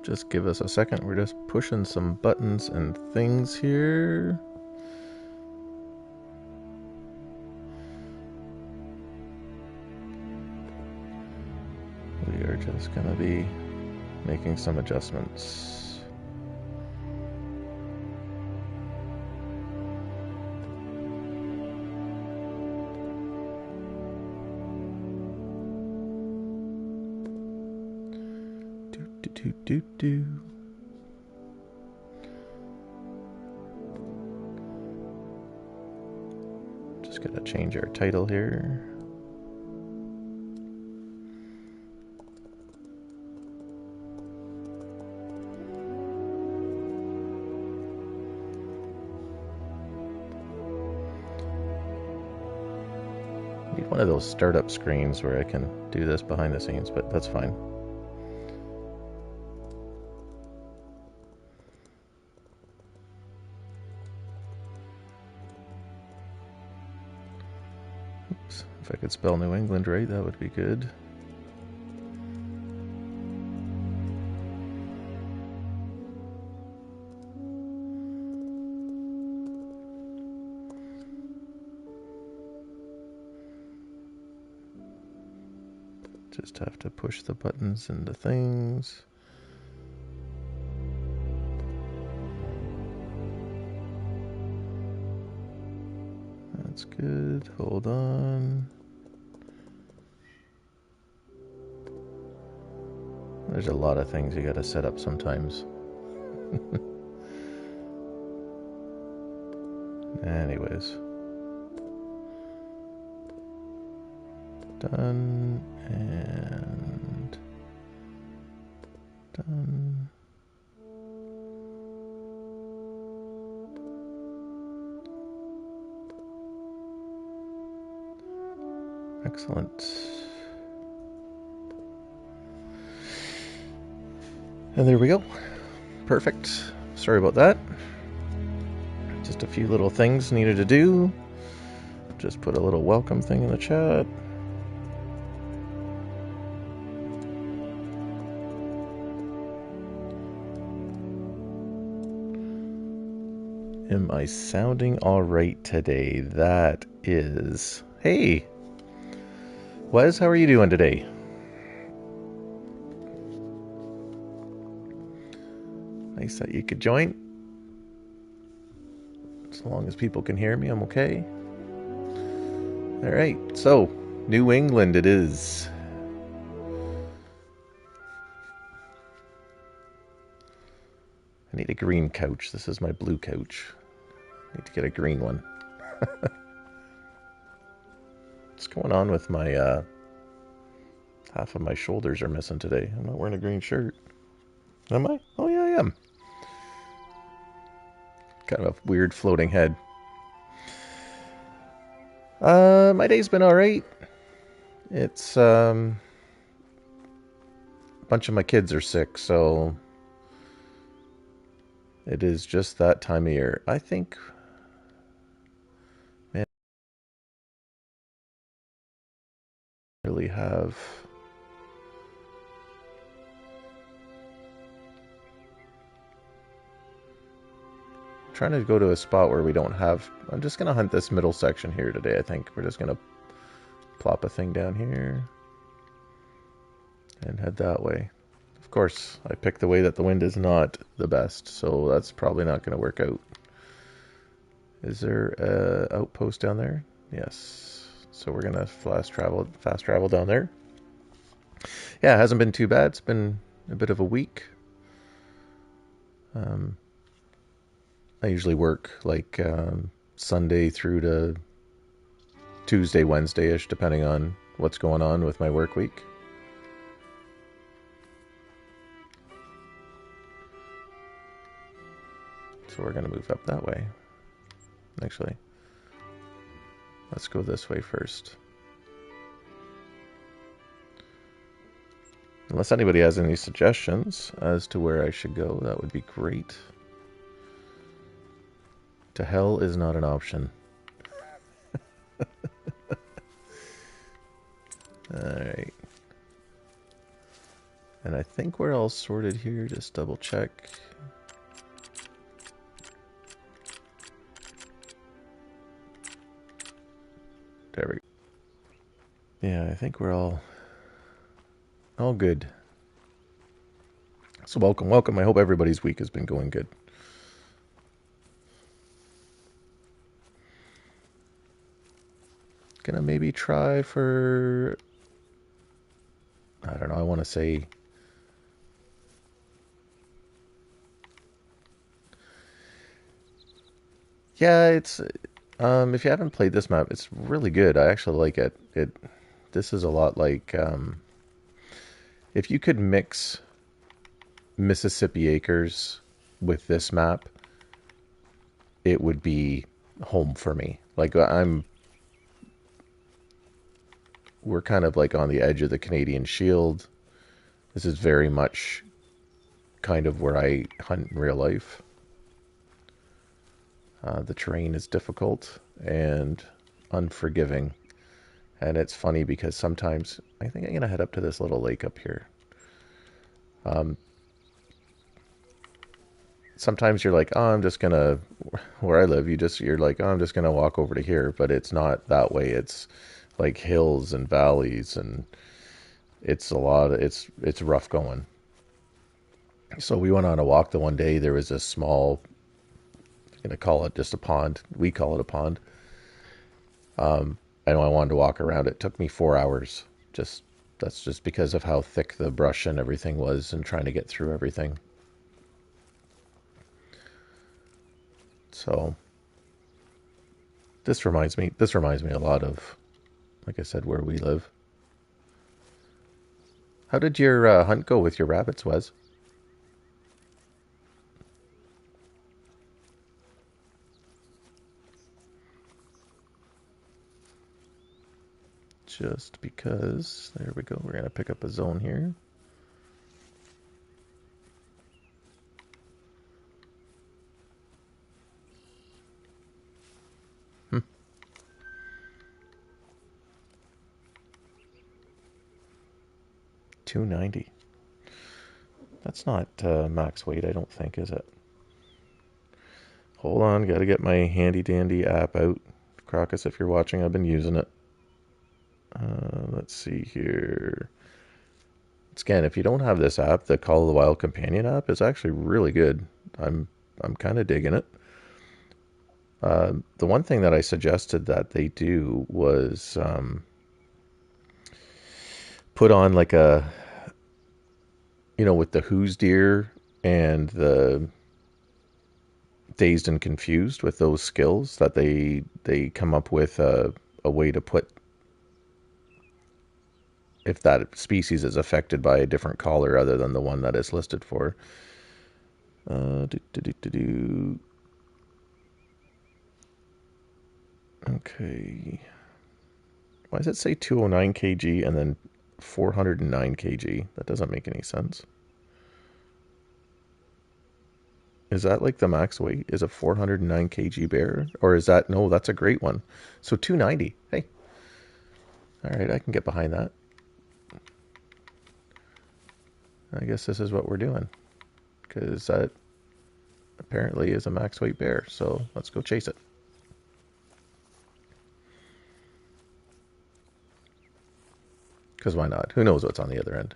Just give us a second. We're just pushing some buttons and things here. We are just going to be making some adjustments. Do. Just gotta change our title here. Need one of those startup screens where I can do this behind the scenes, but that's fine. If I could spell New England right, that would be good. Just have to push the buttons into things. That's good. Hold on. There's a lot of things you gotta set up sometimes. Anyways. Done and done. Excellent. And there we go. Perfect. Sorry about that. Just a few little things needed to do. Just put a little welcome thing in the chat. Am I sounding all right today? That is... Hey! Wes, how are you doing today? Nice that you could join. As long as people can hear me, I'm okay. Alright, so, New England it is. I need a green couch. This is my blue couch. I need to get a green one. What's going on with my, half of my shoulders are missing today. I'm not wearing a green shirt. Am I? Oh yeah, I am. Kind of a weird floating head. My day's been alright. It's, a bunch of my kids are sick, so it is just that time of year. I think, man, I really have... trying to go to a spot where we don't have... I'm just going to hunt this middle section here today, I think. We're just going to plop a thing down here and head that way. Of course, I picked the way that the wind is not the best, so that's probably not going to work out. Is there an outpost down there? Yes. So we're going to fast travel down there. Yeah, it hasn't been too bad. It's been a bit of a week. I usually work like Sunday through to Tuesday, Wednesday-ish, depending on what's going on with my work week. So we're going to move up that way. Actually, let's go this way first. Unless anybody has any suggestions as to where I should go, that would be great. To hell is not an option. Alright. And I think we're all sorted here. Just double check. There we go. Yeah, I think we're all good. So welcome. I hope everybody's week has been going good. Gonna maybe try for, I don't know, I want to say, yeah, it's if you haven't played this map, it's really good. I actually like it. This is a lot like if you could mix Mississippi Acres with this map, it would be home for me. Like we're kind of like on the edge of the Canadian Shield. This is very much kind of where I hunt in real life. The terrain is difficult and unforgiving. And it's funny because sometimes I think I'm going to head up to this little lake up here. Sometimes you're like, oh, I'm just going to, where I live, you're like, oh, I'm just going to walk over to here. But it's not that way. It's like hills and valleys, and it's it's rough going. So we went on a walk the one day. There was a small, I'm going to call it just a pond. We call it a pond. I know I wanted to walk around. It took me 4 hours. That's just because of how thick the brush and everything was, and trying to get through everything. So this reminds me a lot of, like I said, where we live. How did your hunt go with your rabbits, Wes? Just because, there we go. We're gonna pick up a zone here. Hmm. 290. That's not max weight, I don't think, is it? Hold on, gotta get my handy dandy app out. Crocus, if you're watching, I've been using it. Let's see here. Again, if you don't have this app, the Call of the Wild Companion app is actually really good. I'm kind of digging it. The one thing that I suggested that they do was put on like a, with the Who's Deer and the Dazed and Confused, with those skills, that they come up with a way to put, if that species is affected by a different caller other than the one that it's listed for. Okay. Why does it say 209 kg and then 409 kg? That doesn't make any sense. Is that like the max weight? Is a 409 kg bear? Or is that, no, that's a great one. So 290. Hey. All right, I can get behind that. I guess this is what we're doing, because that apparently is a max weight bear. So let's go chase it. Because why not? Who knows what's on the other end?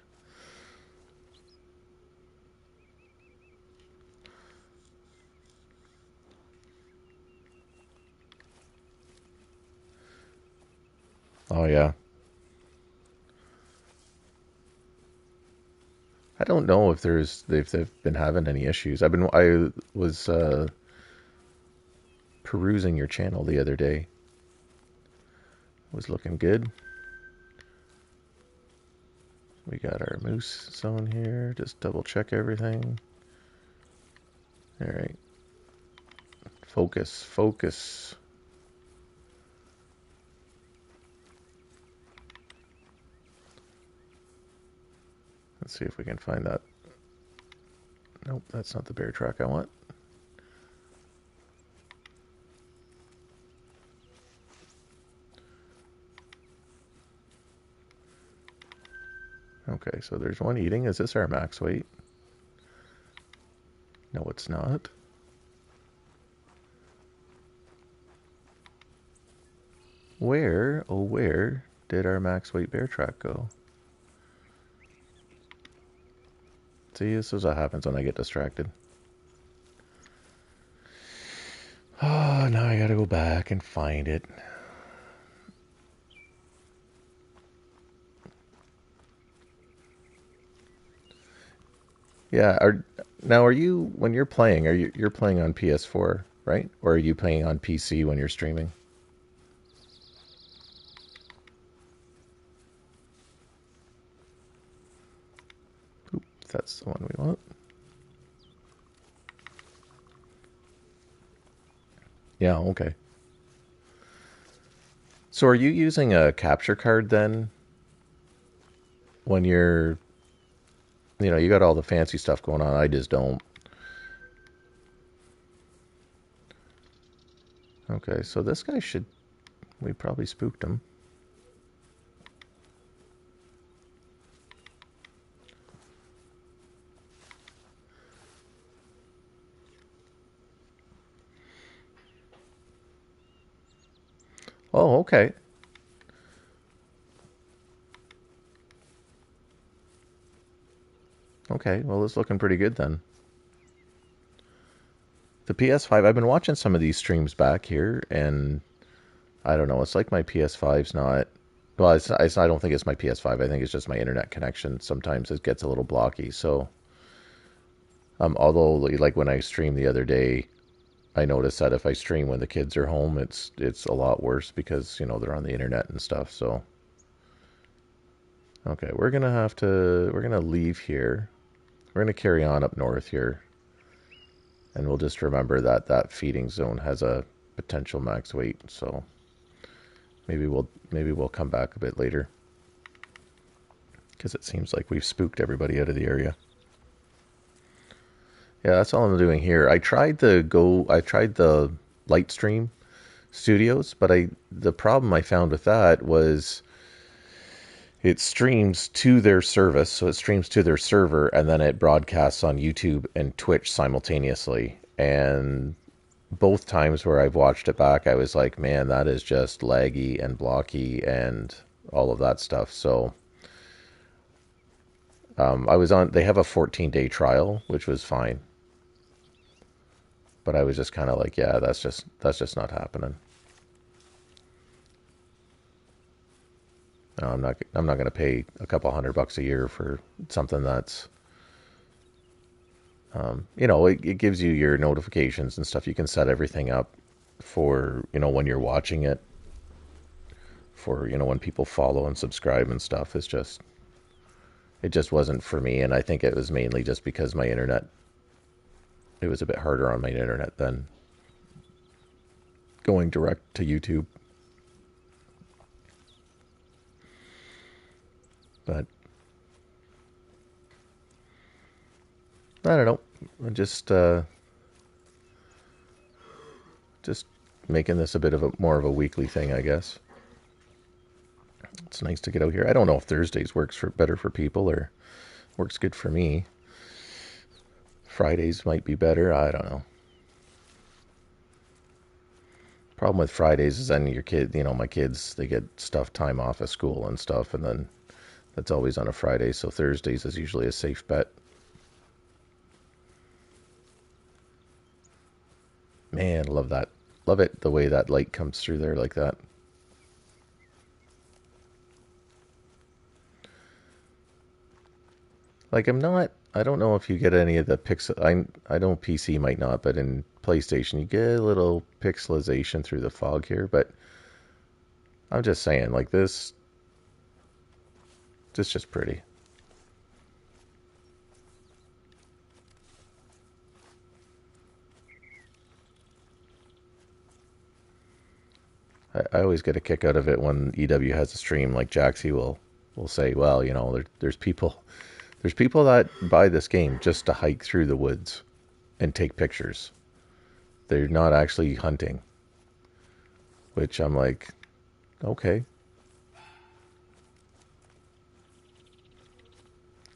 Oh yeah. I don't know if they've been having any issues. I was perusing your channel the other day. It was looking good. We got our moose zone here. Just double check everything. All right. Focus. Let's see if we can find that. Nope, that's not the bear track I want. Okay, so there's one eating. Is this our max weight? No, it's not. Where, oh where, did our max weight bear track go? See, this is what happens when I get distracted. Oh, now I gotta go back and find it. Yeah, are you, when you're playing, you're playing on PS4, right? Or are you playing on PC when you're streaming? Oop, that's the one we want. Yeah, okay. So are you using a capture card then when you're, you got all the fancy stuff going on. I just don't. Okay, so this guy we probably spooked him. Oh, okay. Okay, well, it's looking pretty good then. The PS5, I've been watching some of these streams back here, and I don't know, it's like my PS5's not. Well, I don't think it's my PS5. I think it's just my internet connection. Sometimes it gets a little blocky. So, although like when I streamed the other day, I noticed that if I stream when the kids are home, it's a lot worse because they're on the internet and stuff. So, okay, we're gonna leave here. We're gonna carry on up north here, and we'll just remember that that feeding zone has a potential max weight. So maybe we'll come back a bit later because it seems like we've spooked everybody out of the area. Yeah, that's all I'm doing here. I tried the Lightstream Studios, but the problem I found with that was it streams to their service, so it streams to their server and then it broadcasts on YouTube and Twitch simultaneously. And both times where I've watched it back, I was like, man, that is just laggy and blocky and all of that stuff. So I was on. They have a 14-day trial, which was fine, but I was just kind of like, yeah, that's just not happening. No, I'm not going to pay a couple $100 a year for something that's it gives you your notifications and stuff. You can set everything up for when you're watching it, for when people follow and subscribe and stuff. It just wasn't for me, and I think it was mainly just because my internet, it was a bit harder on my internet than going direct to YouTube. But I don't know. I'm just making this a bit of a more of a weekly thing, I guess. It's nice to get out here. I don't know if Thursdays works better for people or works good for me. Fridays might be better. I don't know. Problem with Fridays is then your kid, my kids, they get stuff time off of school and stuff, and then that's always on a Friday. So Thursdays is usually a safe bet. Man, love that. Love it the way that light comes through there like that. Like I don't know if you get any of the pixel. I know PC might not, but in PlayStation you get a little pixelization through the fog here. But I'm just saying, like this just pretty. I always get a kick out of it when EW has a stream. Like Jaxie will say, well, there's people that buy this game just to hike through the woods and take pictures. They're not actually hunting, which I'm like, okay.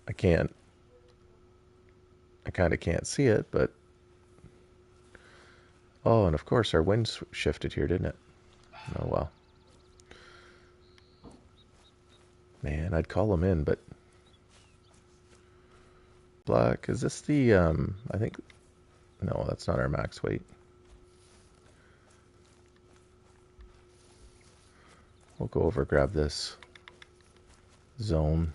I can't, I kind of can't see it, but, oh, and of course our wind shifted here, didn't it? Oh, well. Man, I'd call them in, but black, is this the, I think, no, that's not our max weight. We'll go over, grab this zone.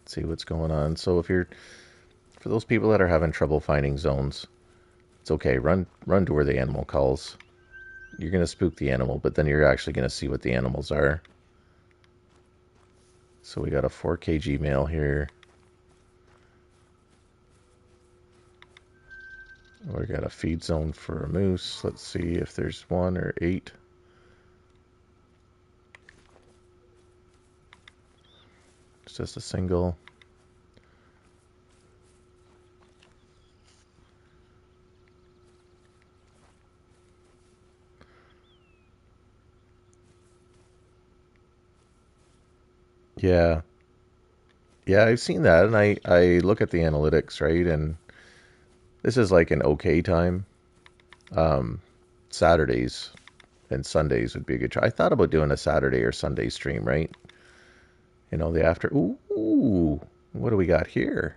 See what's going on. So if you're, for those people that are having trouble finding zones, it's okay. Run to where the animal calls. You're going to spook the animal, but then you're actually going to see what the animals are. So we got a 4 kg male here. We got a feed zone for a moose. Let's see if there's 1 or 8. It's just a single. Yeah. Yeah, I've seen that, and I look at the analytics, right? And this is like an okay time. Saturdays and Sundays would be a good try. I thought about doing a Saturday or Sunday stream, right? You know, the after. Ooh, what do we got here?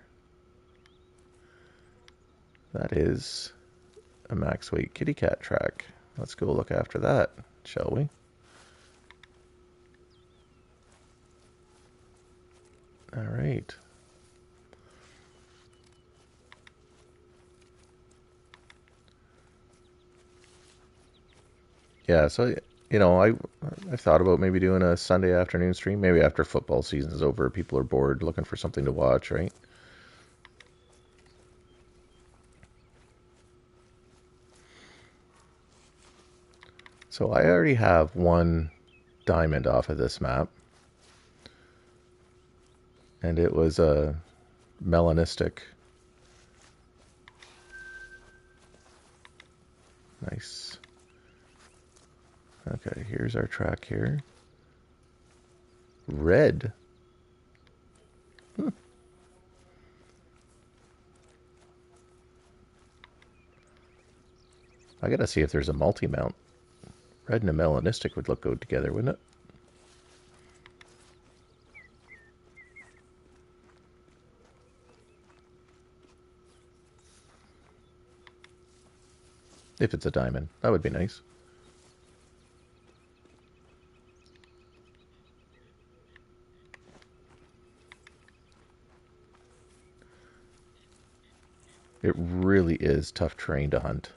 That is a max weight kitty cat track. Let's go look after that, shall we? All right. Yeah, so you know, I've thought about maybe doing a Sunday afternoon stream, maybe after football season's over, people are bored, looking for something to watch, right? So I already have 1 diamond off of this map, and it was a melanistic. Nice. Okay, here's our track here. Red. I gotta see if there's a multi-mount. Red and a melanistic would look good together, wouldn't it? If it's a diamond, that would be nice. It really is tough terrain to hunt.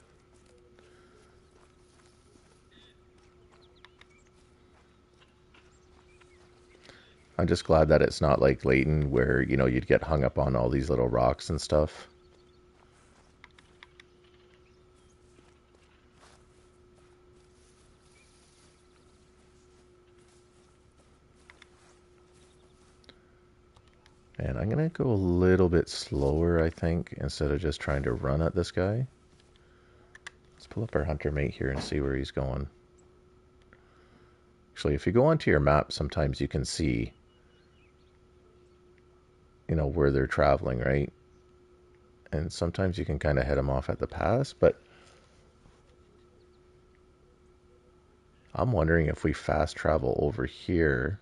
I'm just glad that it's not like Layton where, you know, you'd get hung up on all these little rocks and stuff. And I'm going to go a little bit slower, I think, instead of just trying to run at this guy. Let's pull up our hunter mate here and see where he's going. Actually, if you go onto your map, sometimes you can see, you know, where they're traveling, right? And sometimes you can kind of head them off at the pass, but I'm wondering if we fast travel over here,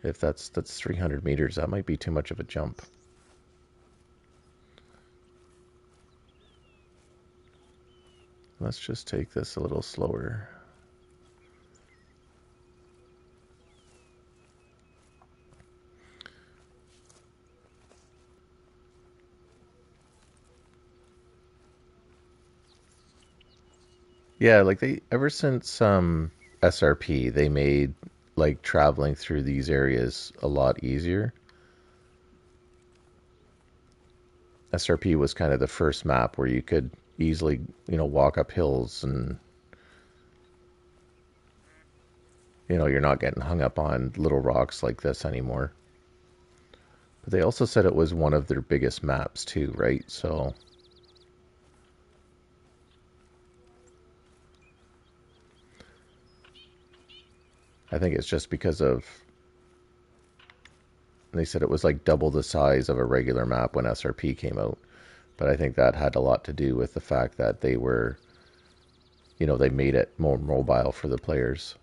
if that's 300 meters, that might be too much of a jump. Let's just take this a little slower. Yeah, like they, ever since SRP, they made like traveling through these areas a lot easier. SRP was kind of the first map where you could easily, you know, walk up hills and, you know, you're not getting hung up on little rocks like this anymore. But they also said it was one of their biggest maps too, right? So I think it's just because of, they said it was like double the size of a regular map when SRP came out. But I think that had a lot to do with the fact that they were, they made it more mobile for the players.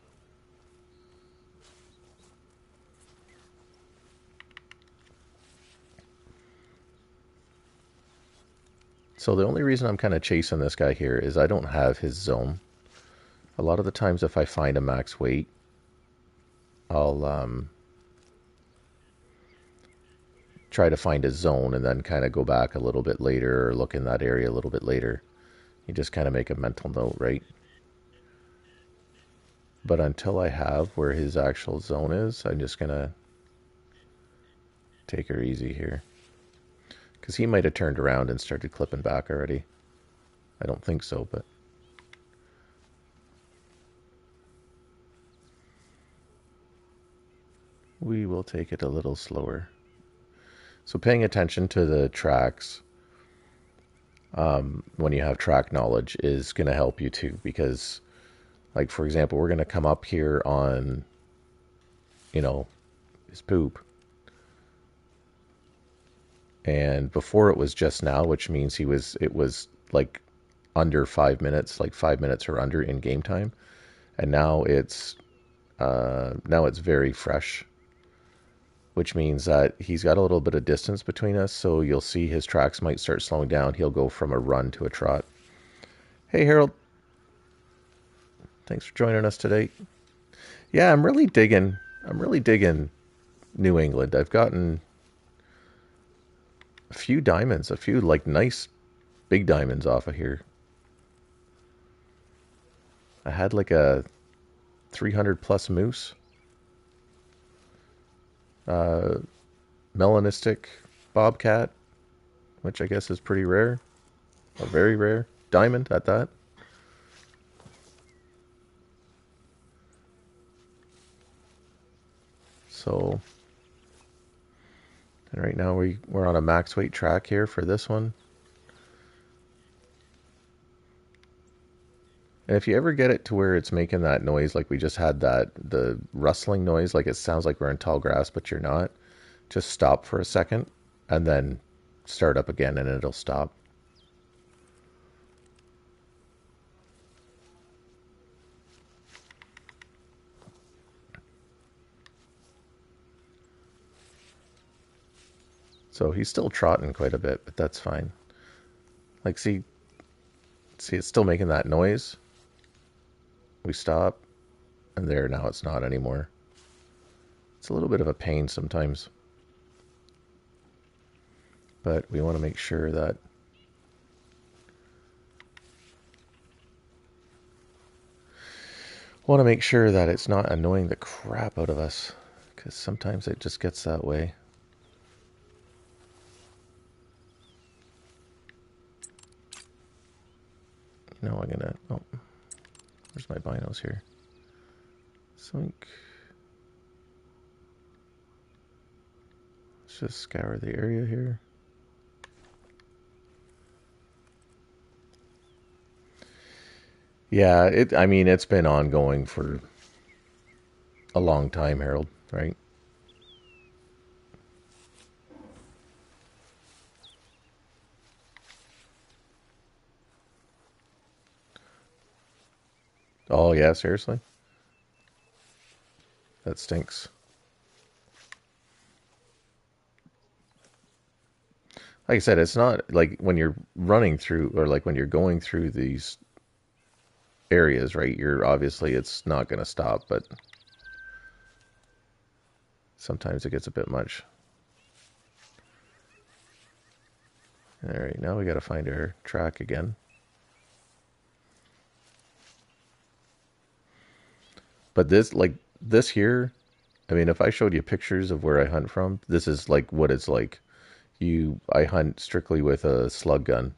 So the only reason I'm kind of chasing this guy here is I don't have his zone. A lot of the times if I find a max weight, I'll try to find a zone and then kind of go back a little bit later or look in that area a little bit later. You just kind of make a mental note, right? But until I have where his actual zone is, I'm just going to take her easy here. Because he might have turned around and started clipping back already. I don't think so, but... we will take it a little slower. So paying attention to the tracks when you have track knowledge is going to help you too. Because, like, for example, we're going to come up here on, his poop. And before it was just now, which means it was like under 5 minutes, like 5 minutes or under in game time. And now it's very fresh, which means that he's got a little bit of distance between us. So you'll see his tracks might start slowing down. He'll go from a run to a trot. Hey, Harold. Thanks for joining us today. Yeah, I'm really digging New England. I've gotten a few diamonds, a few like nice big diamonds off of here. I had like a 300 plus moose. Melanistic bobcat, which I guess is pretty rare, or very rare. Diamond at that. So, and right now we're on a max weight track here for this one. And if you ever get it to where it's making that noise, like we just had the rustling noise, like it sounds like we're in tall grass, but you're not, just stop for a second and then start up again and it'll stop. So he's still trotting quite a bit, but that's fine. Like, see, it's still making that noise. We stop, and there, now it's not anymore. It's a little bit of a pain sometimes. But we want to make sure that it's not annoying the crap out of us, because sometimes it just gets that way. No, I'm gonna, oh, where's my binos here? Swink. Let's just scour the area here. Yeah, it's been ongoing for a long time, Harold, right? Oh, yeah, seriously? That stinks. Like I said, it's not like when you're running through or like when you're going through these areas, right? It's not going to stop, but sometimes it gets a bit much. All right, now we got to find our track again. But this here, if I showed you pictures of where I hunt from, this is like what it's like. I hunt strictly with a slug gun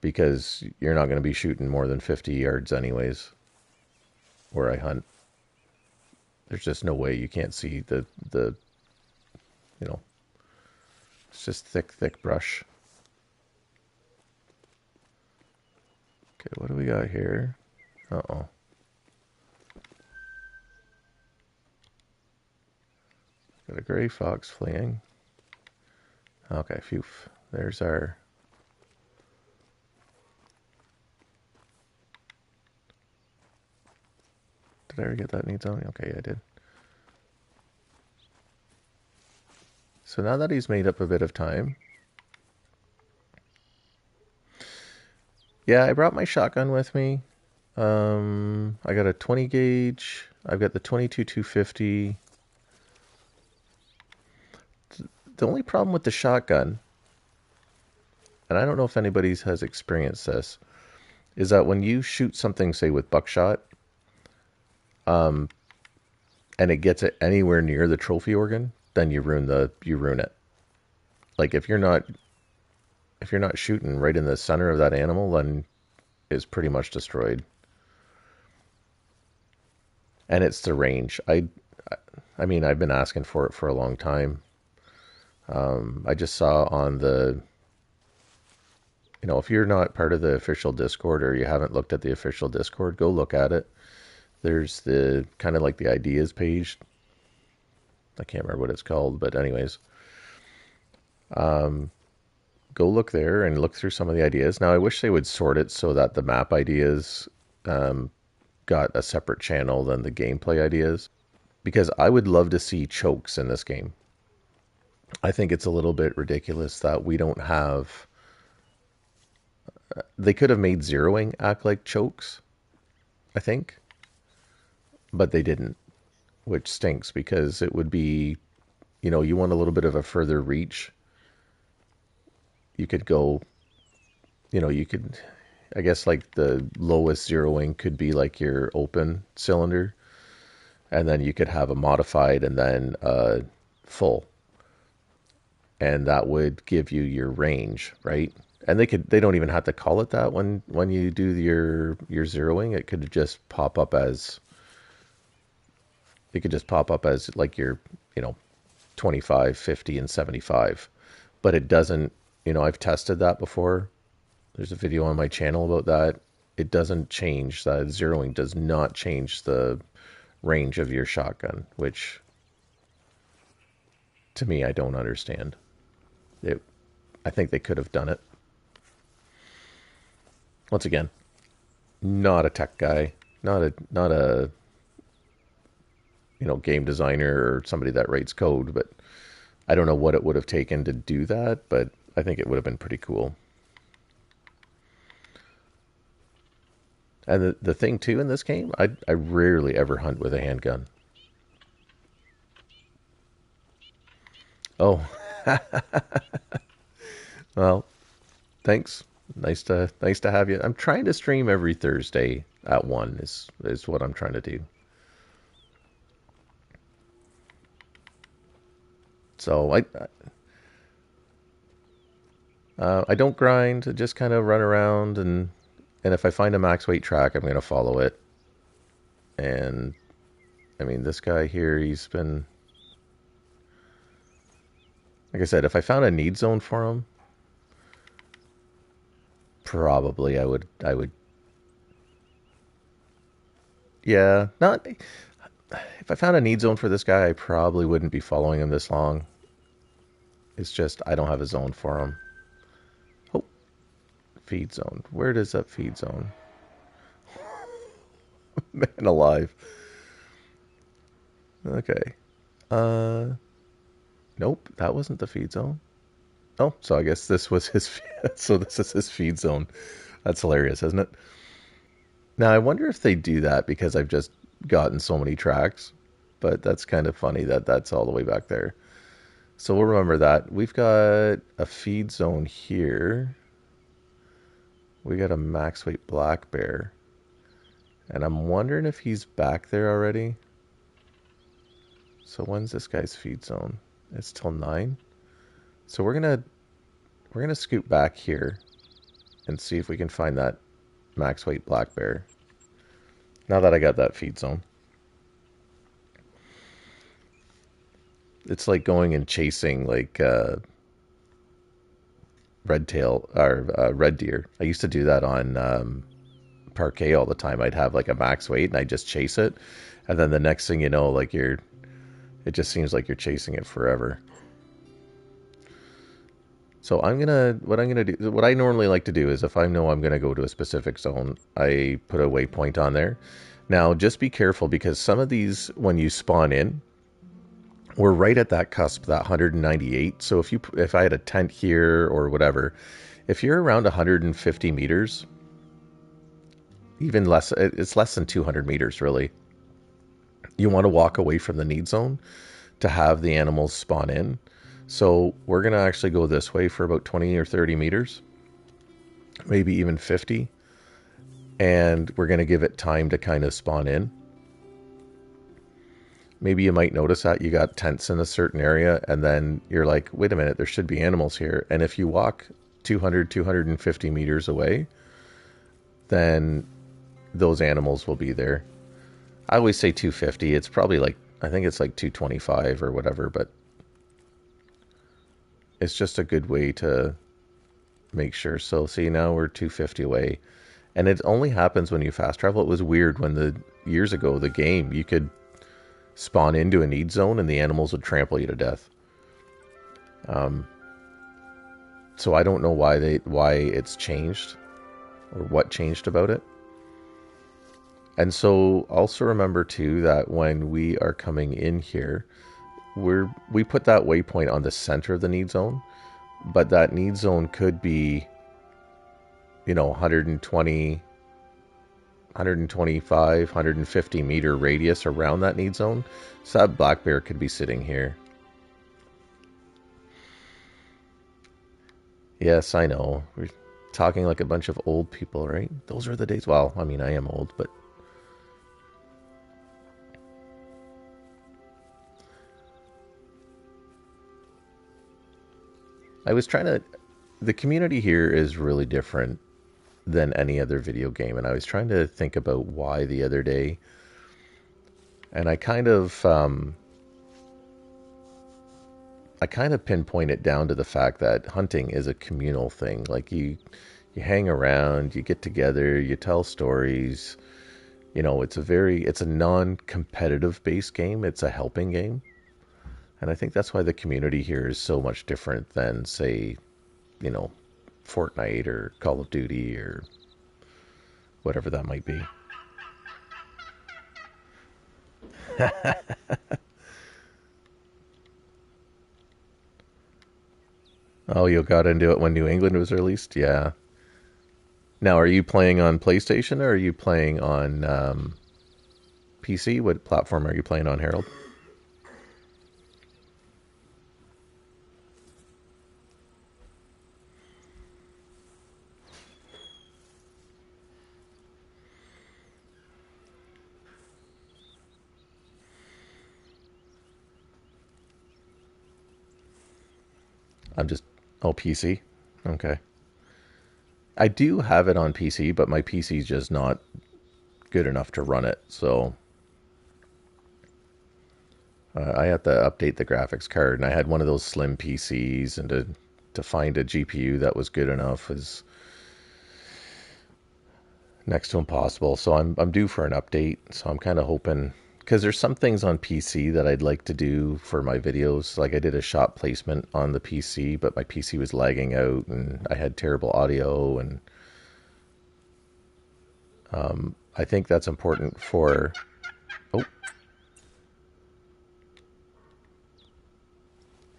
because you're not going to be shooting more than 50 yards anyways where I hunt. There's just no way you can't see the it's just thick brush. Okay, what do we got here? Uh-oh. Got a gray fox fleeing. Okay, phew. There's our... Did I already get that need zone? Okay, I did. So now that he's made up a bit of time... Yeah, I brought my shotgun with me. I got a 20 gauge. I've got the 22 250. The only problem with the shotgun, and I don't know if anybody has experienced this, is that when you shoot something, say with buckshot, and it gets it anywhere near the trophy organ, then you ruin it. Like if you're not shooting right in the center of that animal, then it's pretty much destroyed. And it's the range. I mean, I've been asking for it for a long time. I just saw on the, if you're not part of the official Discord or you haven't looked at the official Discord, go look at it. There's the kind of like the ideas page. I can't remember what it's called, but anyways, go look there and look through some of the ideas. Now, I wish they would sort it so that the map ideas got a separate channel than the gameplay ideas, because I would love to see chokes in this game. I think it's a little bit ridiculous that we don't have... They could have made zeroing act like chokes, I think, but they didn't, which stinks because it would be, you want a little bit of a further reach. You could go, I guess like the lowest zeroing could be like your open cylinder, and then you could have a modified and then full. And that would give you your range, right? And they don't even have to call it that when you do your zeroing. It could just pop up as like your 25, 50, and 75. But it doesn't, I've tested that before. There's a video on my channel about that. It doesn't change. That zeroing does not change the range of your shotgun, which to me, I don't understand. I think they could have done it. Once again, not a tech guy, not a game designer or somebody that writes code, but I don't know what it would have taken to do that, but I think it would have been pretty cool. And the thing too in this game, I rarely ever hunt with a handgun. Oh, well, thanks. Nice to have you. I'm trying to stream every Thursday at 1 is what I'm trying to do. So I don't grind. I just kind of run around, and if I find a max weight track, I'm going to follow it. And I mean, this guy here, he's been, like I said, if I found a need zone for him, probably I would, yeah, not, if I found a need zone for this guy, I probably wouldn't be following him this long. It's just, I don't have a zone for him. Oh, feed zone. Where does that feed zone? Man alive. Okay. Nope, that wasn't the feed zone. Oh, so I guess this was his, so this is his feed zone. That's hilarious, isn't it? Now, I wonder if they do that because I've just gotten so many tracks, but that's kind of funny that that's all the way back there. So we'll remember that. We've got a feed zone here. We got a max weight black bear. And I'm wondering if he's back there already. So when's this guy's feed zone? It's till 9. So we're gonna scoot back here and see if we can find that max weight black bear. Now that I got that feed zone. It's like going and chasing like red deer. I used to do that on parquet all the time. I'd have like a max weight and I'd just chase it, and then the next thing you know, like it just seems like you're chasing it forever. So what I'm gonna do, what I normally like to do is if I know I'm gonna go to a specific zone, I put a waypoint on there. Now, just be careful because some of these, when you spawn in, we're right at that cusp, that 198. So if I had a tent here or whatever, if you're around 150 meters, even less, it's less than 200 meters really. You want to walk away from the need zone to have the animals spawn in. So we're going to actually go this way for about 20 or 30 meters, maybe even 50. And we're going to give it time to kind of spawn in. Maybe you might notice that you got tents in a certain area and then you're like, wait a minute, there should be animals here. And if you walk 200, 250 meters away, then those animals will be there. I always say 250. It's probably like, I think it's like 225 or whatever, but it's just a good way to make sure. So see, now we're 250 away. And it only happens when you fast travel. It was weird when years ago, the game, you could spawn into a need zone and the animals would trample you to death. So I don't know why it's changed or what changed about it. And so also remember too that when we are coming in here, we put that waypoint on the center of the need zone, but that need zone could be, 120, 125, 150 meter radius around that need zone. So that black bear could be sitting here. Yes, I know. We're talking like a bunch of old people, right? Those are the days. Well, I mean, I am old, but I was trying to. The community here is really different than any other video game, and I was trying to think about why the other day, and I kind of pinpoint it down to the fact that hunting is a communal thing. Like you hang around, you get together, you tell stories. It's a non-competitive based game. It's a helping game. And I think that's why the community here is so much different than, say, Fortnite or Call of Duty or whatever that might be. Oh, you got into it when New England was released? Yeah. Now, are you playing on PlayStation or are you playing on PC? What platform are you playing on, Harold? Oh, PC. Okay. I do have it on PC, but my PC is just not good enough to run it. So I had to update the graphics card, and I had one of those slim PCs, and to find a GPU that was good enough is next to impossible. So I'm due for an update. So I'm kind of hoping, because there's some things on PC that I'd like to do for my videos. Like I did a shot placement on the PC, but my PC was lagging out, and I had terrible audio, and I think that's important for. Oh,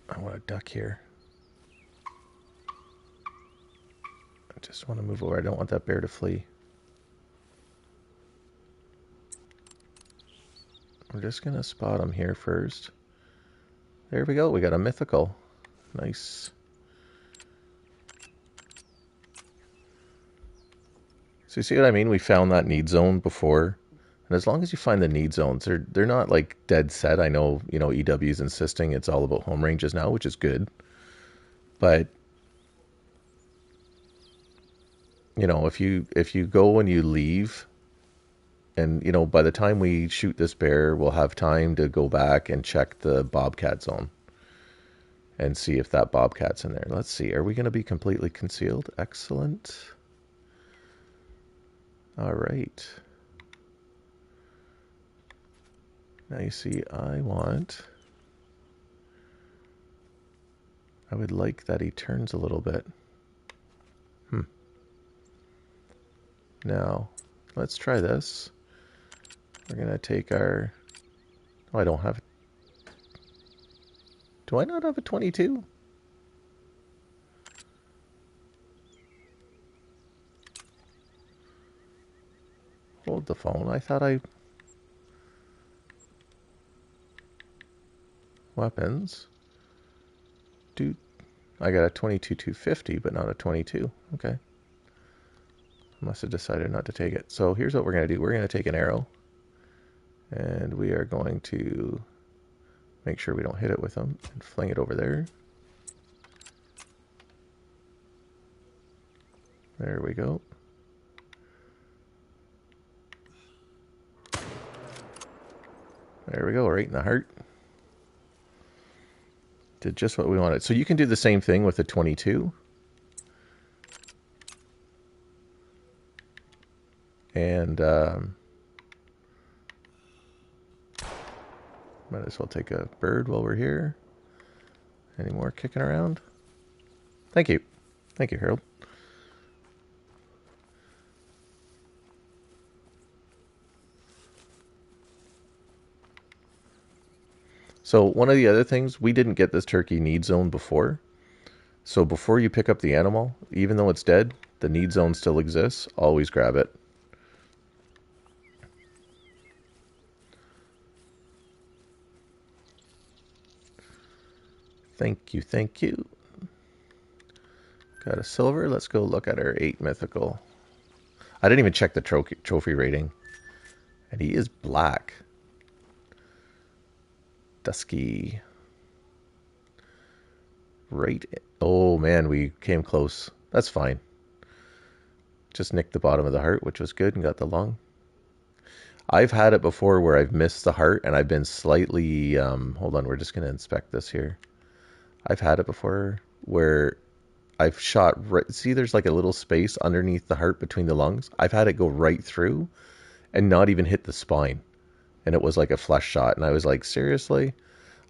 I want a duck here. I just want to move over. I don't want that bear to flee. We're just going to spot him here first. There we go. We got a mythical. Nice. So you see what I mean? We found that need zone before. And as long as you find the need zones, they're not like dead set. I know, EW is insisting it's all about home ranges now, which is good. But if you go and you leave, and by the time we shoot this bear, we'll have time to go back and check the bobcat zone and see if that bobcat's in there. Let's see. Are we going to be completely concealed? Excellent. All right. Now you see, I want I would like that he turns a little bit. Now, let's try this. We're going to take our... Oh, I don't have... Do I not have a 22? Hold the phone. I thought I... Weapons. Dude. I got a 22-250, but not a 22. Okay. Must have decided not to take it. So here's what we're going to do. We're going to take an arrow. And we are going to make sure we don't hit it with them. And fling it over there. There we go. There we go, right in the heart. Did just what we wanted. So you can do the same thing with the 22. And might as well take a bird while we're here. Any more kicking around? Thank you. Thank you, Harold. So one of the other things, we didn't get this turkey need zone before. So before you pick up the animal, even though it's dead, the need zone still exists. Always grab it. Thank you, thank you. Got a silver. Let's go look at our 8 mythical. I didn't even check the trophy rating. And he is black. Dusky. Right. Oh, man, we came close. That's fine. Just nicked the bottom of the heart, which was good, and got the lung. I've had it before where I've missed the heart, and I've been slightly... hold on, we're just going to inspect this here. I've had it before where I've shot... Right, see, there's like a little space underneath the heart between the lungs. I've had it go right through and not even hit the spine. And it was like a flush shot. And I was like, seriously?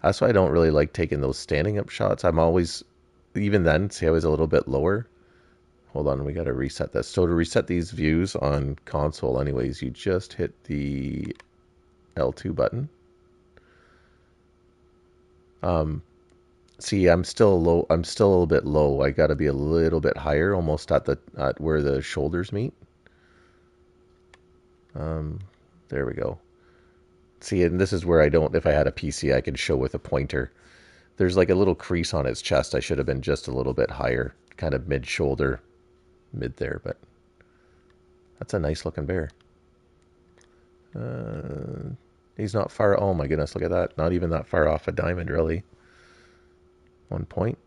That's why I don't really like taking those standing up shots. I'm always... Even then, see, I was a little bit lower. Hold on, we got to reset this. So to reset these views on console anyways, you just hit the L2 button. See, I'm still low. I'm still a little bit low. I got to be a little bit higher, almost at where the shoulders meet. There we go. See, and this is where I don't... If I had a PC, I could show with a pointer. There's like a little crease on his chest. I should have been just a little bit higher, kind of mid-shoulder. Mid there, but that's a nice looking bear. He's not far. Oh my goodness, look at that. Not even that far off a diamond, really. 1 point.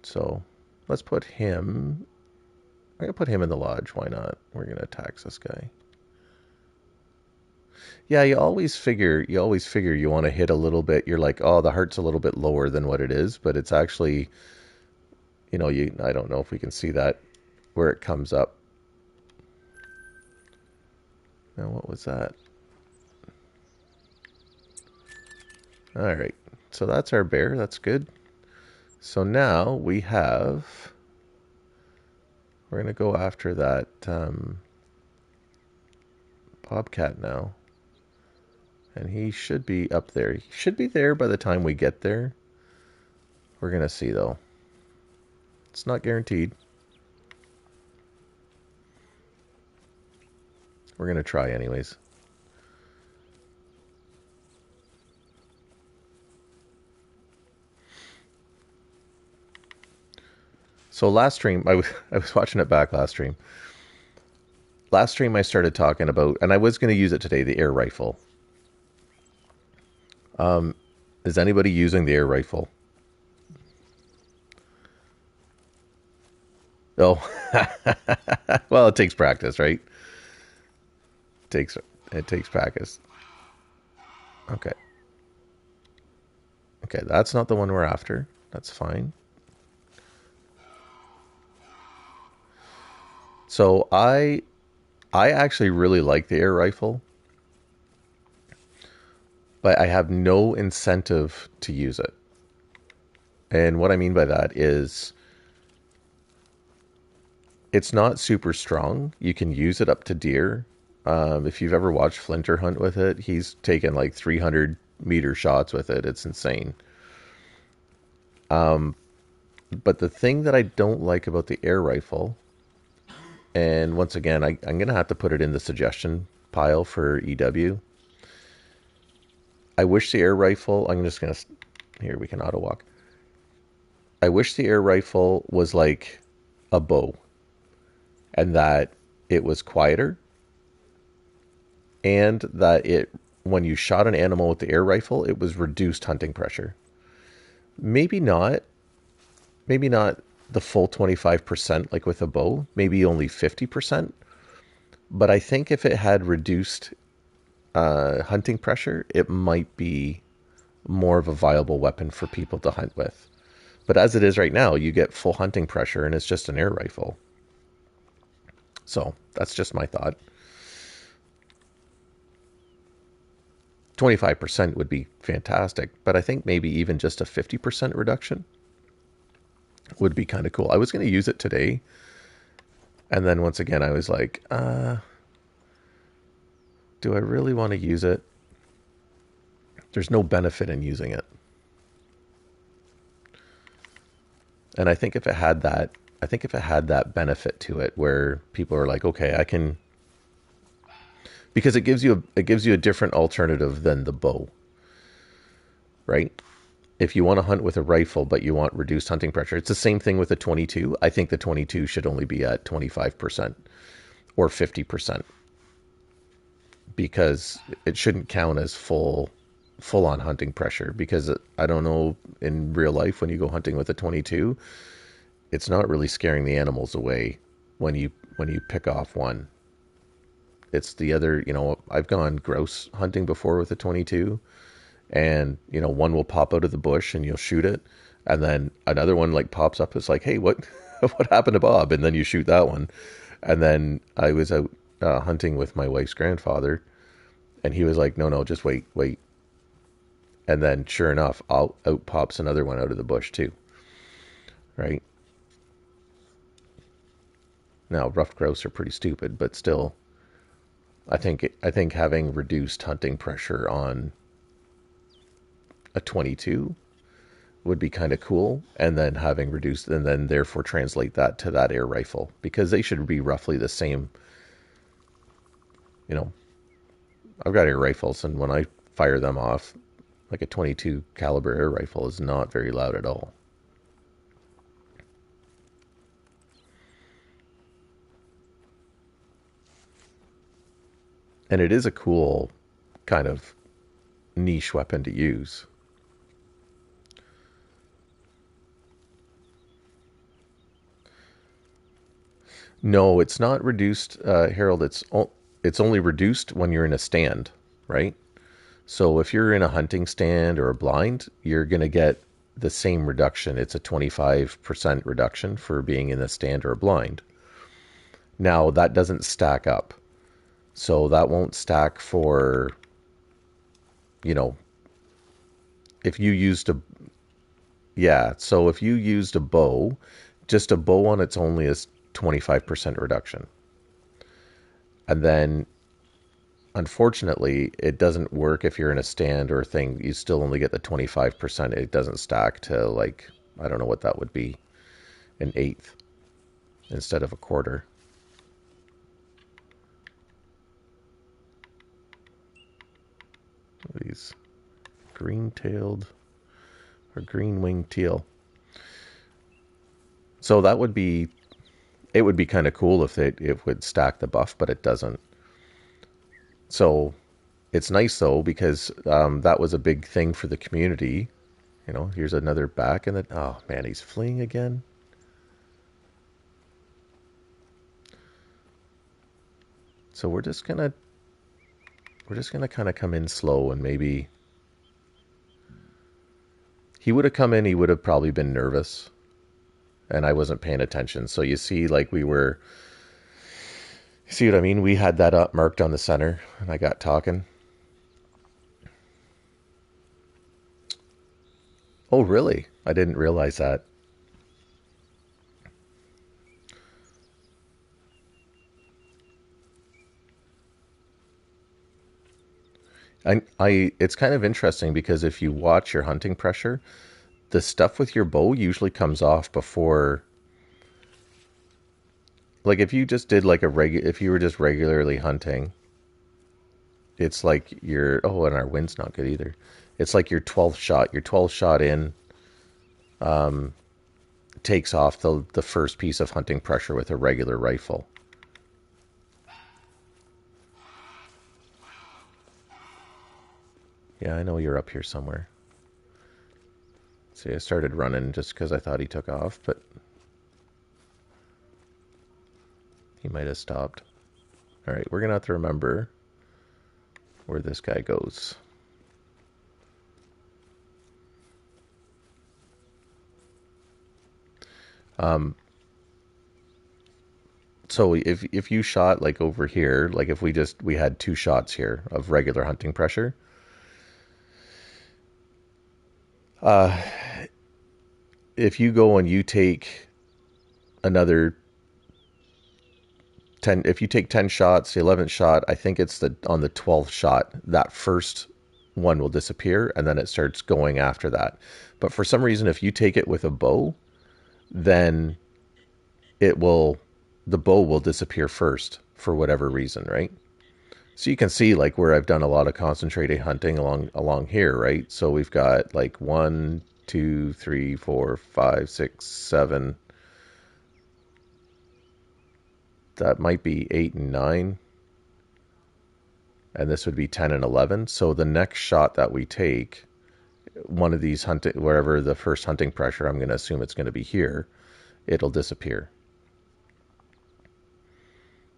So let's put him... I'm going to put him in the lodge. Why not? We're going to tax this guy. Yeah, you always figure you want to hit a little bit. You're like, oh, the heart's a little bit lower than what it is, but it's actually... You know, I don't know if we can see that, where it comes up. Now, what was that? All right, so that's our bear. That's good. So now we have... We're going to go after that bobcat now. And he should be up there. He should be there by the time we get there. We're going to see, though. It's not guaranteed. We're going to try anyways. So last stream, I was watching it back last stream. Last stream I started talking about, and I was going to use it today, the air rifle. Is anybody using the air rifle? Oh, well, it takes practice, right? It takes practice. Okay. Okay, that's not the one we're after. That's fine. So I actually really like the air rifle, but I have no incentive to use it. And what I mean by that is it's not super strong. You can use it up to deer. If you've ever watched Flinter hunt with it, he's taken like 300-meter shots with it. It's insane. But the thing that I don't like about the air rifle, and once again, I'm going to have to put it in the suggestion pile for EW. I wish the air rifle, I'm just going to, here we can auto walk. I wish the air rifle was like a bow and that it was quieter and that it, when you shot an animal with the air rifle, it was reduced hunting pressure. Maybe not the full 25% like with a bow, maybe only 50%. But I think if it had reduced hunting pressure, it might be more of a viable weapon for people to hunt with. But as it is right now, you get full hunting pressure and it's just an air rifle. So that's just my thought. 25% would be fantastic, but I think maybe even just a 50% reduction would be kind of cool. I was going to use it today, and then once again, I was like, do I really want to use it? There's no benefit in using it. And I think if it had that benefit to it where people are like, okay, I can, because it gives you a different alternative than the bow, right? If you want to hunt with a rifle but you want reduced hunting pressure, it's the same thing with the 22. I think the 22 should only be at 25% or 50% because it shouldn't count as full on hunting pressure, because I don't know, in real life when you go hunting with a 22, it's not really scaring the animals away when you pick off one. It's the other, I've gone grouse hunting before with a 22, and one will pop out of the bush and you'll shoot it, and then another one like pops up. It's like, hey, what what happened to Bob? And then you shoot that one. And then I was out hunting with my wife's grandfather, and he was like, no, just wait. And then sure enough, out pops another one out of the bush too, right? Now, ruffed grouse are pretty stupid, but still, I think having reduced hunting pressure on a 22 would be kind of cool, and then having reduced, and then therefore translate that to that air rifle, because they should be roughly the same. I've got air rifles, and when I fire them off, like a 22 caliber air rifle is not very loud at all. And it is a cool kind of niche weapon to use. No, it's not reduced, Harold. It's only reduced when you're in a stand, right? So if you're in a hunting stand or a blind, you're going to get the same reduction. It's a 25% reduction for being in a stand or a blind. Now, that doesn't stack up. So that won't stack for, if you used so if you used a bow, just a bow on its only is 25% reduction. And then, unfortunately, it doesn't work if you're in a stand or a thing. You still only get the 25%. It doesn't stack to, like, I don't know what that would be, an eighth instead of a quarter. These green-tailed or green-winged teal. So it would be kind of cool if it would stack the buff, but it doesn't. So it's nice though, because that was a big thing for the community. Here's another back, and then, oh man, he's fleeing again. So we're just gonna kind of come in slow, and maybe he would have come in. He would have probably been nervous, and I wasn't paying attention. So you see, like see what I mean? We had that up marked on the center, and I got talking. Oh, really? I didn't realize that. It's kind of interesting because if you watch your hunting pressure, the stuff with your bow usually comes off before. Like if you just did like if you were just regularly hunting, it's like and our wind's not good either. It's like your 12th shot. Your 12th shot in takes off the first piece of hunting pressure with a regular rifle. Yeah, I know you're up here somewhere. See, I started running just because I thought he took off, but he might have stopped. All right, we're going to have to remember where this guy goes. So if you shot like over here, like if we had 2 shots here of regular hunting pressure, if you go and you take another 10, if you take 10 shots, the 11th shot, I think it's on the 12th shot, that first one will disappear and then it starts going after that. But for some reason, if you take it with a bow, then the bow will disappear first for whatever reason, right? So you can see like where I've done a lot of concentrated hunting along here, right? So we've got like 1, 2, 3, 4, 5, 6, 7. That might be 8 and 9. And this would be 10 and 11. So the next shot that we take, one of these hunting, wherever the first hunting pressure, I'm going to assume it's going to be here, it'll disappear.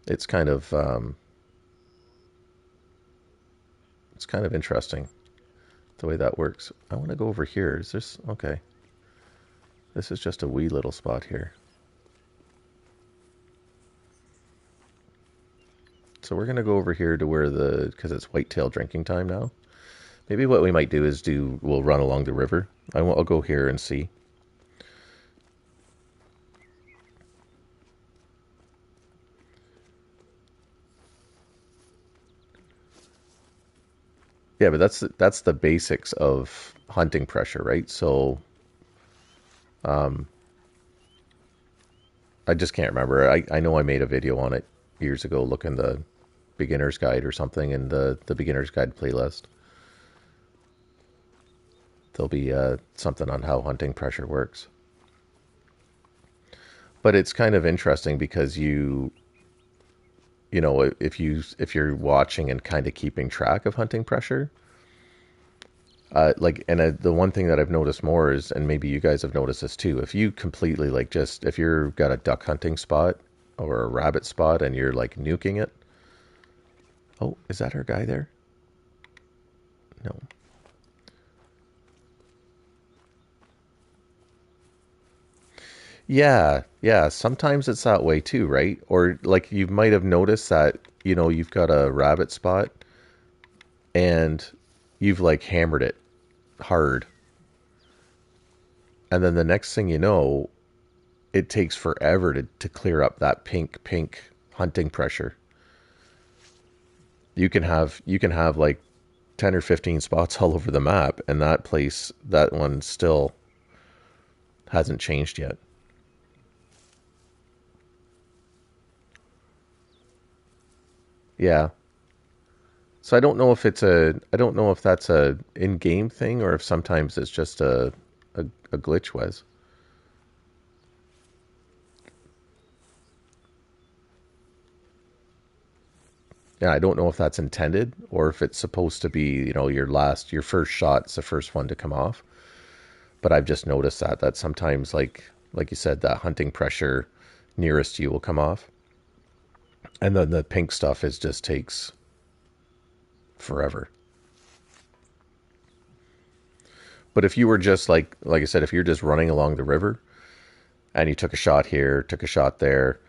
It's kind of interesting the way that works. I want to go over here. Is this okay? This is just a wee little spot here. So we're going to go over here to where because it's whitetail drinking time now. Maybe what we might do is we'll run along the river. I'll go here and see. Yeah, but that's the basics of hunting pressure, right? So, I just can't remember. I know I made a video on it years ago. Look in the beginner's guide or something in the beginner's guide playlist. There'll be something on how hunting pressure works. But it's kind of interesting because if you're watching and kind of keeping track of hunting pressure, the one thing that I've noticed more is, and maybe you guys have noticed this too, if you completely if you've got a duck hunting spot or a rabbit spot and you're like nuking it. Oh, is that our guy there? No. Yeah. Sometimes it's that way too, right? Or like you might have noticed that, you've got a rabbit spot and you've like hammered it hard. And then the next thing you know, it takes forever to clear up that pink hunting pressure. You can have like 10 or 15 spots all over the map and that one still hasn't changed yet. Yeah. So I don't know if that's a in-game thing or if sometimes it's just a glitch, Wes. Yeah, I don't know if that's intended or if it's supposed to be, your first shot's the first one to come off. But I've just noticed that sometimes, like you said, that hunting pressure nearest you will come off, and then the pink stuff just takes forever. But if you were just like I said, if you're just running along the river and you took a shot here, took a shot there,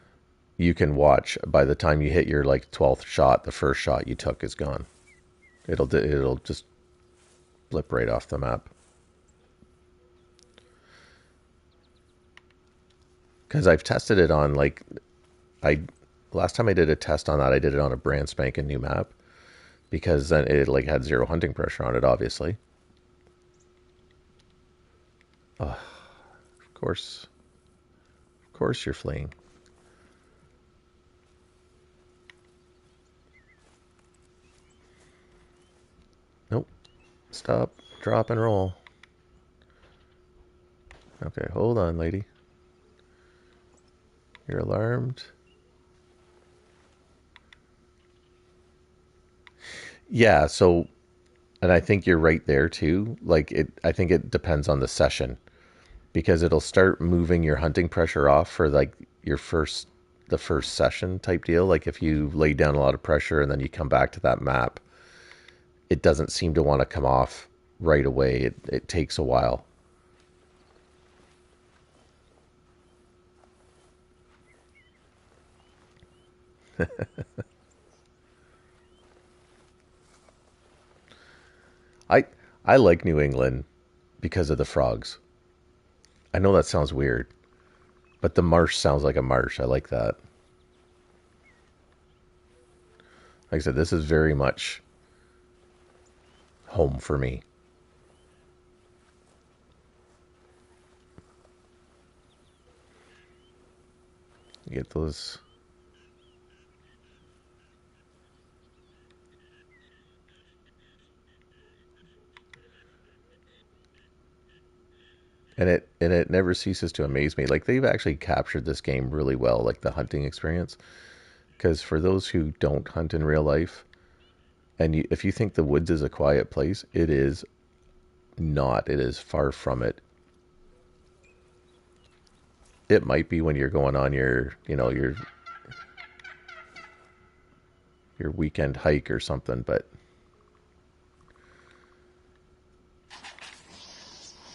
you can watch. By the time you hit your 12th shot, the first shot you took is gone. It'll just blip right off the map. because I've tested it on like I last time I did a test on that, I did it on a brand spanking new map because then it like had zero hunting pressure on it, obviously. Oh, of course, you're fleeing. Nope. Stop. Drop and roll. Okay, hold on, lady. You're alarmed. Yeah, so and I think you're right there too. Like it I think it depends on the session because it'll start moving your hunting pressure off for like your first session type deal. Like if you lay down a lot of pressure and then you come back to that map, it doesn't seem to want to come off right away. It takes a while. I I like New England because of the frogs. I know that sounds weird, but the marsh sounds like a marsh. I like that. Like I said, this is very much home for me. You get those, and it never ceases to amaze me. Like they've actually captured this game really well, like the hunting experience. Because for those who don't hunt in real life, and if you think the woods is a quiet place, it is not. It is far from it. It might be when you're going on your weekend hike or something, but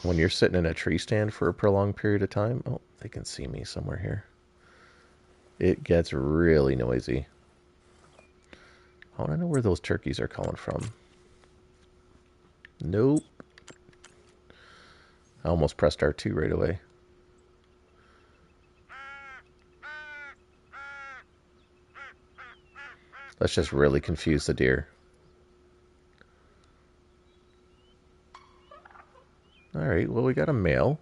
when you're sitting in a tree stand for a prolonged period of time, oh, they can see me somewhere here. It gets really noisy. I want to know where those turkeys are calling from. Nope. I almost pressed R2 right away. Let's just really confuse the deer. All right, well, we got a male.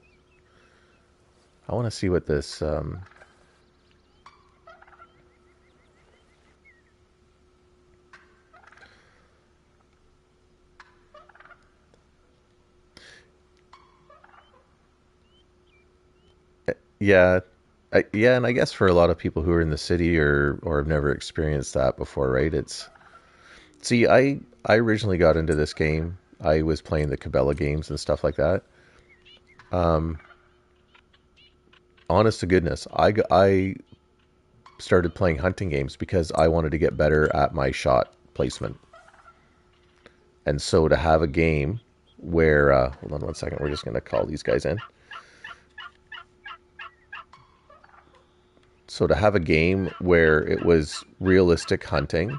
I want to see what this... yeah, yeah, and I guess for a lot of people who are in the city or have never experienced that before, right? It's see, I originally got into this game. I was playing the Cabela games and stuff like that. Um, honest to goodness, I started playing hunting games because I wanted to get better at my shot placement. And so to have a game where, hold on one second, we're just going to call these guys in. So to have a game where it was realistic hunting,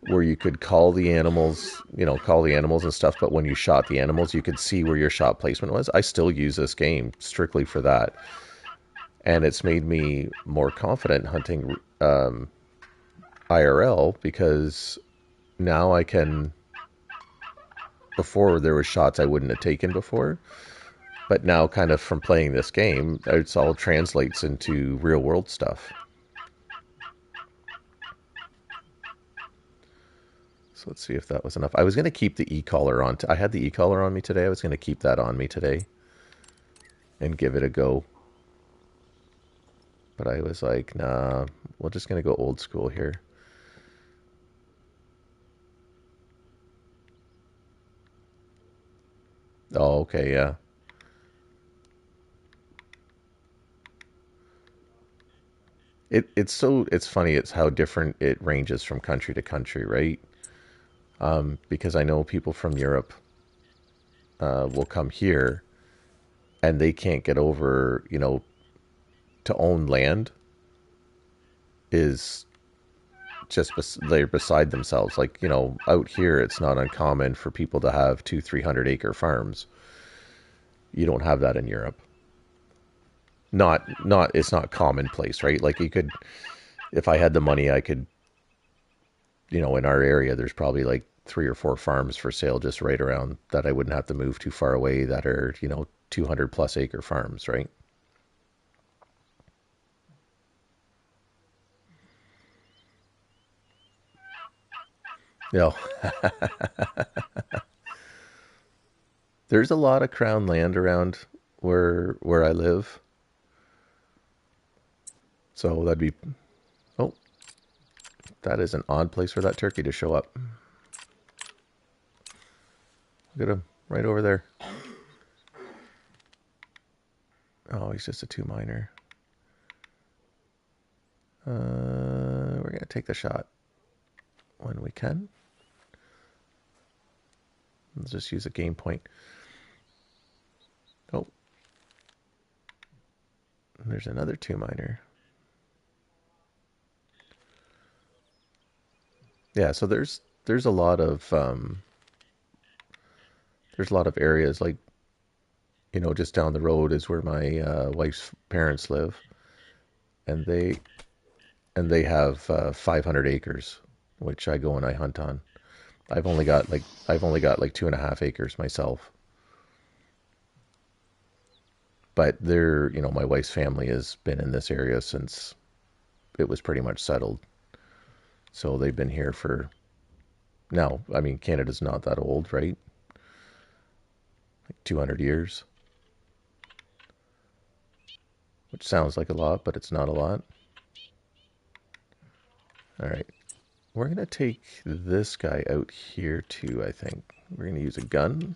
where you could call the animals, call the animals and stuff, but when you shot the animals, you could see where your shot placement was. I still use this game strictly for that. And it's made me more confident hunting IRL because now I can, before there were shots I wouldn't have taken before, but now kind of from playing this game, it's all translates into real world stuff. So let's see if that was enough. I was going to keep the e-collar on. I had the e-collar on me today. I was going to keep that on me today and give it a go. But I was like, nah, we're just going to go old school here. Oh, okay, yeah. It's funny. It's how different it ranges from country to country, right? Because I know people from Europe will come here and they can't get over, to own land is just they're beside themselves. Like, out here, it's not uncommon for people to have 200-300 acre farms. You don't have that in Europe. not it's not commonplace, right? Like you could, if I had the money, I could, in our area, there's probably like 3 or 4 farms for sale just right around that I wouldn't have to move too far away that are, 200 plus acre farms, right? No, there's a lot of crown land around where I live. So that'd be, oh, that is an odd place for that turkey to show up. Look at him right over there. Oh, he's just a 2 miner. We're going to take the shot when we can. Let's just use a game point. Oh, there's another 2 miner. Yeah, so there's a lot of areas like, just down the road is where my wife's parents live, and they have 500 acres, which I go and I hunt on. I've only got like 2.5 acres myself, but my wife's family has been in this area since it was pretty much settled. So they've been here for now. I mean, Canada's not that old, right? Like 200 years, which sounds like a lot, but it's not a lot. All right. We're going to take this guy out here too, I think. We're going to use a gun.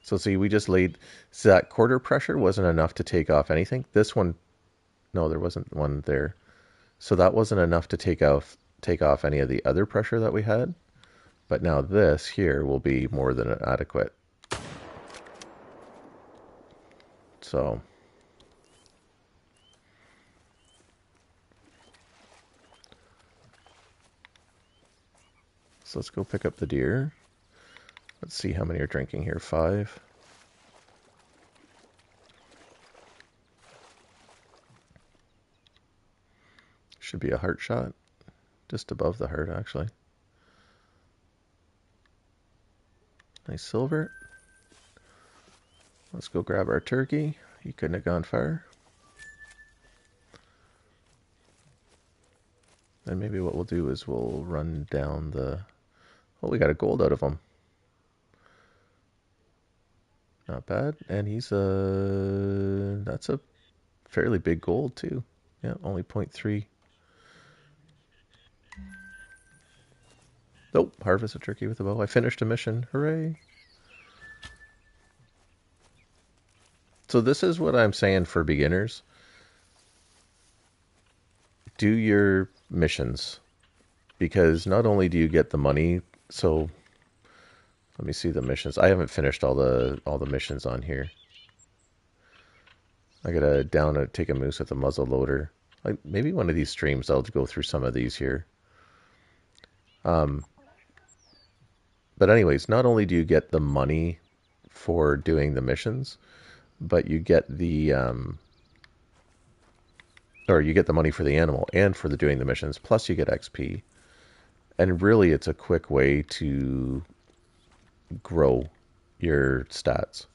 So see, we just laid, so that quarter pressure wasn't enough to take off anything. This one, no, there wasn't one there. So that wasn't enough to take off any of the other pressure that we had. But now this here will be more than adequate. So let's go pick up the deer. Let's see how many are drinking here. 5. Should be a heart shot. Just above the heart, actually. Nice silver. Let's go grab our turkey. He couldn't have gone far. And maybe what we'll do is we'll run down the... Oh, we got a gold out of him. Not bad. And that's a fairly big gold too. Yeah, only 0.3. Nope, harvest a turkey with a bow. I finished a mission. Hooray. So this is what I'm saying for beginners. Do your missions. Because not only do you get the money, so let me see the missions. I haven't finished all the missions on here. I gotta take a moose with a muzzle loader. Maybe one of these streams I'll go through some of these here. But anyways, not only do you get the money for doing the missions, but you get you get the money for the animal and for doing the missions, plus you get XP. And really, it's a quick way to grow your stats.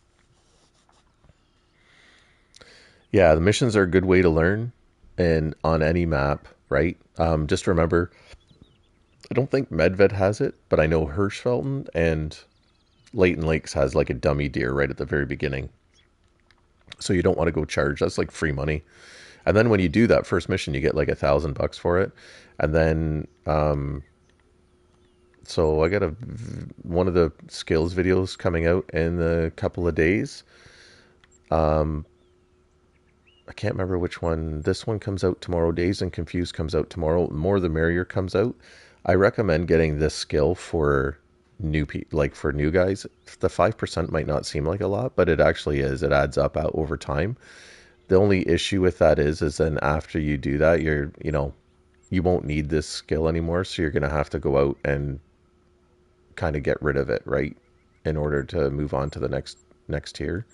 Yeah, the missions are a good way to learn, and on any map, right? Just remember, I don't think Medved has it, but I know Hirschfelden and Leighton Lakes has like a dummy deer right at the very beginning. So you don't want to go charge. That's like free money. And then when you do that first mission, you get like $1,000 for it. And then, so I got one of the skills videos coming out in a couple of days. I can't remember which one. This one comes out tomorrow. Dazed and Confused comes out tomorrow. More the Merrier comes out. I recommend getting this skill for new people, like for new guys. The 5% might not seem like a lot, but it actually is. It adds up out over time. The only issue with that is then after you do that, you won't need this skill anymore. So you're going to have to go out and kind of get rid of it, right? In order to move on to the next tier.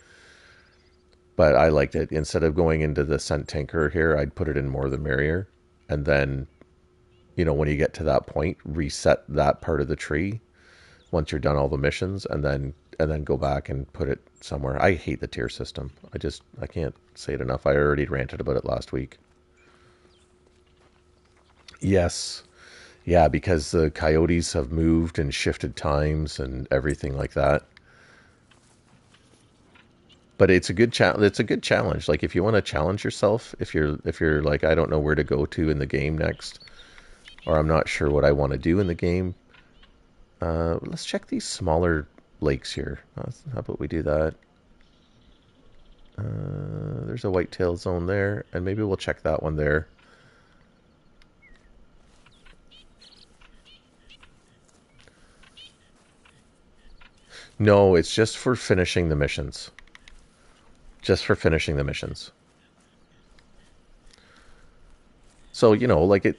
But I liked it. Instead of going into the scent tanker here, I'd put it in more the merrier. And then, when you get to that point, reset that part of the tree once you're done all the missions, and then go back and put it somewhere. I hate the tier system. I can't say it enough. I already ranted about it last week. Yes. Yeah, because the coyotes have moved and shifted times and everything like that. But it's a good challenge. Like if you want to challenge yourself, if you're like I don't know where to go to in the game next, or I'm not sure what I want to do in the game, let's check these smaller lakes here. How about we do that? There's a whitetail zone there, and maybe we'll check that one there. No, it's just for finishing the missions. Just for finishing the missions. So, like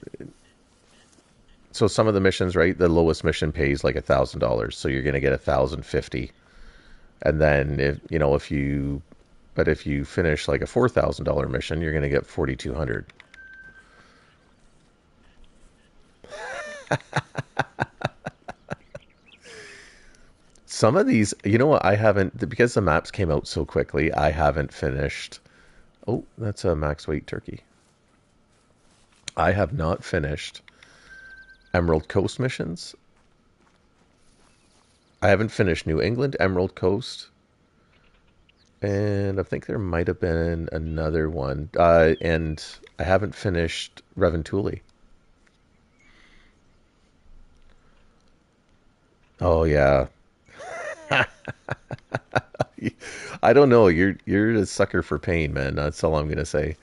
so some of the missions, right? The lowest mission pays like $1,000, so you're gonna get 1,050. And then if you finish like a $4,000 mission, you're gonna get 4,200. Some of these, what? I haven't, because the maps came out so quickly. I haven't finished. Oh, that's a max weight turkey. I have not finished Emerald Coast missions. I haven't finished New England, Emerald Coast, and I think there might have been another one. And I haven't finished Reventuli. Oh yeah. I don't know. You're a sucker for pain, man. That's all I'm gonna say.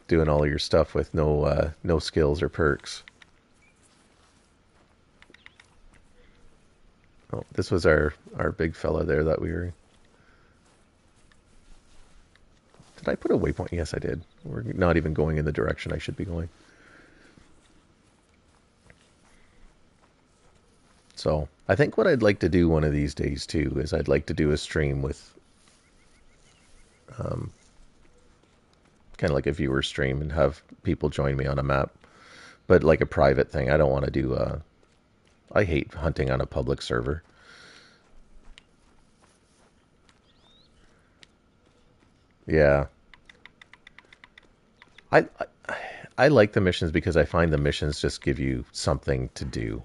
Doing all your stuff with no skills or perks. Oh, this was our big fella there that we were. Did I put a waypoint? Yes, I did. We're not even going in the direction I should be going. So I think what I'd like to do one of these days too is I'd like to do a stream with um, kind of like a viewer stream and have people join me on a map, but like a private thing. I don't want to do. I hate hunting on a public server. Yeah, I, I like the missions because I find the missions just give you something to do.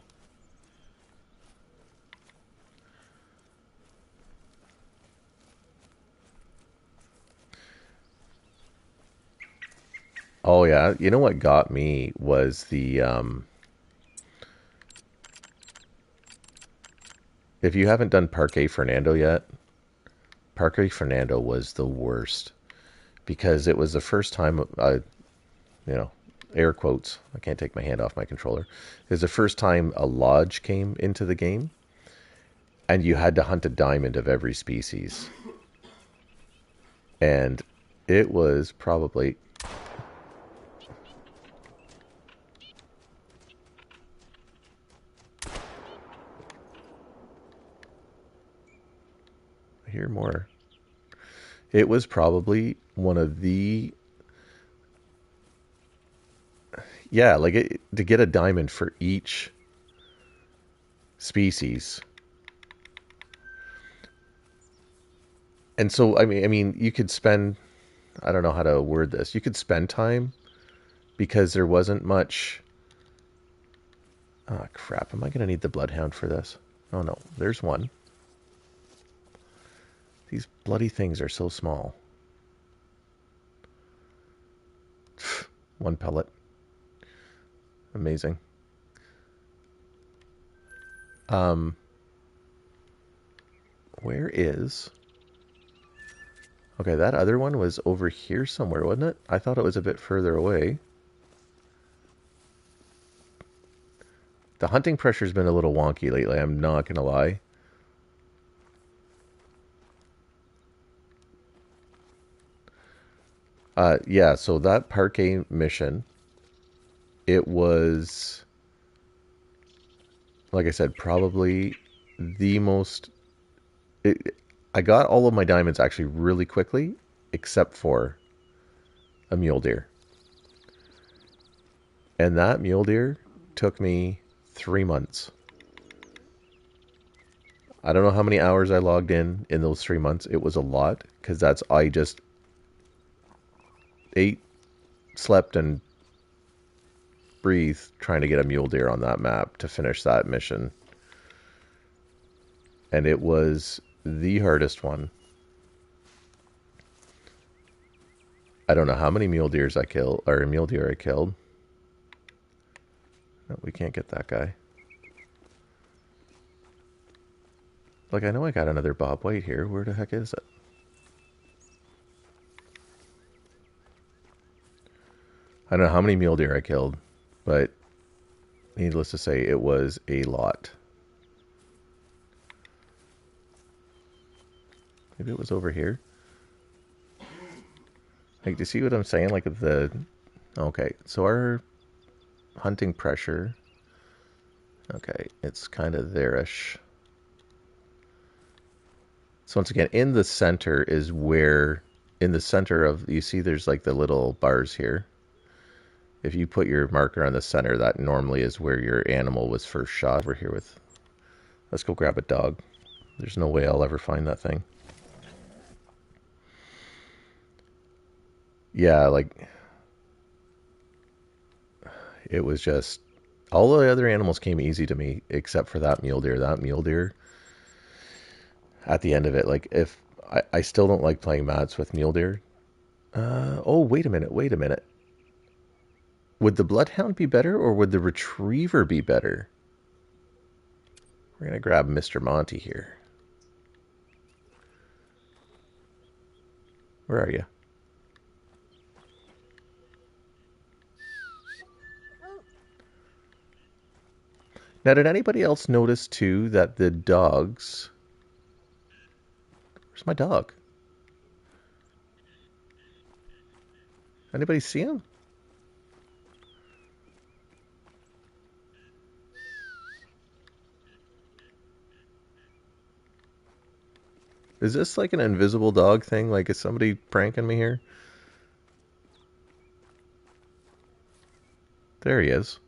Oh yeah, you know what got me was the if you haven't done Parque Fernando yet, Parque Fernando was the worst because it was the first time you know, air quotes. I can't take my hand off my controller. It was the first time a lodge came into the game, and you had to hunt a diamond of every species. And it was probably. I hear more. It was probably one of the. Yeah, like to get a diamond for each species. And so, I mean, you could spend. I don't know how to word this. You could spend time because there wasn't much. Oh, crap. Am I going to need the bloodhound for this? Oh, no. There's one. These bloody things are so small. One pellet. Amazing. Um, where is... Okay, that other one was over here somewhere, wasn't it? I thought it was a bit further away. The hunting pressure's been a little wonky lately, I'm not going to lie. Yeah, so that Parque mission, it was, like I said, probably the most... I got all of my diamonds actually really quickly, except for a mule deer. And that mule deer took me 3 months. I don't know how many hours I logged in those 3 months. It was a lot, because I just ate, slept, and breathed trying to get a mule deer on that map to finish that mission. And it was the hardest one. I don't know how many mule deer I killed. No, we can't get that guy. Like, I know I got another Bob White here. Where the heck is it? I don't know how many mule deer I killed, but needless to say, it was a lot. Maybe it was over here. Like, do you see what I'm saying? Like, okay, so our hunting pressure, okay, it's kind of there-ish. So once again, in the center is where, in the center of, you see there's like the little bars here. If you put your marker on the center, that normally is where your animal was first shot. We're here with, let's go grab a dog. There's no way I'll ever find that thing. Yeah, like, it was just, all the other animals came easy to me except for that mule deer. That mule deer, at the end of it, like, if I still don't like playing mats with mule deer. Oh, wait a minute. Would the bloodhound be better, or would the retriever be better? We're gonna grab Mr. Monty here. Where are you? Now, did anybody else notice too that the dogs... Where's my dog? Anybody see him? Is this like an invisible dog thing? Like, is somebody pranking me here? There he is.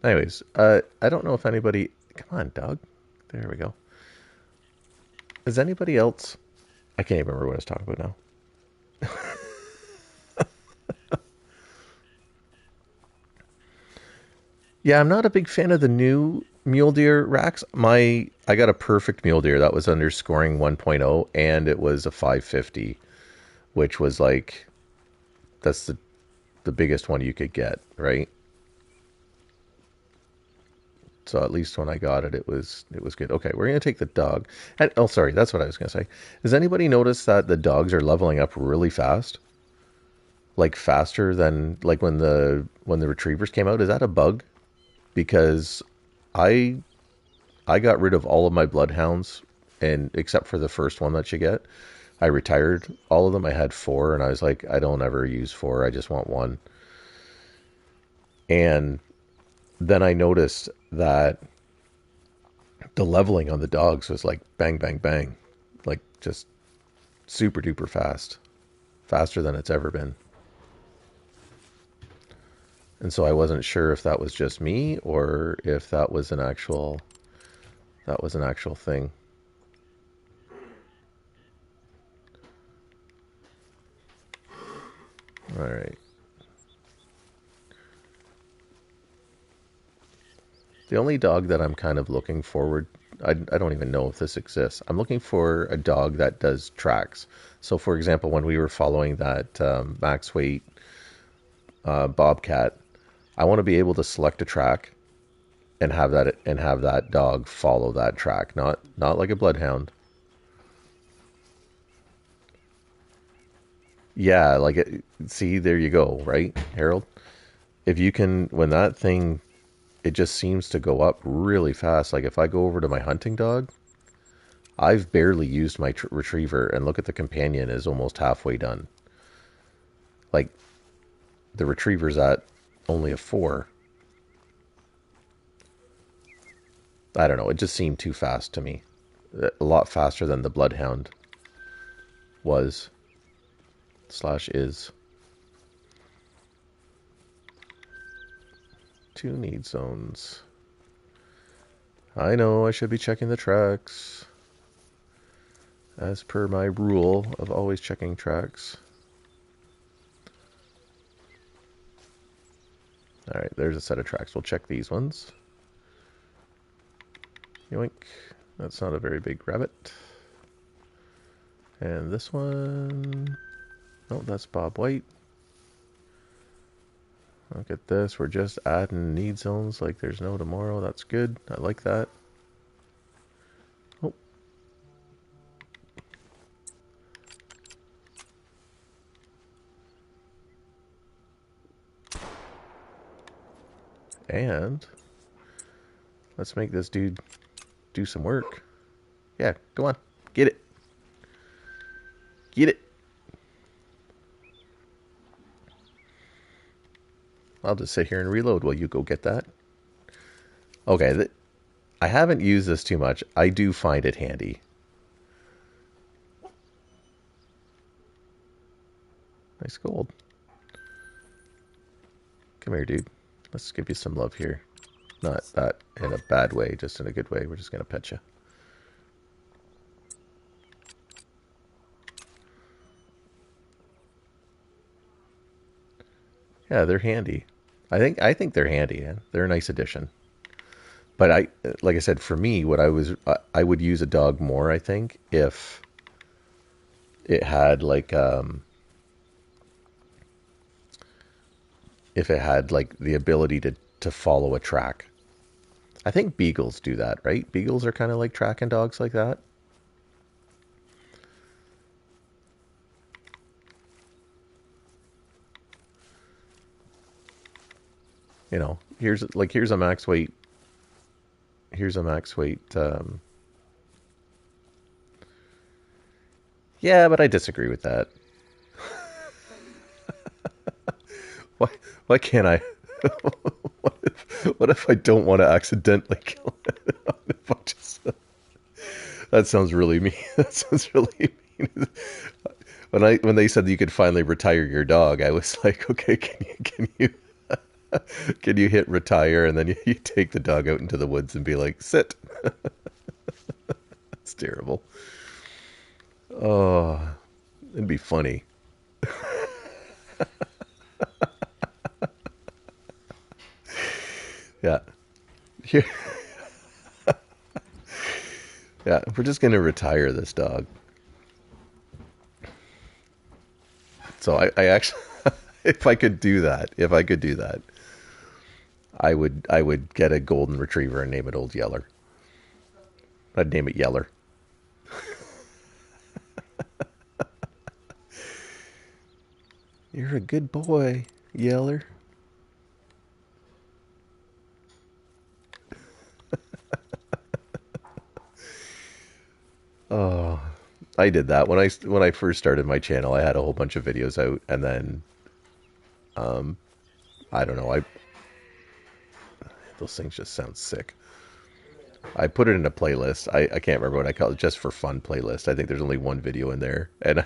Anyways, I don't know if anybody... Come on, dog. There we go. Is anybody else... I can't even remember what I was talking about now. Yeah, I'm not a big fan of the new mule deer racks. I got a perfect mule deer that was under scoring 1.0, and it was a 550, which was like, that's the biggest one you could get, right? So at least when I got it, it was good. Okay, we're gonna take the dog. And, oh, sorry, that's what I was gonna say. Does anybody notice that the dogs are leveling up really fast? Like faster than like when the retrievers came out? Is that a bug? Because I got rid of all of my bloodhounds, and except for the first one that you get, I retired all of them. I had 4, and I was like, I don't ever use 4. I just want 1. And then I noticed that the leveling on the dogs was like bang, bang, bang, like just super duper fast, faster than it's ever been. And so I wasn't sure if that was just me or if that was an actual thing. All right. The only dog that I'm kind of looking forward, I don't even know if this exists. I'm looking for a dog that does tracks. So, for example, when we were following that max weight bobcat, I want to be able to select a track and have that dog follow that track, not like a bloodhound. Yeah, like see, there you go, right, Harold? If you can, when that thing, it just seems to go up really fast. Like if I go over to my hunting dog, I've barely used my retriever, and look at the companion is almost halfway done. Like the retriever's at only a 4. I don't know. It just seemed too fast to me. A lot faster than the bloodhound. Was. Slash is. 2 need zones. I know I should be checking the tracks. As per my rule of always checking tracks. Alright, there's a set of tracks. We'll check these ones. Yoink. That's not a very big rabbit. And this one... Oh, that's Bob White. Look at this. We're just adding need zones like there's no tomorrow. That's good. I like that. Oh. And let's make this dude do some work. Yeah, go on. Get it. Get it. I'll just sit here and reload while you go get that. Okay, I haven't used this too much. I do find it handy. Nice gold. Come here, dude. Let's give you some love here. Not that in a bad way, just in a good way. We're just going to pet you. Yeah, they're handy. I think they're handy. Yeah? They're a nice addition. But like I said, for me, I would use a dog more, I think, if it had like the ability to follow a track. I think beagles do that, right? Beagles are kind of like tracking dogs like that. You know, here's a max weight. Here's a max weight. Yeah, but I disagree with that. Why can't I? What if I don't want to accidentally kill it? If I just, that sounds really mean. That sounds really mean. When they said that you could finally retire your dog, I was like, okay, can you hit retire, and then you take the dog out into the woods and be like, sit. That's terrible. Oh, it'd be funny. Yeah. Yeah, we're just going to retire this dog. So I actually, if I could do that, I would get a golden retriever and name it Old Yeller. I'd name it Yeller. You're a good boy, Yeller. Oh, I did that when I first started my channel. I had a whole bunch of videos out, and then, I don't know. Those things just sound sick. I put it in a playlist. I can't remember what I call it. Just for fun playlist. I think there's only one video in there, and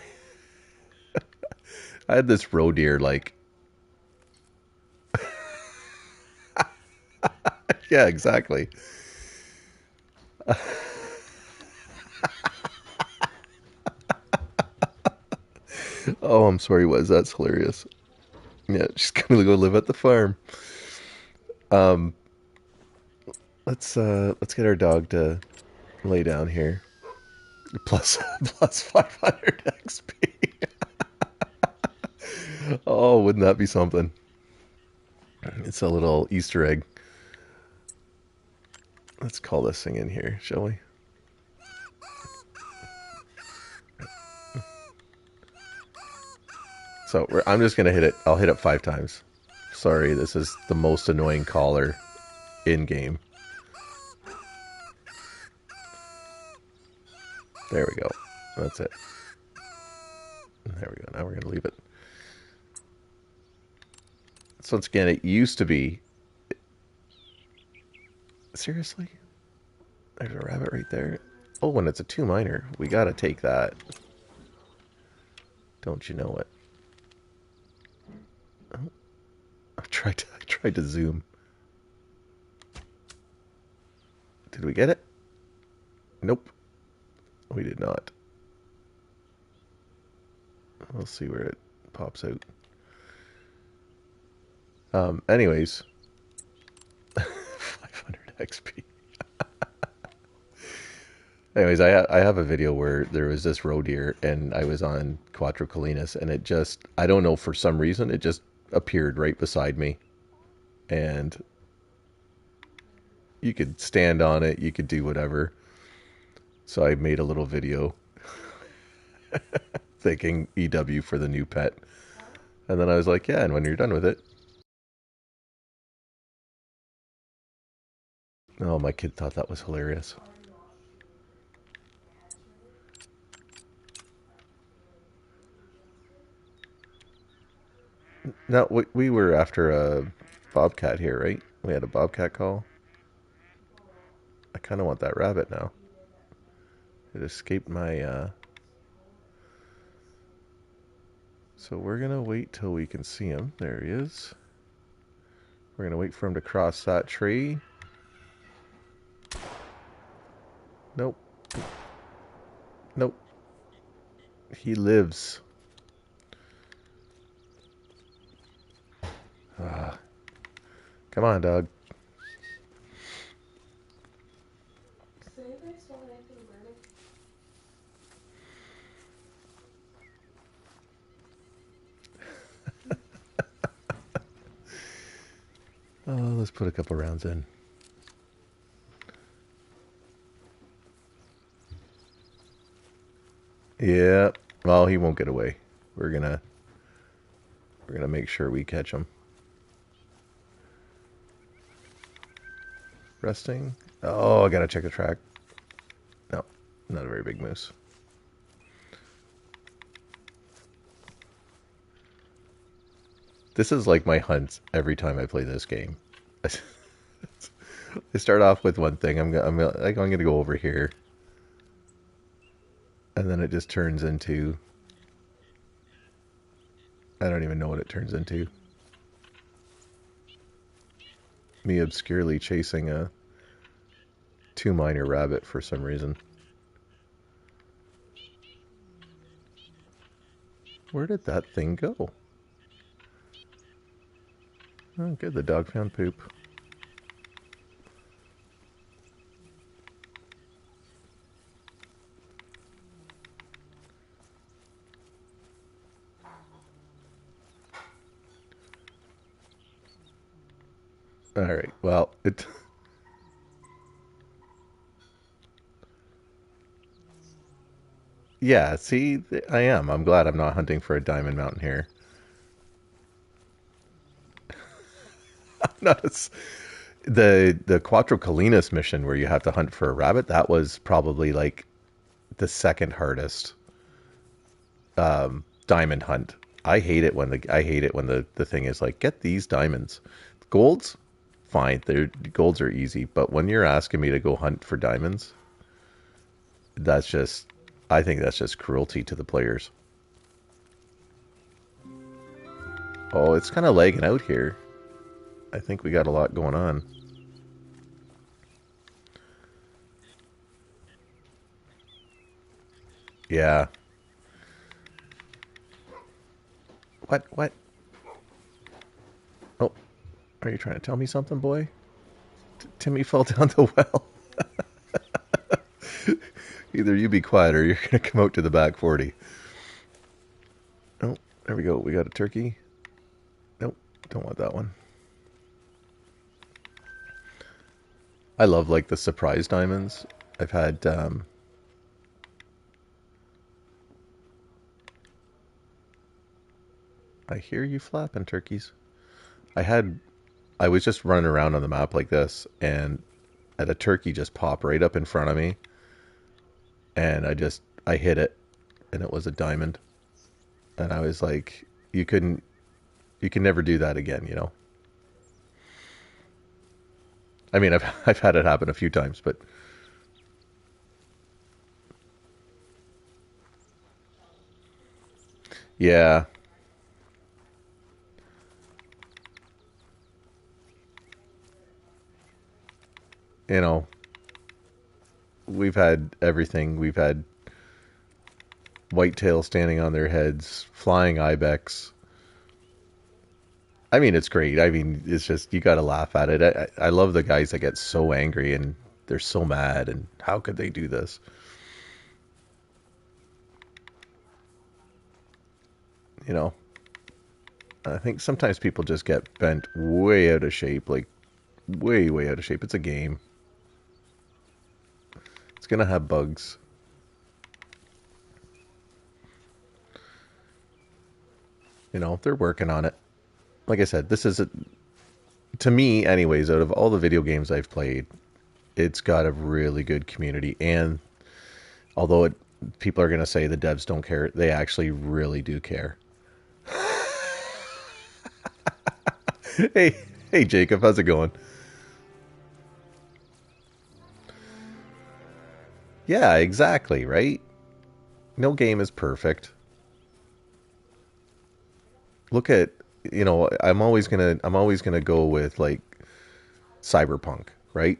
I had this roe deer like. Yeah, exactly. Oh, I'm sorry, Wes. That's hilarious. Yeah, she's gonna go live at the farm. Um, let's get our dog to lay down here. Plus 500 XP. Oh, wouldn't that be something? It's a little Easter egg. Let's call this thing in here, shall we? So I'm just gonna hit it. I'll hit it 5 times. Sorry, this is the most annoying caller in game. There we go. That's it. There we go. Now we're gonna leave it. So once again, it used to be. Seriously? There's a rabbit right there. Oh, and it's a 2 miner. We gotta take that. Don't you know it? Oh, I tried to zoom. Did we get it? Nope, we did not. We'll see where it pops out. Anyways, 500 XP. Anyways, I have a video where there was this roe deer and I was on Quattro Colinas and it just, I don't know, for some reason, it just appeared right beside me. And you could stand on it, you could do whatever. So I made a little video thanking EW for the new pet. And then I was like, yeah, and when you're done with it. Oh, my kid thought that was hilarious. No, we were after a bobcat here, right? We had a bobcat call. I kind of want that rabbit now. It escaped my... So we're going to wait till we can see him. There he is. We're going to wait for him to cross that tree. Nope. Nope. He lives. Ah. Come on, dog. Oh, let's put a couple rounds in. Yeah. Well, he won't get away. We're gonna make sure we catch him. Resting. Oh, I gotta check the track. No, not a very big moose. This is like my hunts every time I play this game. I start off with one thing. I'm gonna go over here, and then it just turns into, I don't even know what it turns into. Me obscurely chasing a 2-miner rabbit for some reason. Where did that thing go? Oh, good. The dog found poop. All right. Well, it. Yeah. See, I am. I'm glad I'm not hunting for a diamond mountain here. Not as, the Quattro Colinas mission where you have to hunt for a rabbit. That was probably like the second hardest diamond hunt. I hate it when the thing is like, get these diamonds. Golds, fine. Golds are easy, but when you're asking me to go hunt for diamonds, that's just, I think that's just cruelty to the players. Oh, it's kind of lagging out here. I think we got a lot going on. Yeah. What? Oh, are you trying to tell me something, boy? Timmy fell down the well. Either you be quiet or you're going to come out to the back 40. Oh, there we go. We got a turkey. Nope, don't want that one. I love like the surprise diamonds. I've had I hear you flapping, turkeys. I was just running around on the map like this and had a turkey just pop right up in front of me and I hit it and it was a diamond. And I was like, you can never do that again, you know. I mean, I've had it happen a few times, but Yeah, you know, we've had everything. We've had whitetail standing on their heads, flying ibex. I mean, it's great. I mean, it's just you got to laugh at it. I love the guys that get so angry and they're so mad. And how could they do this? You know, I think sometimes people just get bent way out of shape, like way, way out of shape. It's a game. It's gonna have bugs. You know, they're working on it. Like I said, this is to me, anyways. Out of all the video games I've played, it's got a really good community. And although people are gonna say the devs don't care, they actually really do care. Hey, hey, Jacob, how's it going? Yeah, exactly. Right. No game is perfect. Look at I'm always gonna go with like Cyberpunk, right?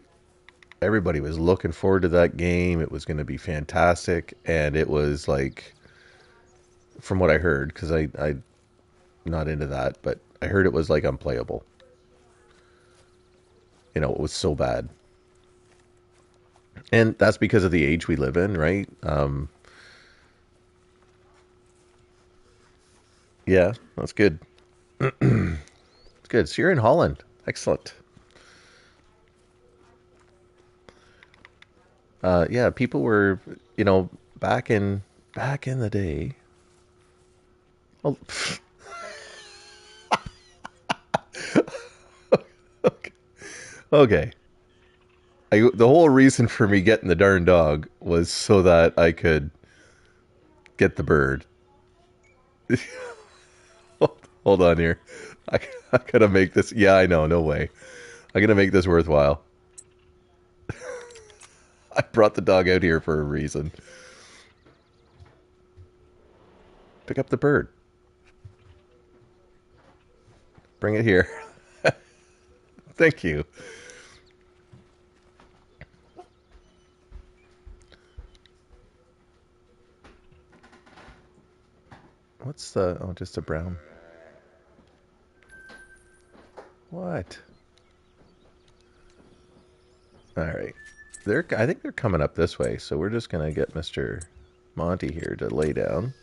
Everybody was looking forward to that game. It was going to be fantastic, and it was like, from what I heard, because I'm not into that, but I heard it was like unplayable. It was so bad, and that's because of the age we live in, right? Yeah, that's good. It's good. So you're in Holland. Excellent. Yeah, people were, you know, back in back in the day. Oh, okay. Okay. The whole reason for me getting the darn dog was so that I could get the bird. Hold on here. I, I gotta make this. Yeah, I know. No way. I gotta make this worthwhile. I brought the dog out here for a reason. Pick up the bird. Bring it here. Thank you. What's the? Oh, just a brown. What? All right. I think they're coming up this way, so we're just gonna get Mr. Monty here to lay down,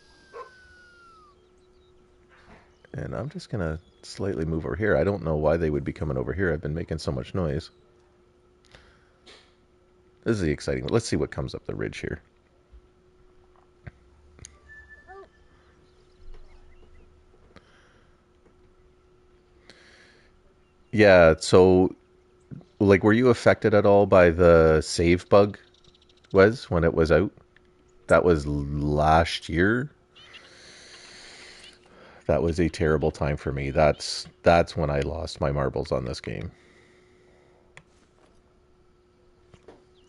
and I'm just gonna slightly move over here. I don't know why they would be coming over here. I've been making so much noise. This is the exciting one. Let's see what comes up the ridge here. Yeah, so like were you affected at all by the save bug was when it was out? That was last year. That was a terrible time for me. That's when I lost my marbles on this game.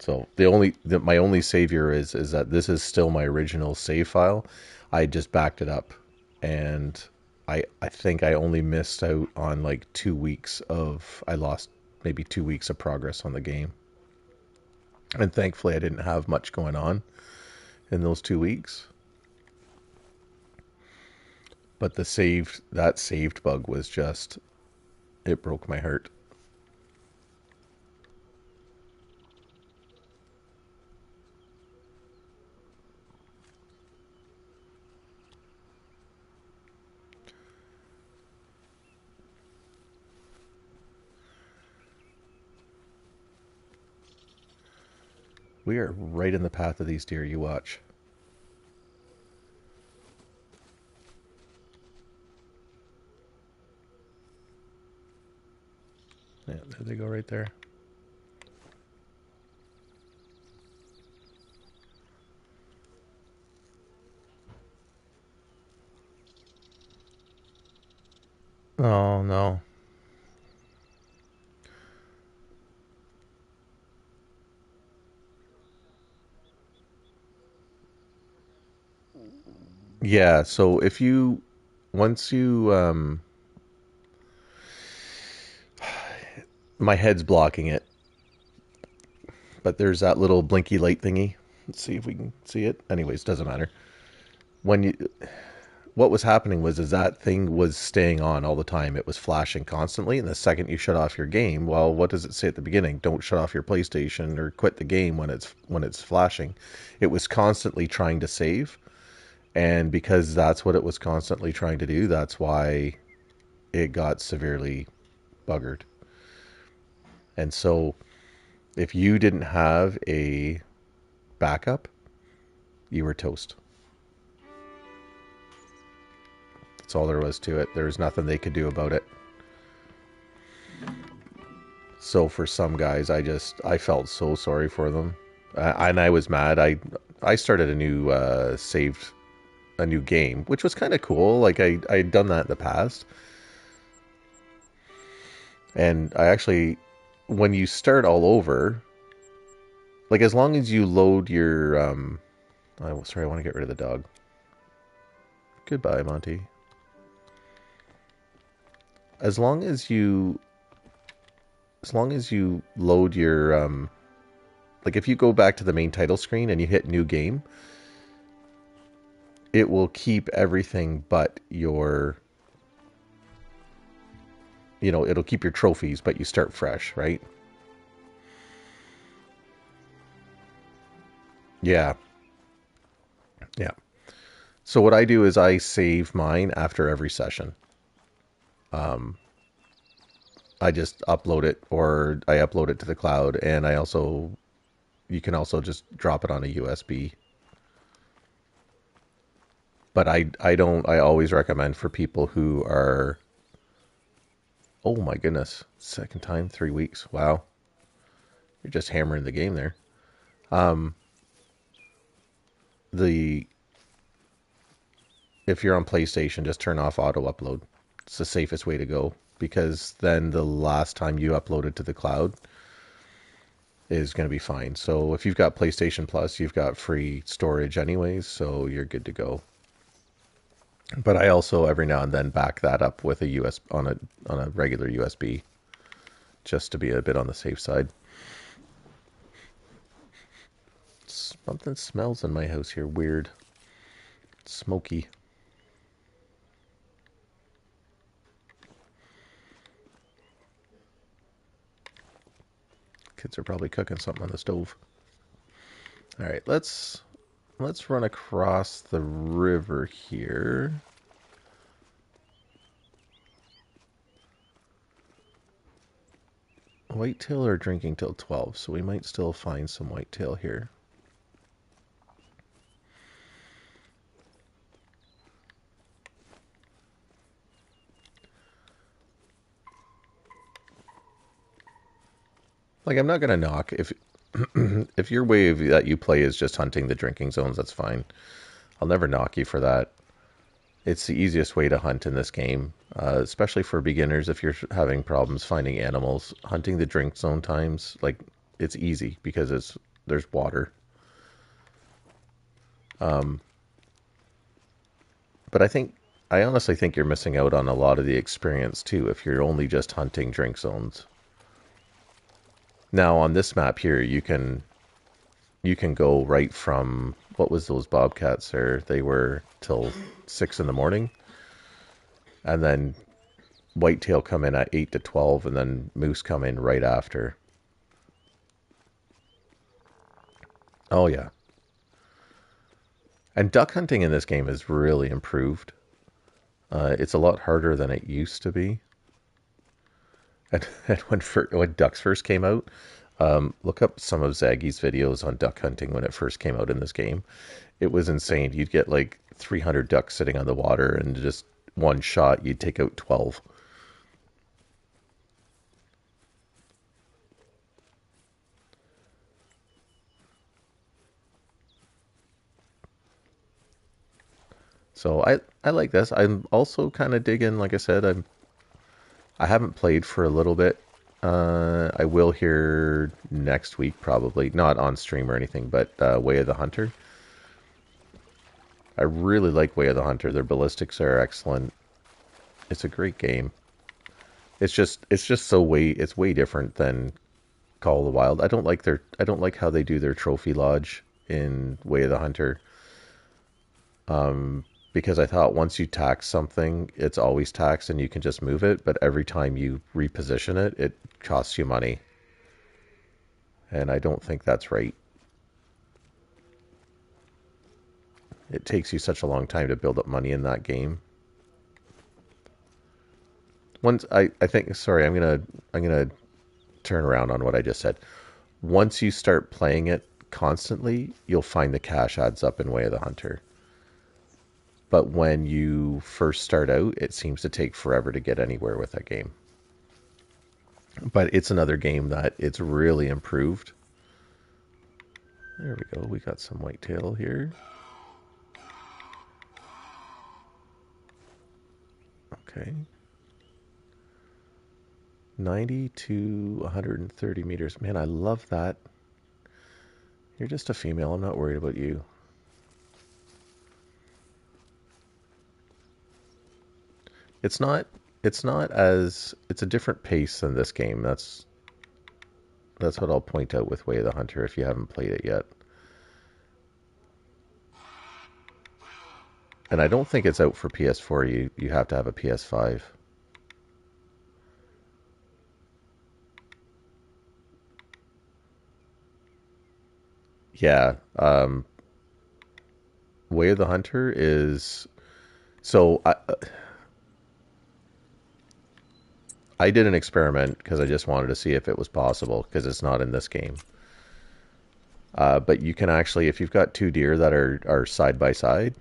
So my only savior is that this is still my original save file. I just backed it up, and I think I only missed out on like 2 weeks of I lost maybe 2 weeks of progress on the game, and thankfully I didn't have much going on in those 2 weeks. But that saved bug was just it broke my heart. We are right in the path of these deer. You watch. Yeah, there they go right there. Oh no. Yeah, so if you once you my head's blocking it, but there's that little blinky light thingy. Let's see if we can see it. Anyways, doesn't matter. When you what was happening was is that thing was staying on all the time. It was flashing constantly, and the second you shut off your game, well, what does it say at the beginning? Don't shut off your PlayStation or quit the game when it's flashing. It was constantly trying to save, and because that's what it was constantly trying to do, that's why it got severely buggered. And so if you didn't have a backup, you were toast. That's all there was to it. There was nothing they could do about it. So for some guys, I felt so sorry for them, and I was mad. I started a new saved a new game, which was kind of cool. Like I'd done that in the past, and I actually, when you start all over, like as long as you load your oh, sorry, I want to get rid of the dog. Goodbye, Monty. As long as you load your like if you go back to the main title screen and you hit new game, it will keep everything but your, it'll keep your trophies, but you start fresh, right? Yeah. Yeah. So what I do is I save mine after every session. Um, I just upload it, or I upload it to the cloud, and you can also just drop it on a USB. But I always recommend for people who are, oh my goodness, second time, 3 weeks. Wow. You're just hammering the game there. Um, the If you're on PlayStation, just turn off auto upload. It's the safest way to go, because then the last time you upload it to the cloud is going to be fine. So if you've got PlayStation Plus, you've got free storage anyways, so you're good to go. But I also every now and then back that up with a US on a regular USB, just to be a bit on the safe side. Something smells in my house here weird. Smoky. Kids are probably cooking something on the stove. All right, let's run across the river here. Whitetail are drinking till 12, so we might still find some whitetail here. Like, I'm not gonna knock if if your way that you play is just hunting the drinking zones, that's fine. I'll never knock you for that. It's the easiest way to hunt in this game, especially for beginners. If you're having problems finding animals, hunting the drink zone times, like, it's easy because there's water. Um, but I honestly think you're missing out on a lot of the experience too if you're only just hunting drink zones. Now on this map here, you can go right from, what was those bobcats there? They were till 6 in the morning, and then whitetail come in at 8 to 12, and then moose come in right after. Oh yeah. And duck hunting in this game is really improved. It's a lot harder than it used to be. And when ducks first came out, look up some of Zaggy's videos on duck hunting when it first came out in this game. It was insane. You'd get like 300 ducks sitting on the water, and just one shot, you'd take out 12. So I like this. I'm also kind of digging, like I said, I haven't played for a little bit. I will here next week, probably not on stream or anything, but Way of the Hunter. I really like Way of the Hunter. Their ballistics are excellent. It's a great game. It's just it's way different than Call of the Wild. I don't like how they do their trophy lodge in Way of the Hunter. Because I thought once you tax something, it's always taxed and you can just move it, but every time you reposition it, it costs you money. And I don't think that's right. It takes you such a long time to build up money in that game. Once I think sorry, I'm gonna turn around on what I just said. Once you start playing it constantly, you'll find the cash adds up in Way of the Hunter. But when you first start out, it seems to take forever to get anywhere with that game. But it's another game that it's really improved. There we go. We got some whitetail here. Okay. 90 to 130 meters. Man, I love that. You're just a female. I'm not worried about you. It's not as it's a different pace than this game. That's what I'll point out with Way of the Hunter if you haven't played it yet. And I don't think it's out for PS4. You have to have a PS5. Yeah, Way of the Hunter is so I did an experiment because I just wanted to see if it was possible because it's not in this game. But you can actually, if you've got two deer that are side by side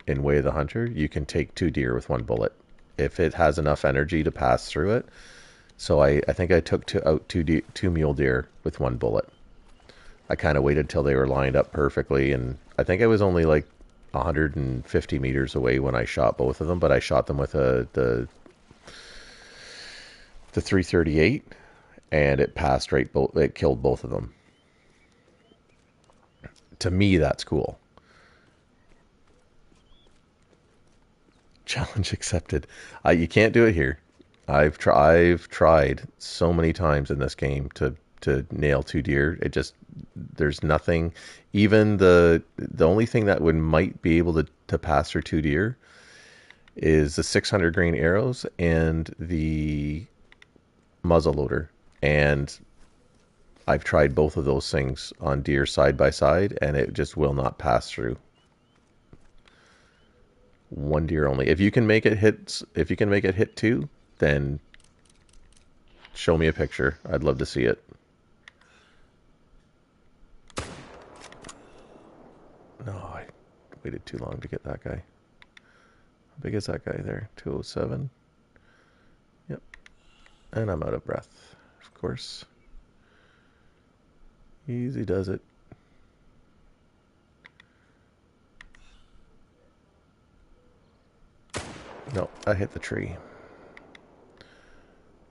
in Way of the Hunter, you can take two deer with one bullet if it has enough energy to pass through it. So I think I took out two mule deer with one bullet. I kind of waited till they were lined up perfectly, and I think I was only like 150 meters away when I shot both of them, but I shot them with the 338, and it passed right. It killed both of them. To me, that's cool. Challenge accepted. You can't do it here. I've tried so many times in this game to nail two deer. It just there's nothing. Even the only thing that would might be able to pass for two deer is the 600 grain arrows and the muzzle loader. And I've tried both of those things on deer side by side, and it just will not pass through. One deer only. If you can make it hit two, then show me a picture. I'd love to see it. No, I waited too long to get that guy. How big is that guy there? 207. Yep. And I'm out of breath, of course. Easy does it. No, I hit the tree.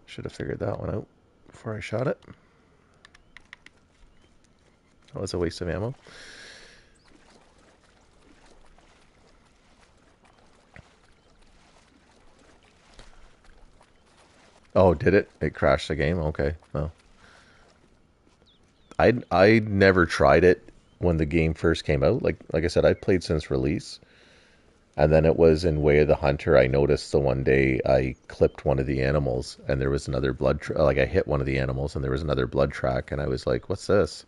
Should have figured that one out before I shot it. That was a waste of ammo. Oh, did it? It crashed the game? Okay, well. I never tried it when the game first came out. Like I said, I played since release. And then it was in Way of the Hunter. I noticed the one day I clipped one of the animals and there was another like I hit one of the animals and there was another blood track and I was like, what's this?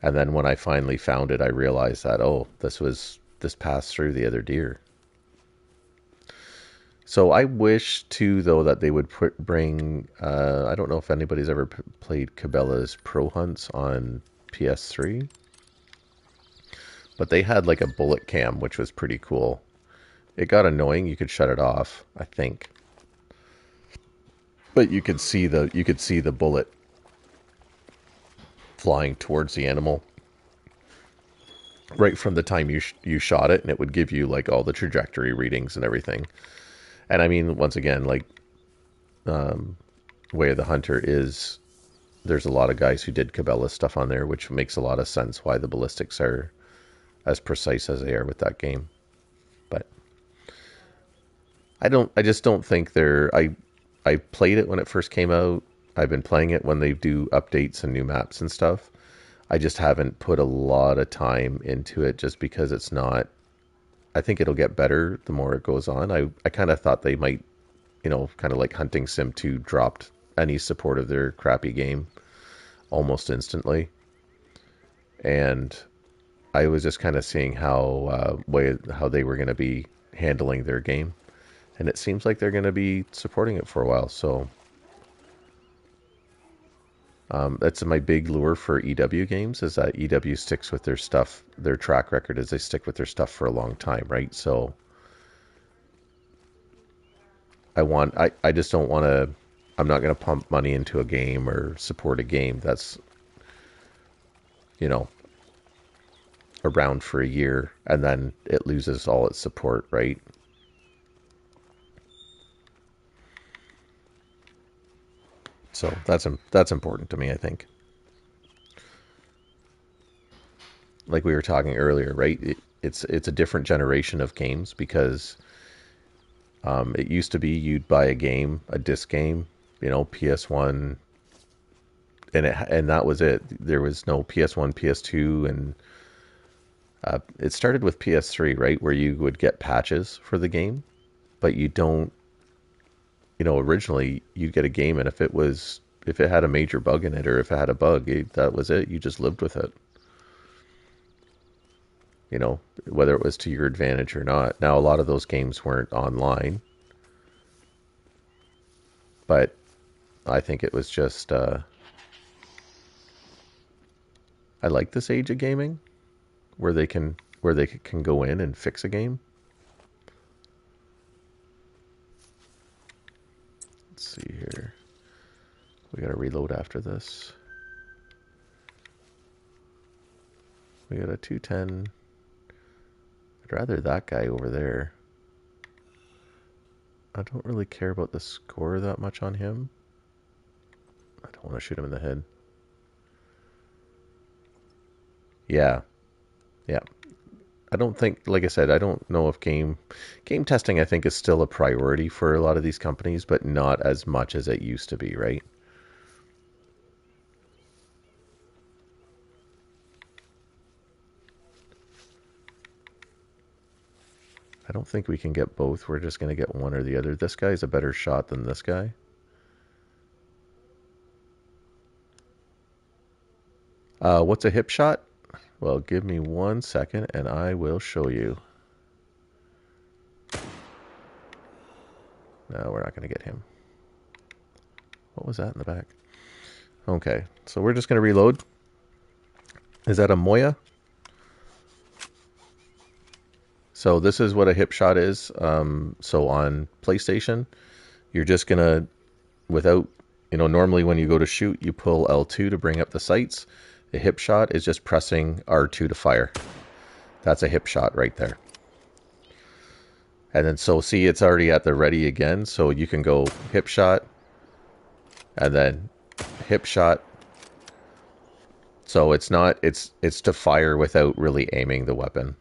And then when I finally found it, I realized that, oh, this passed through the other deer. So I wish too, though, that they would bring. I don't know if anybody's ever played Cabela's Pro Hunts on PS3. But they had like a bullet cam, which was pretty cool. It got annoying. You could shut it off, I think. But you could see the bullet flying towards the animal right from the time you shot it, and it would give you like all the trajectory readings and everything. And I mean, once again, like Way of the Hunter is there's a lot of guys who did Cabela stuff on there, which makes a lot of sense why the ballistics are as precise as they are with that game. But I just don't think they're. I played it when it first came out. I've been playing it when they do updates and new maps and stuff. I just haven't put a lot of time into it just because it's not. I think it'll get better the more it goes on. I kind of thought they might, kind of like Hunting Sim 2 dropped any support of their crappy game almost instantly. And I was just kind of seeing how they were going to be handling their game, and it seems like they're going to be supporting it for a while. So that's my big lure for EW games, is that EW sticks with their stuff. Their track record is they stick with their stuff for a long time, right? So I just don't want to. I'm not going to pump money into a game or support a game that's, you know, around for a year and then it loses all its support, right? So that's important to me, I think. Like we were talking earlier, right? It's a different generation of games because it used to be you'd buy a game, a disc game, PS1, and that was it. There was no PS1, PS2, and it started with PS3, right, where you would get patches for the game, but you don't. Originally you get a game, and if it had a major bug in it, or if it had a bug, that was it. You just lived with it. Whether it was to your advantage or not. Now, a lot of those games weren't online, but I think it was just, I like this age of gaming where they can go in and fix a game. Let's see here. We gotta reload after this. We got a 210. I'd rather that guy over there. I don't really care about the score that much on him. I don't want to shoot him in the head. Yeah. Yeah. I don't think, like I said, I don't know if game testing, I think, is still a priority for a lot of these companies, but not as much as it used to be, right? I don't think we can get both. We're just going to get one or the other. This guy's a better shot than this guy. What's a hip shot? Well, give me 1 second and I will show you. No, we're not going to get him. What was that in the back? Okay, so we're just going to reload. Is that a Moya? So this is what a hip shot is. So on PlayStation, you're just going to, without, normally when you go to shoot, you pull L2 to bring up the sights. A hip shot is just pressing R2 to fire. That's a hip shot right there. And then, so see, it's already at the ready again. So you can go hip shot and then hip shot. So it's not, it's to fire without really aiming the weapon.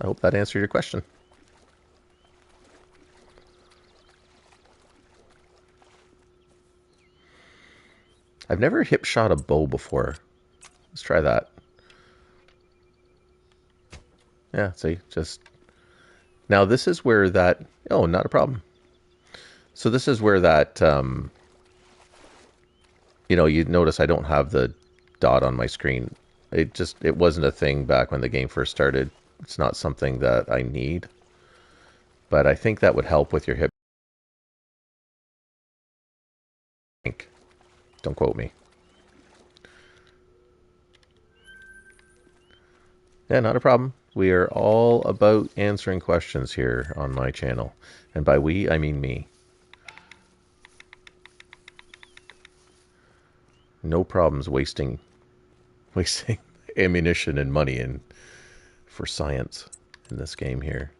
I hope that answered your question. I've never hip shot a bow before. Let's try that. Yeah, see, just... Now this is where that... Oh, not a problem. So this is where that... you notice I don't have the dot on my screen. It wasn't a thing back when the game first started. It's not something that I need. But I think that would help with your hip. Don't quote me. Yeah, not a problem. We are all about answering questions here on my channel. And by we, I mean me. No problems wasting ammunition and money for science in this game here.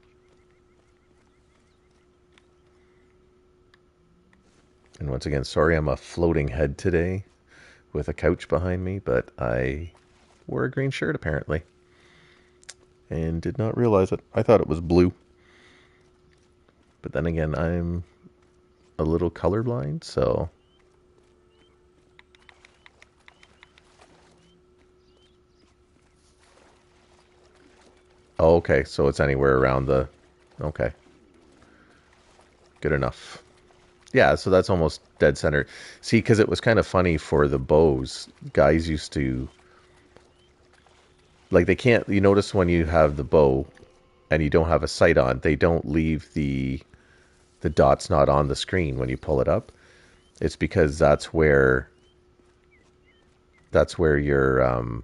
And once again, sorry I'm a floating head today. with a couch behind me, but I wore a green shirt apparently and did not realize it. I thought it was blue. But then again, I'm a little colorblind, so... Oh, okay, so it's anywhere around the... Okay. Good enough. Yeah, so that's almost dead center. See, because it was kind of funny for the bows. Guys used to... Like, they can't... You notice when you have the bow and you don't have a sight on, they don't leave the dots not on the screen when you pull it up. It's because that's where your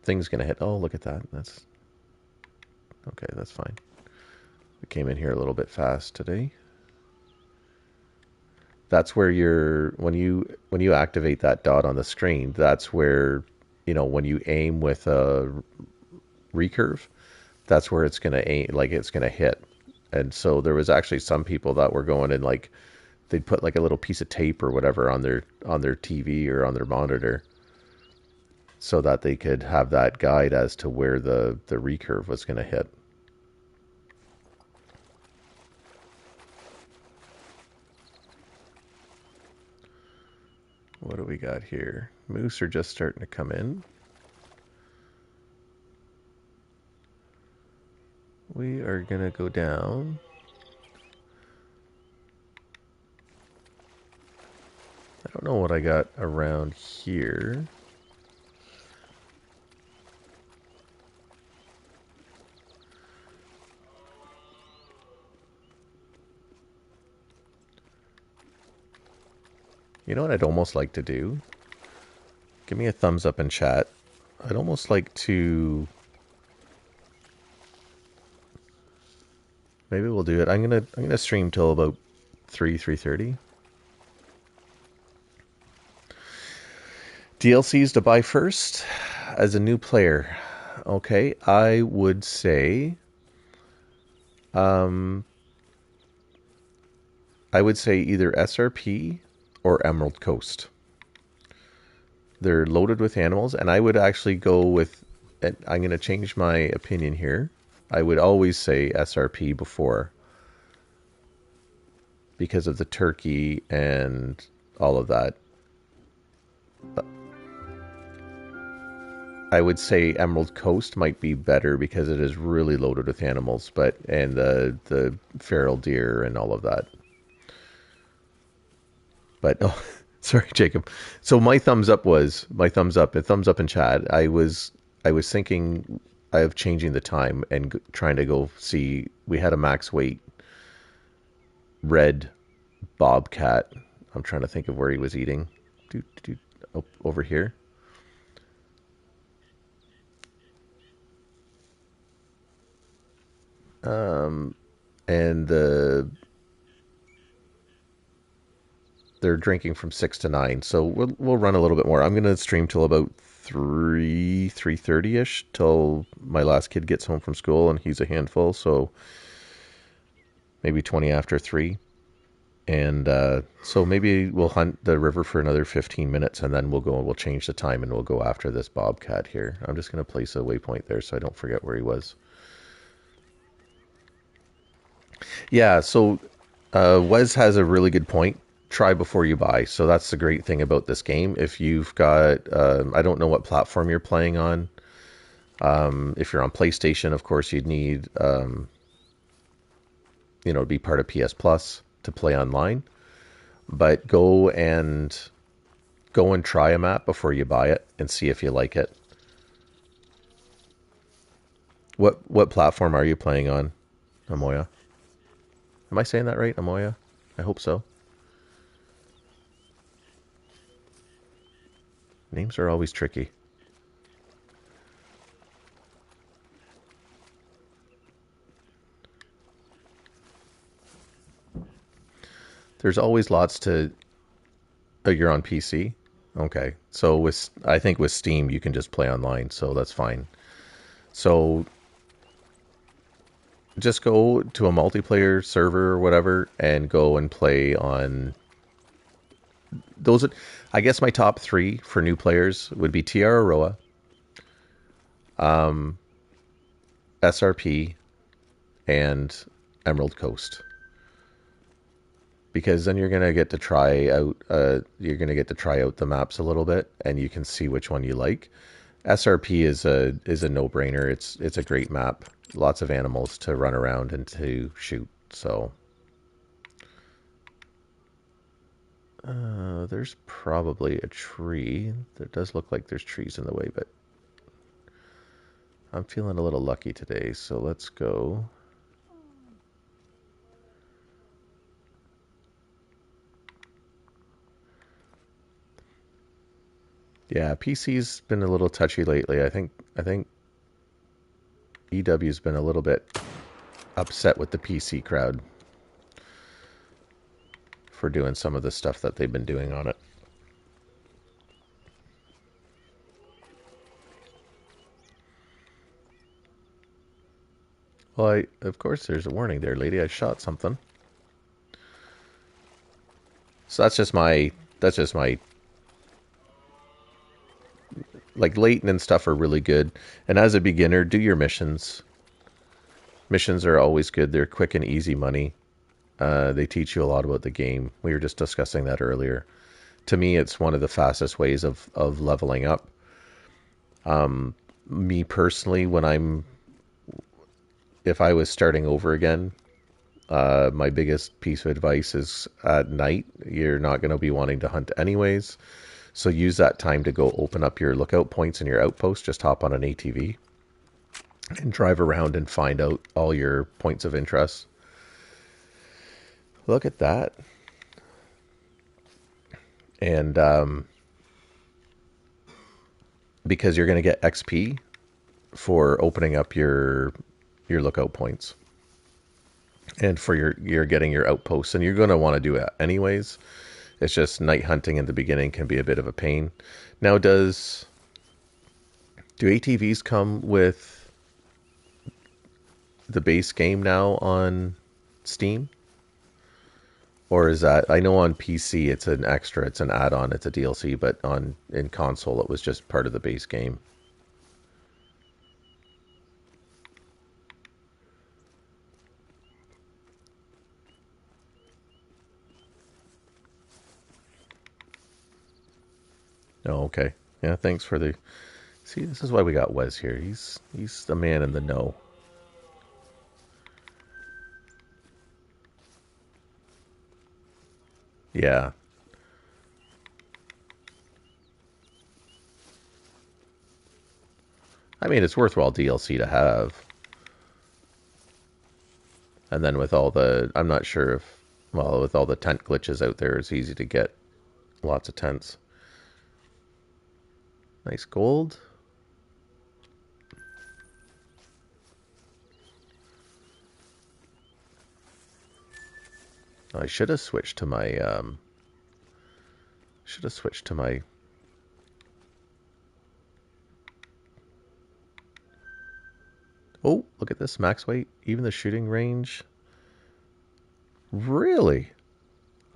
thing's gonna hit. Oh, look at that. That's okay. That's fine. We came in here a little bit fast today. That's where when you activate that dot on the screen, that's where, when you aim with a recurve, that's where it's gonna aim, like it's gonna hit. And so there was actually some people that were going in, like they'd put like a little piece of tape or whatever on their TV or on their monitor, so that they could have that guide as to where the recurve was going to hit. What do we got here? Moose are just starting to come in. We are going to go down. I don't know what I got around here. You know what I'd almost like to do? Give me a thumbs up in chat. I'd almost like to... Maybe we'll do it. I'm gonna stream till about 3:30. DLCs to buy first as a new player. Okay, I would say I would say either SRP or Emerald Coast. They're loaded with animals, and I would actually go with, and I'm going to change my opinion here. I would always say SRP before, because of the turkey and all of that. I would say Emerald Coast might be better because it is really loaded with animals, and the feral deer and all of that. But oh, sorry, Jacob. So my thumbs up and thumbs up in chat. I was thinking of changing the time and trying to go see. We had a max weight red bobcat. I'm trying to think of where he was eating. Oh, over here. And they're drinking from 6 to 9, so we'll run a little bit more. I'm gonna stream till about 3:30ish, till my last kid gets home from school, and he's a handful, so maybe 20 after 3. And so maybe we'll hunt the river for another 15 minutes, and then we'll change the time, and we'll go after this bobcat here. I'm just gonna place a waypoint there so I don't forget where he was. Yeah, so Wes has a really good point. Try before you buy. So that's the great thing about this game. If you've got, I don't know what platform you're playing on. If you're on PlayStation, of course, you'd need, to be part of PS Plus to play online. But go and try a map before you buy it and see if you like it. What platform are you playing on, Amoya? Am I saying that right, Amoya? I hope so. Names are always tricky. There's always lots to... Oh, you're on PC? Okay. So I think with Steam you can just play online, so that's fine. So just go to a multiplayer server or whatever and go and play on those, I guess my top three for new players would be Tiara Roa, SRP, and Emerald Coast. Because then you're gonna get to try out the maps a little bit, and you can see which one you like. SRP is a no brainer. It's a great map. Lots of animals to run around and to shoot. So there's probably a tree. There does look like there's trees in the way, but I'm feeling a little lucky today. So let's go. Yeah, PC's been a little touchy lately. I think EW's been a little bit upset with the PC crowd for doing some of the stuff that they've been doing on it. Well, of course there's a warning there, lady. I shot something. So that's just my like Leighton and stuff are really good. And as a beginner, do your missions. Missions are always good. They're quick and easy money. They teach you a lot about the game. We were just discussing that earlier. To me, it's one of the fastest ways of leveling up. Me personally, if I was starting over again, my biggest piece of advice is at night, you're not going to be wanting to hunt anyways. So use that time to go open up your lookout points and your outposts. Just hop on an ATV and drive around and find out all your points of interest. Look at that. And because you're going to get XP for opening up your lookout points, and for you're getting your outposts, and you're going to want to do it anyways. It's just night hunting in the beginning can be a bit of a pain. Now, do ATVs come with the base game now on Steam? Or is that, I know on PC it's an extra, it's an add-on, it's a DLC, but in console it was just part of the base game. Oh, okay. Yeah, thanks for the... See, this is why we got Wes here. He's the man in the know. Yeah. I mean, it's worthwhile DLC to have. And then with all the... I'm not sure if... Well, with all the tent glitches out there, it's easy to get lots of tents. Nice gold. I should have switched to my Oh, look at this max weight, even the shooting range. Really?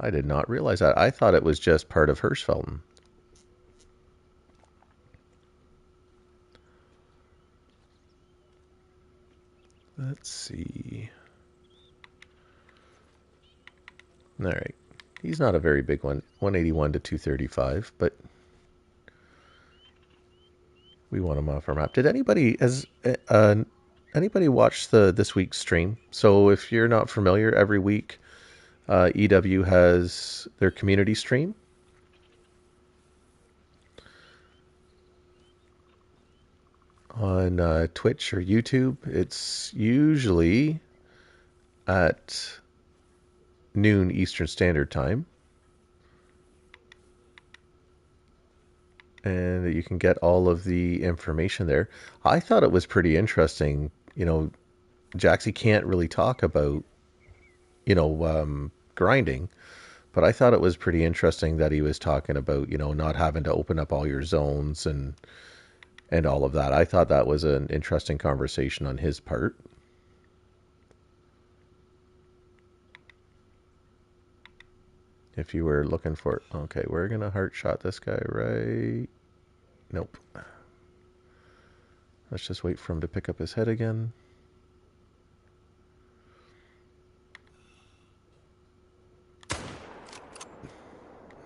I did not realize that. I thought it was just part of Hirschfelden. Let's see. All right. He's not a very big one, 181 to 235, but we want him off our map. Did anybody watch this week's stream? So if you're not familiar, every week EW has their community stream. On Twitch or YouTube. It's usually at noon Eastern Standard Time. And you can get all of the information there. I thought it was pretty interesting. You know, Jaxie can't really talk about, grinding, but I thought it was pretty interesting that he was talking about, not having to open up all your zones and all of that. I thought that was an interesting conversation on his part. if you were looking for it. Okay, we're gonna heart shot this guy right. Nope. Let's just wait for him to pick up his head again.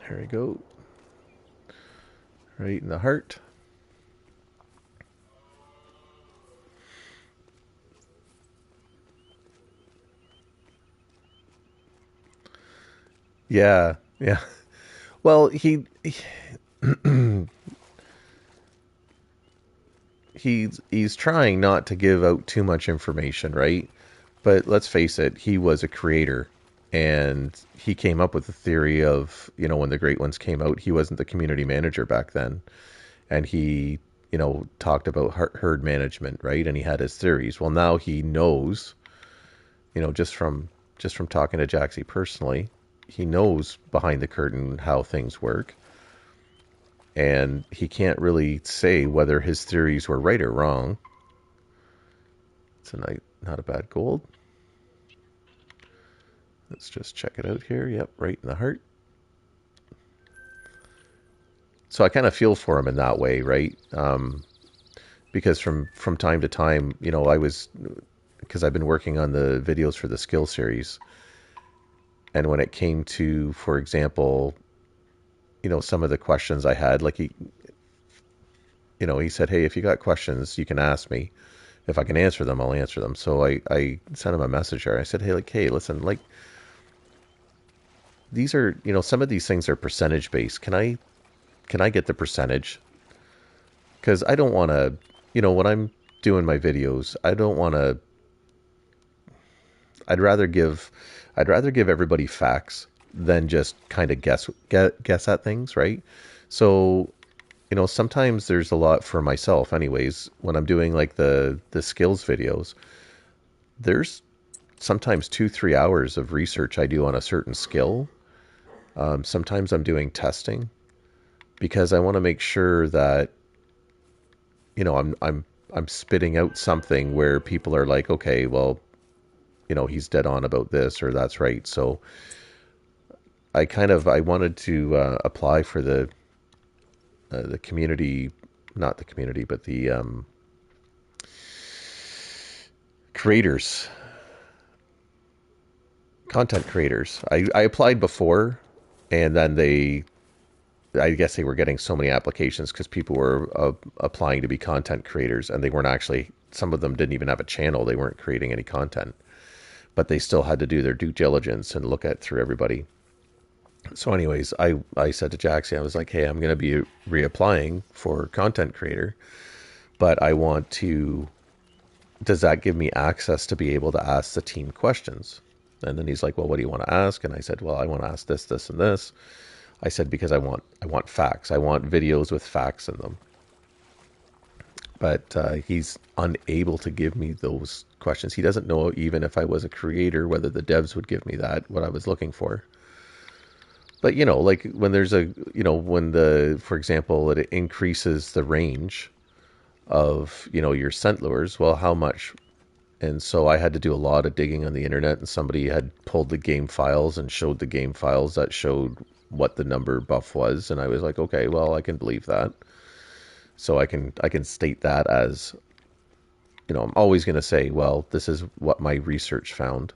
There we go. Right in the heart. Yeah, yeah. Well, he's trying not to give out too much information, right? But let's face it, he was a creator, and he came up with the theory of, when the Great Ones came out, he wasn't the community manager back then, and he, talked about herd management, right? And he had his theories. Well, now he knows, just from talking to Jaxie personally, he knows behind the curtain how things work, and he can't really say whether his theories were right or wrong. It's not a bad gold. Let's just check it out here. Yep, right in the heart. So I kind of feel for him in that way, right? Because from time to time, because I've been working on the videos for the skill series, and when it came to, for example, some of the questions I had, like he said, hey, if you got questions, you can ask me. If I can answer them, I'll answer them. So I sent him a message there. I said, hey, listen, like, these are, some of these things are percentage based. Can I get the percentage? Because I don't want to, when I'm doing my videos, I don't want to. I'd rather give everybody facts than just kind of guess at things, right? So, sometimes there's a lot for myself, anyways. When I'm doing like the skills videos, there's sometimes 2-3 hours of research I do on a certain skill. Sometimes I'm doing testing because I want to make sure that I'm spitting out something where people are like, okay, well, he's dead on about this, or that's right. So I wanted to apply for the community, not the community, but the creators, content creators. I applied before, and then I guess they were getting so many applications because people were applying to be content creators, and they weren't actually. Some of them didn't even have a channel; they weren't creating any content, but they still had to do their due diligence and look at through everybody. So, anyways, I said to Jaxie, I was like, hey, I'm going to be reapplying for content creator, but I want to. Does that give me access to be able to ask the team questions? And then he's like, well, what do you want to ask? And I said, well, I want to ask this, this, and this. I said, because I want facts. I want videos with facts in them. But he's unable to give me those questions. He doesn't know, even if I was a creator, whether the devs would give me what I was looking for. But, like when there's for example, it increases the range of, your scent lures, well, how much? And so I had to do a lot of digging on the internet, and somebody had pulled the game files and showed the game files that showed what the number buff was. And I was like, okay, well, I can believe that. So I can state that as, I'm always going to say, well, this is what my research found.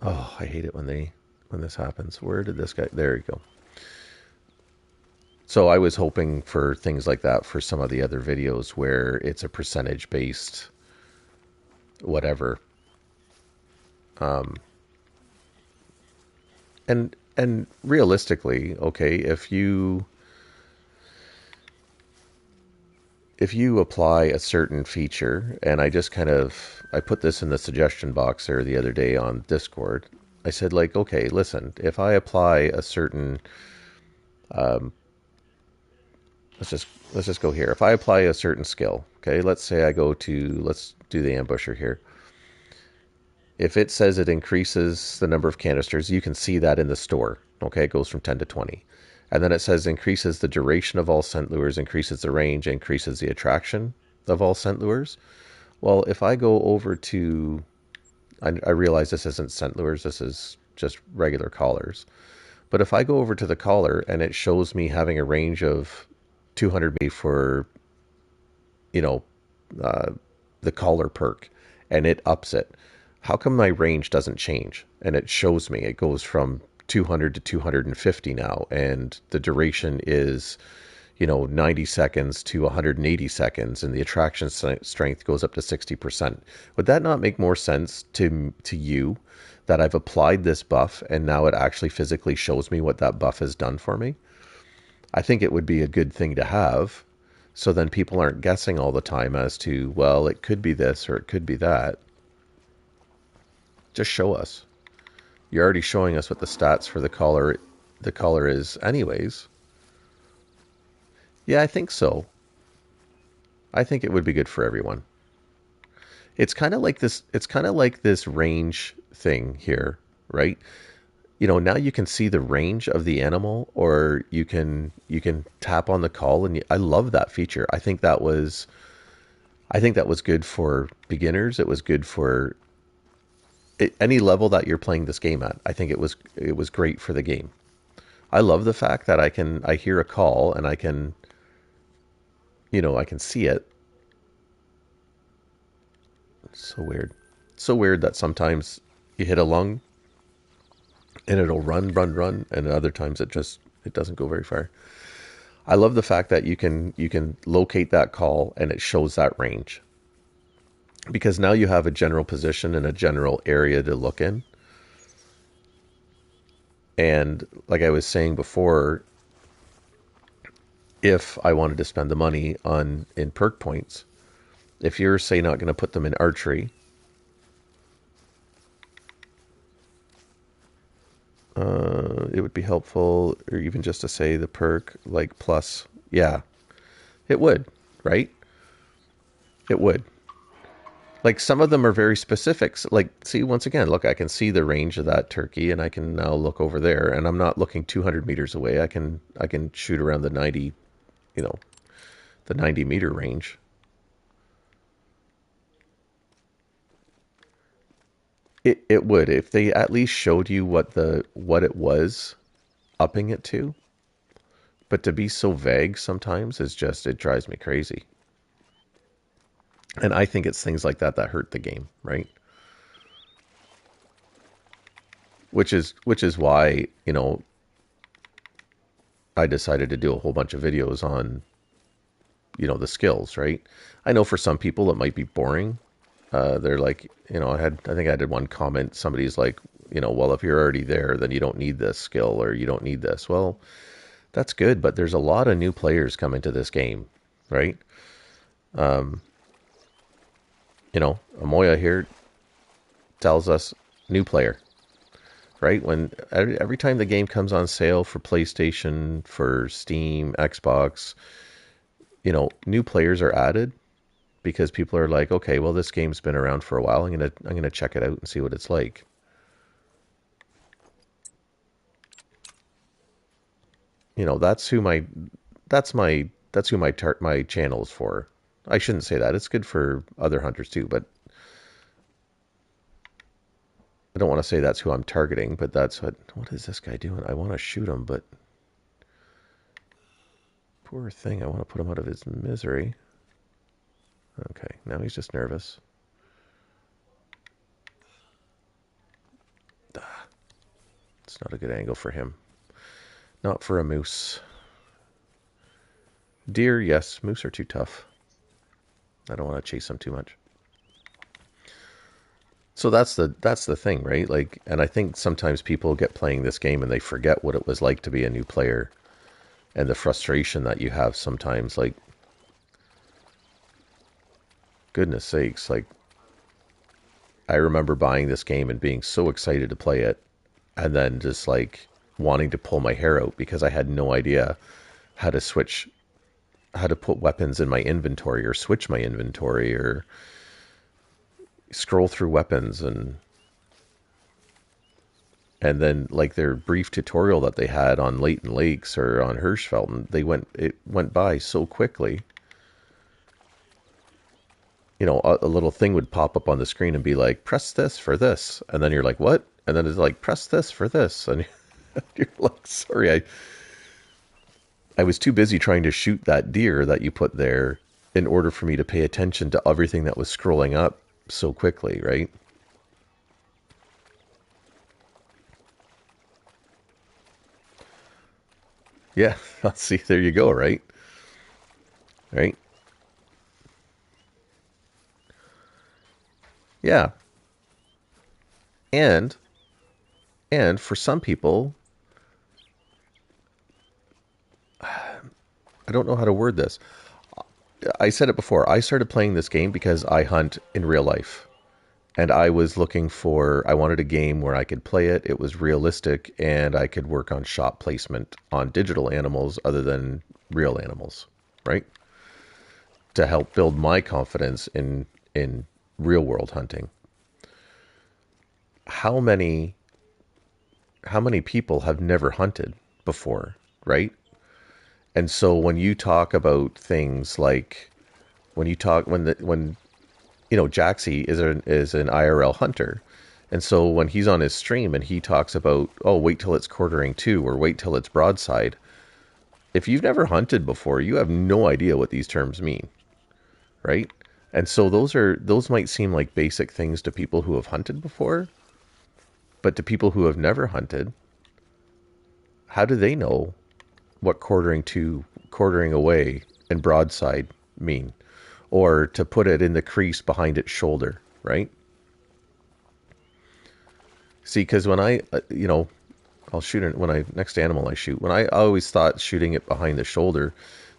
Oh, I hate it when this happens. Where did this guy? There you go. So I was hoping for things like that for some of the other videos where it's a percentage based whatever. And realistically, okay, if you apply a certain feature, and I put this in the suggestion box there the other day on Discord. I said, like, okay, listen, if I apply a certain let's just go here. If I apply a certain skill, okay, let's do the ambusher here. If it says it increases the number of canisters, you can see that in the store. Okay, it goes from 10 to 20. And then it says increases the duration of all scent lures, increases the range, increases the attraction of all scent lures. Well, if I go over to I realize this isn't scent lures, this is just regular collars. But if I go over to the collar and it shows me having a range of 200 meters for, you know, uh, the collar perk, and it ups it, how come my range doesn't change? And it shows me it goes from 200 to 250 now, and the duration is, 90 seconds to 180 seconds, and the attraction strength goes up to 60%. Would that not make more sense to you that I've applied this buff and now it actually physically shows me what that buff has done for me? I think it would be a good thing to have, so then people aren't guessing all the time as to, well, it could be this or it could be that. Just show us. You're already showing us what the stats for the collar is anyways. Yeah, I think so. I think it would be good for everyone. It's kind of like this range thing here, right? Now you can see the range of the animal, or you can tap on the call, and I love that feature. I think that was good for beginners. It was good for any level that you're playing this game at. I think it was great for the game. I love the fact that I hear a call and I can see it. It's so weird. So weird that sometimes you hit a lung and it'll run, run, run, and other times it doesn't go very far. I love the fact that you can locate that call and it shows that range, because now you have a general position and a general area to look in. And like I was saying before, if I wanted to spend the money on in perk points, if you're, say, not going to put them in archery, it would be helpful, or even just to say the perk like plus. Yeah, it would, right? It would. Like, some of them are very specific. Like, see, once again, look, I can see the range of that turkey, and I can now look over there, and I'm not looking 200 meters away. I can shoot around the 90, you know, the 90-meter range. It would, if they at least showed you what it was upping it to. But to be so vague sometimes is just, it drives me crazy. And I think it's things like that that hurt the game, right? Which is why, I decided to do a whole bunch of videos on, the skills, right? I know for some people it might be boring. They're like, I think I did one comment. Somebody's like, well, if you're already there, then you don't need this skill, or you don't need this. Well, that's good, but there's a lot of new players coming to this game, right? Um, Amoya here tells us new player, right? When every time the game comes on sale for PlayStation, for Steam, Xbox, new players are added, because people are like, okay, well, this game's been around for a while. I'm gonna check it out and see what it's like. That's who my channel is for. I shouldn't say that. It's good for other hunters too, but I don't want to say that's who I'm targeting. But that's what is this guy doing? I want to shoot him, but poor thing. I want to put him out of his misery. Okay, now he's just nervous. It's not a good angle for him. Not for a moose. Deer, yes. Moose are too tough. I don't want to chase them too much. So that's the thing, right? Like, and I think sometimes people get playing this game and they forget what it was like to be a new player, and the frustration that you have sometimes. Like, goodness sakes, like, I remember buying this game and being so excited to play it, and then just like wanting to pull my hair out because I had no idea how to put weapons in my inventory, or switch my inventory, or scroll through weapons. And then, like, their brief tutorial that they had on Leighton Lakes or on Hirschfelden, it went by so quickly. a little thing would pop up on the screen and be like, press this for this. And then you're like, what? And then it's like, press this for this. And you're like, sorry, I was too busy trying to shoot that deer that you put there in order for me to pay attention to everything that was scrolling up so quickly, right? Yeah, see, there you go, right? Right? Yeah. And and for some people, I don't know how to word this. I said it before. I started playing this game because I hunt in real life. And I wanted a game where I could play it. It was realistic and I could work on shot placement on digital animals other than real animals, right? To help build my confidence in real world hunting. How many how many people have never hunted before, right? And so when you talk about things like when Jaxie is an IRL hunter. And so when he's on his stream and he talks about, oh, wait till it's quartering two or wait till it's broadside, if you've never hunted before, you have no idea what these terms mean, right? And so those might seem like basic things to people who have hunted before, but to people who have never hunted, how do they know what quartering two, quartering away, and broadside mean? Or to put it in the crease behind its shoulder, right? See, because when I'll shoot it when next animal I shoot. When I always thought shooting it behind the shoulder,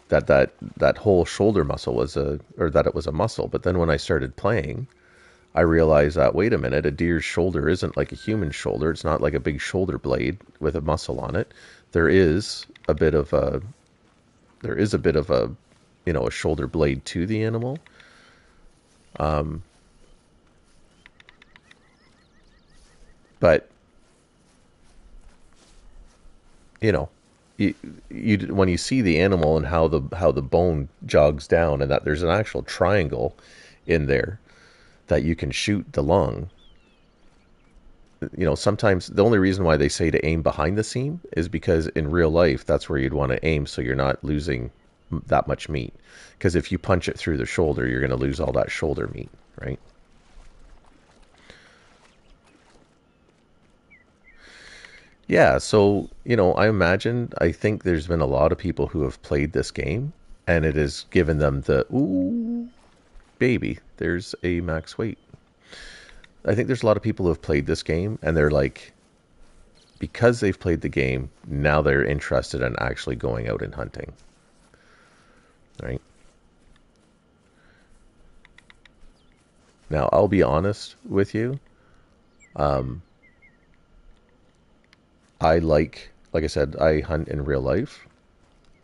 that whole shoulder muscle or that it was a muscle. But then when I started playing, I realized that, wait a minute, a deer's shoulder isn't like a human shoulder. It's not like a big shoulder blade with a muscle on it. There is a bit of a a shoulder blade to the animal. Um, but you know, you, when you see the animal and how the bone jogs down and that there's an actual triangle in there that you can shoot the lung. Sometimes the only reason why they say to aim behind the seam is because in real life that's where you'd want to aim so you're not losing that much meat. Because if you punch it through the shoulder, you're going to lose all that shoulder meat, right? Yeah, so, I think there's been a lot of people who have played this game and it has given them the, ooh, baby, there's a max weight. I think there's a lot of people who have played this game and they're like, because they've played the game, now they're interested in actually going out and hunting, right? Now, I'll be honest with you. Um, like I said, I hunt in real life,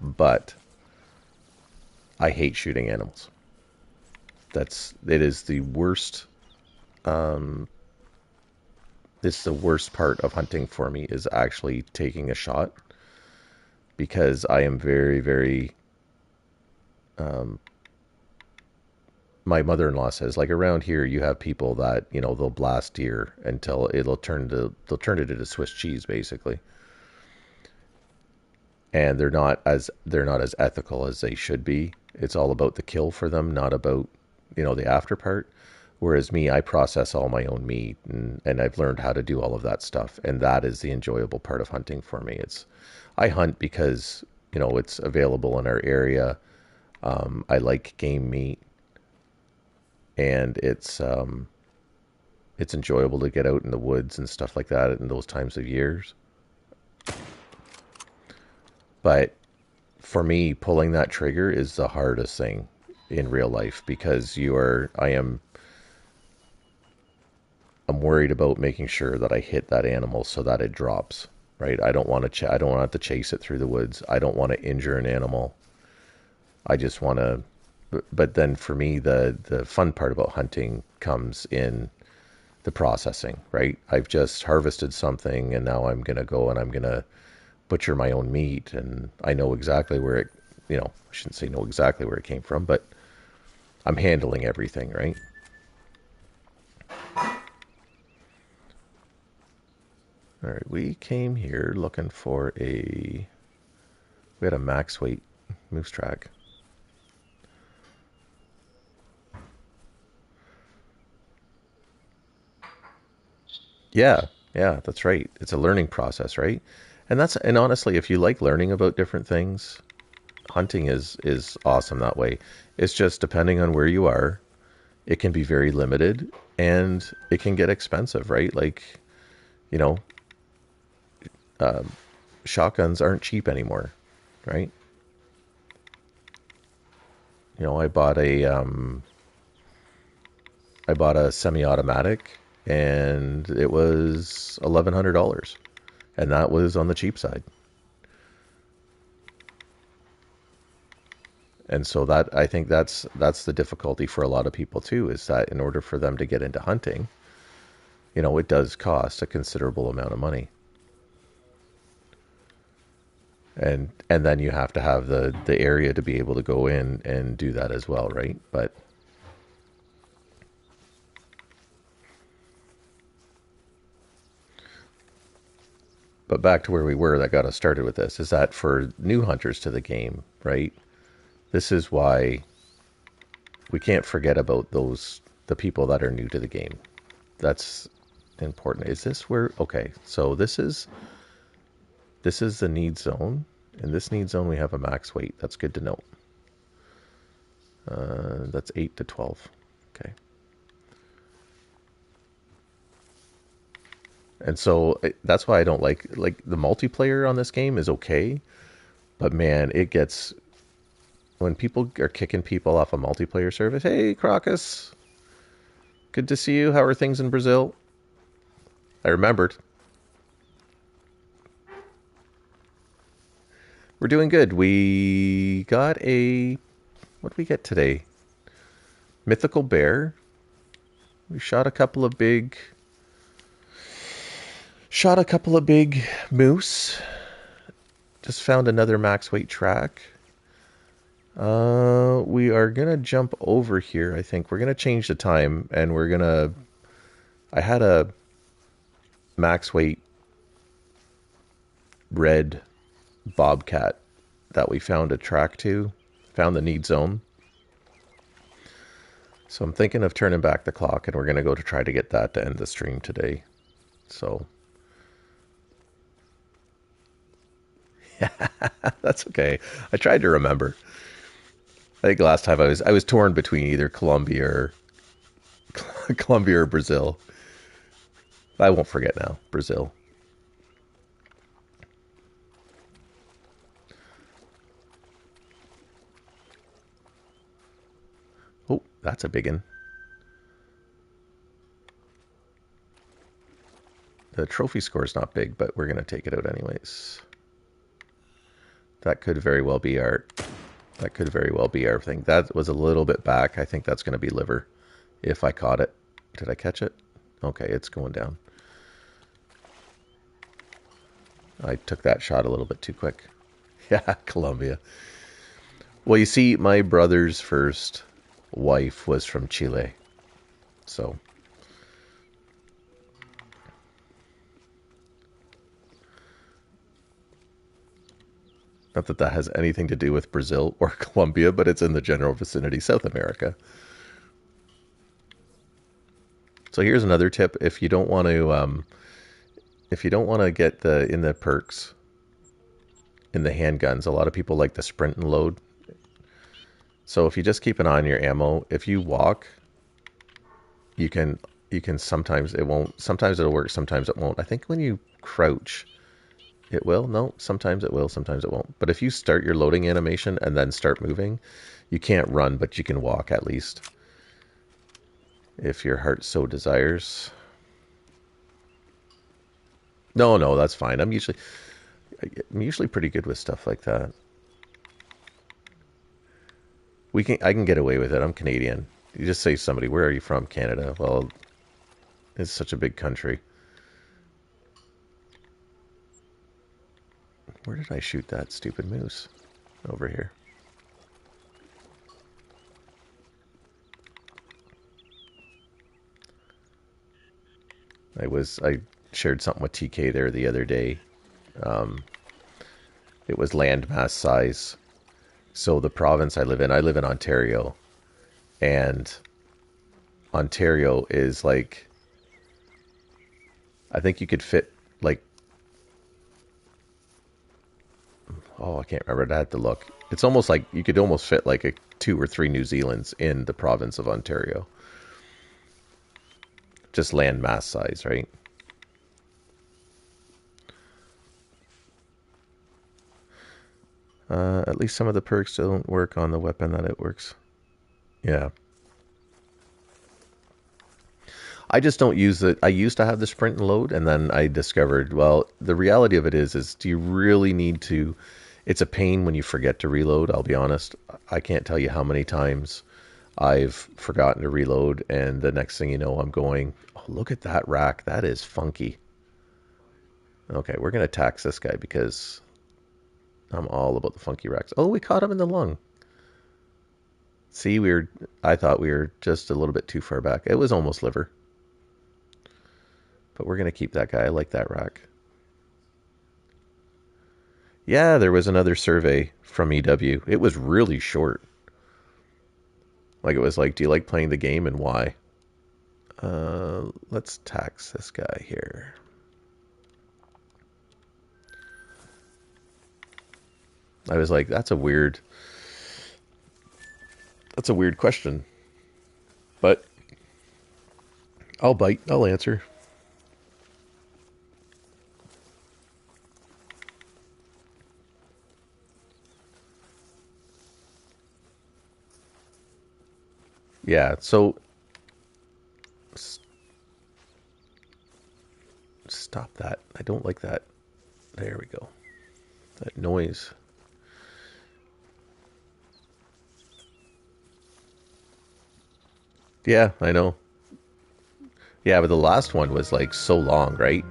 but I hate shooting animals. It is the worst. Um, it's the worst part of hunting for me is actually taking a shot because I am very, very. Um, my mother-in-law says, like around here, you have people that they'll blast deer until they'll turn it into Swiss cheese, basically, and they're not as ethical as they should be. It's all about the kill for them, not about the after part. Whereas me, I process all my own meat and I've learned how to do all of that stuff. And that is the enjoyable part of hunting for me. I hunt because, it's available in our area. I like game meat and it's enjoyable to get out in the woods and stuff like that in those times of years. But for me, pulling that trigger is the hardest thing in real life because I'm worried about making sure that I hit that animal so that it drops. Right? I don't want to chase it through the woods. I don't want to injure an animal. I just want to. But then for me, the fun part about hunting comes in the processing. Right? I've just harvested something, and now I'm gonna go and I'm gonna butcher my own meat, and I know exactly where it. I shouldn't say know exactly where it came from, but I'm handling everything, right? All right, we came here looking for we had a max weight moose track. Yeah, yeah, that's right. It's a learning process, right? And honestly, if you like learning about different things, hunting is awesome that way. It's just depending on where you are, it can be very limited and it can get expensive, right? Like, you know, shotguns aren't cheap anymore, right? You know, I bought a semi-automatic and it was $1,100, and that was on the cheap side. And so that I think that's the difficulty for a lot of people too, is that in order for them to get into hunting, you know, it does cost a considerable amount of money. And then you have to have the area to be able to go in and do that as well, right? But back to where we were, that got us started with this, is that for new hunters to the game, right? This is why we can't forget about the people that are new to the game. That's important. Is this where? Okay, so this is the need zone. In this need zone, we have a max weight. That's good to know. That's 8 to 12. Okay. And so that's why I don't like the multiplayer on this game is okay, but man, it gets when people are kicking people off a multiplayer service. Hey, Crocus, good to see you. How are things in Brazil? I remembered. We're doing good. We got what did we get today? Mythical bear. We shot a couple of big moose. Just found another max weight track. We are gonna jump over here. I think we're gonna change the time, and we're gonna. I had a max weight red bobcat that we found a track to, found the need zone. So I'm thinking of turning back the clock, and we're gonna go to try to get that to end the stream today. So that's okay. I tried to remember. I think last time I was torn between either Colombia or Colombia or Brazil. I won't forget now. Brazil. Oh, that's a big one. The trophy score is not big, but we're going to take it out anyways. That could very well be our. That could very well be our thing. That was a little bit back. I think that's going to be liver. If I caught it. Did I catch it? Okay, it's going down. I took that shot a little bit too quick. Yeah, Colombia. Well, you see, my brother's first wife was from Chile. So not that that has anything to do with Brazil or Colombia, but it's in the general vicinity, South America. So here's another tip: if you don't want to get in the perks in the handguns, a lot of people like the sprint and load. So if you just keep an eye on your ammo, if you walk, you can sometimes it won't. Sometimes it'll work, sometimes it won't. I think when you crouch, it will. No, sometimes it will, sometimes it won't. But if you start your loading animation and then start moving, you can't run, but you can walk at least. If your heart so desires. No, no, that's fine. I'm usually pretty good with stuff like that. I can get away with it. I'm Canadian. You just say to somebody, "Where are you from?" Canada. Well, it's such a big country. Where did I shoot that stupid moose? Over here. I shared something with TK there the other day. It was land mass size. So the province I live in Ontario, and Ontario is like, I think you could fit like, oh, I can't remember. I had to look. It's almost like you could almost fit like a 2 or 3 New Zealands in the province of Ontario. Just land mass size, right? At least some of the perks don't work on the weapon that it works. Yeah. I just don't use it. I used to have the sprint and load, and then I discovered, well, the reality of it is do you really need to? It's a pain when you forget to reload. I'll be honest. I can't tell you how many times I've forgotten to reload, and the next thing you know, I'm going, oh, look at that rack. That is funky. Okay, we're going to tax this guy because I'm all about the funky racks. Oh, we caught him in the lung. See, I thought we were just a little bit too far back. It was almost liver. But we're going to keep that guy. I like that rack. Yeah, there was another survey from EW. It was really short. Like, it was like, do you like playing the game and why? Let's tax this guy here. I was like, that's a weird question. But I'll bite. I'll answer. Yeah, so stop that. I don't like that. There we go. That noise. Yeah, I know. Yeah, but the last one was like so long, right?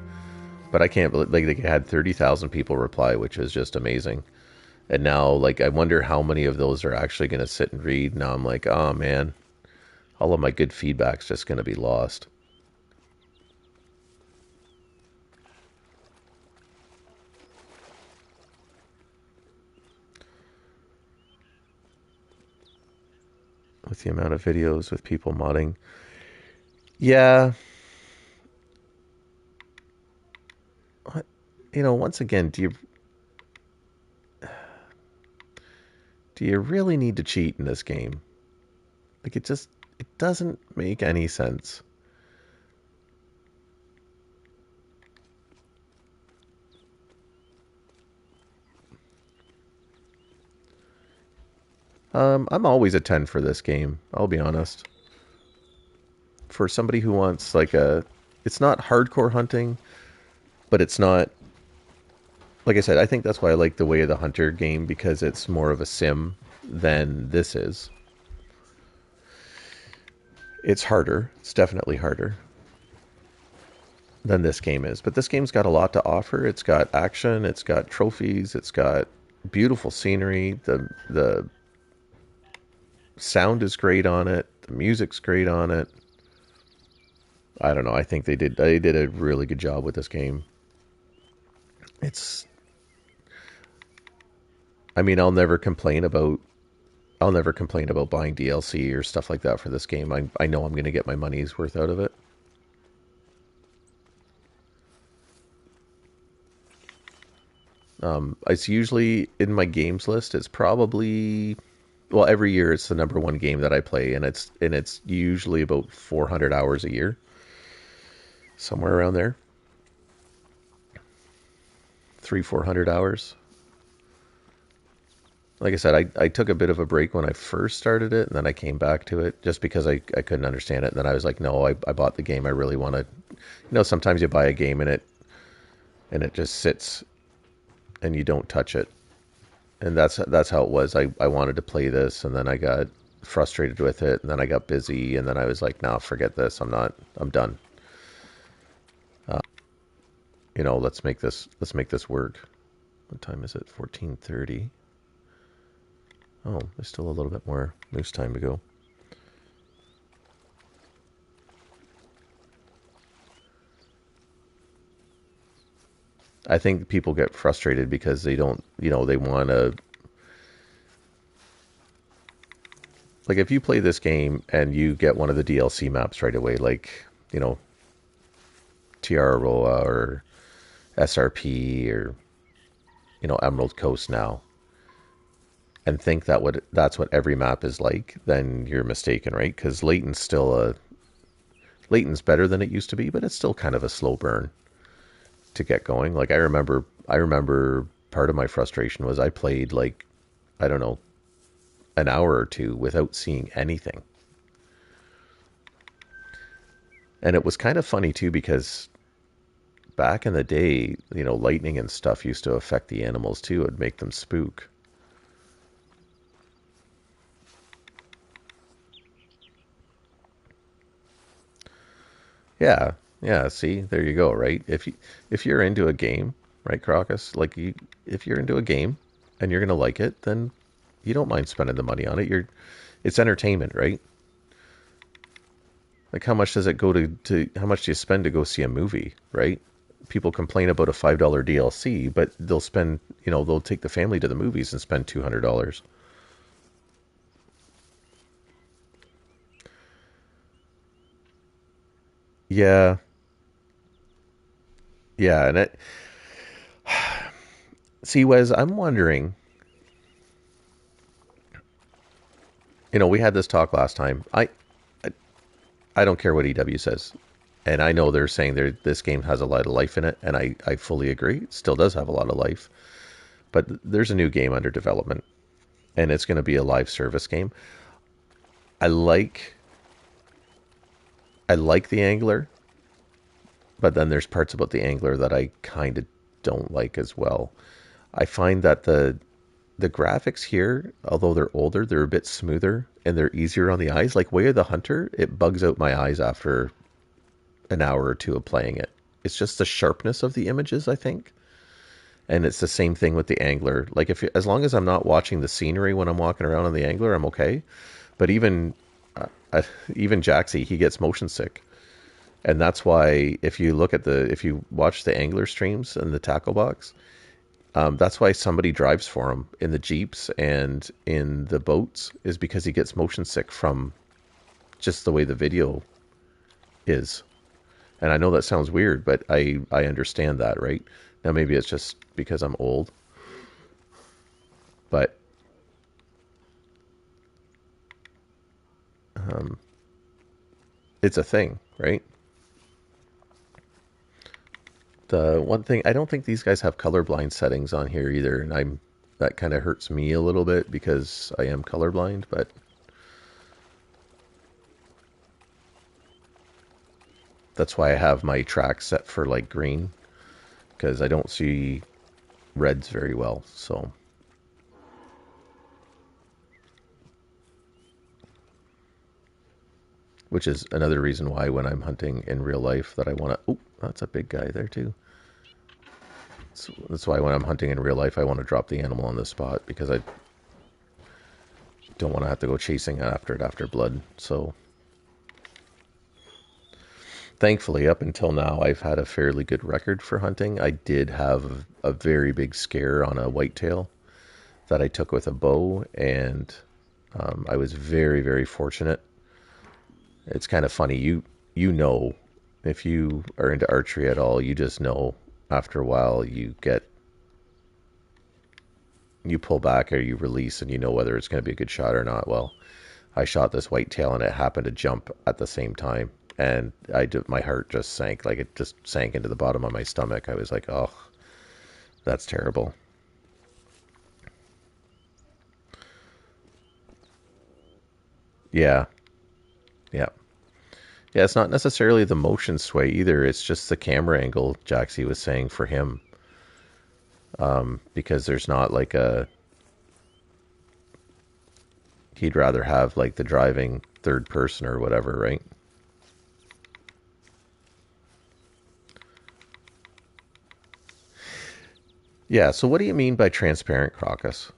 But I can't believe like they had 30,000 people reply, which is just amazing. And now, like, I wonder how many of those are actually going to sit and read. Now I'm like, oh man, all of my good feedback's just going to be lost. With the amount of videos with people modding. Yeah. You know, once again, do you really need to cheat in this game? Like, it doesn't make any sense. I'm always a 10 for this game. I'll be honest. For somebody who wants like it's not hardcore hunting, but it's not, like I said, I think that's why I like the Way of the Hunter game, because it's more of a sim than this is. It's harder. It's definitely harder than this game is. But this game's got a lot to offer. It's got action, it's got trophies, it's got beautiful scenery. The sound is great on it. The music's great on it. I don't know. I think they did a really good job with this game. It's I mean, I'll never complain about buying DLC or stuff like that for this game. I know I'm going to get my money's worth out of it. It's usually in my games list. It's probably, well, every year it's the number one game that I play, and it's usually about 400 hours a year, somewhere around there, 400 hours. Like I said, I took a bit of a break when I first started it, and then I came back to it just because I couldn't understand it. And then I was like, no, I bought the game. I really want to. You know, sometimes you buy a game and it just sits and you don't touch it. And that's how it was. I wanted to play this, and then I got frustrated with it, and then I got busy, and then I was like, nah, forget this. I'm done. You know, let's make this work. What time is it? 14:30. Oh, there's still a little bit more moose time to go. I think people get frustrated because they don't, they want to, like if you play this game and you get one of the DLC maps right away, like, Tiaroa or SRP or, Emerald Coast now, and think that's what every map is like, then you're mistaken, right? Because Layton's better than it used to be, but it's still kind of a slow burn to get going. Like I remember part of my frustration was I played like, I don't know, an hour or two without seeing anything. And it was kind of funny too because back in the day, lightning and stuff used to affect the animals too. It'd make them spook. Yeah, yeah. See, there you go. Right? If you're into a game, right, Crocus? Like if you're into a game and you're gonna like it, then you don't mind spending the money on it. It's entertainment, right? Like how much does it go to how much do you spend to go see a movie, right? People complain about a $5 DLC, but they'll take the family to the movies and spend $200. Yeah, yeah, and see, Wes, I'm wondering. We had this talk last time. I don't care what EW says, and I know they're saying this game has a lot of life in it, and I fully agree. It still does have a lot of life, but there's a new game under development, and it's going to be a live service game. I like I like the angler, but then there's parts about the angler that I kind of don't like as well. I find that the graphics here, although they're older, they're a bit smoother and they're easier on the eyes. Like Way of the Hunter, it bugs out my eyes after an hour or two of playing it. It's just the sharpness of the images, I think. And it's the same thing with the angler. Like as long as I'm not watching the scenery when I'm walking around on the angler, I'm okay. But even Jaxie, he gets motion sick. And that's why if you watch the angler streams in the tackle box, that's why somebody drives for him in the jeeps and in the boats, is because he gets motion sick from just the way the video is. And I know that sounds weird, but I understand that, right? Now maybe it's just because I'm old, but um, it's a thing, right? The one thing, I don't think these guys have colorblind settings on here either, and that kind of hurts me a little bit because I am colorblind, but that's why I have my track set for like green, because I don't see reds very well. So which is another reason why when I'm hunting in real life that I want to, oh, that's a big guy there too. So that's why when I'm hunting in real life, I want to drop the animal on the spot, because I don't want to have to go chasing after it after blood. So thankfully, up until now, I've had a fairly good record for hunting. I did have a very big scare on a whitetail that I took with a bow, and I was very, very fortunate. It's kind of funny. You know, if you are into archery at all, you just know after a while you pull back or you release and you know whether it's going to be a good shot or not. Well, I shot this whitetail and it happened to jump at the same time, and my heart just sank, like it just sank into the bottom of my stomach. I was like, oh, that's terrible. Yeah, yeah. Yeah, it's not necessarily the motion sway either. It's just the camera angle, Jaxie was saying, for him. Because there's not like he'd rather have like the driving third person or whatever, right? Yeah, so what do you mean by transparent, Crocus?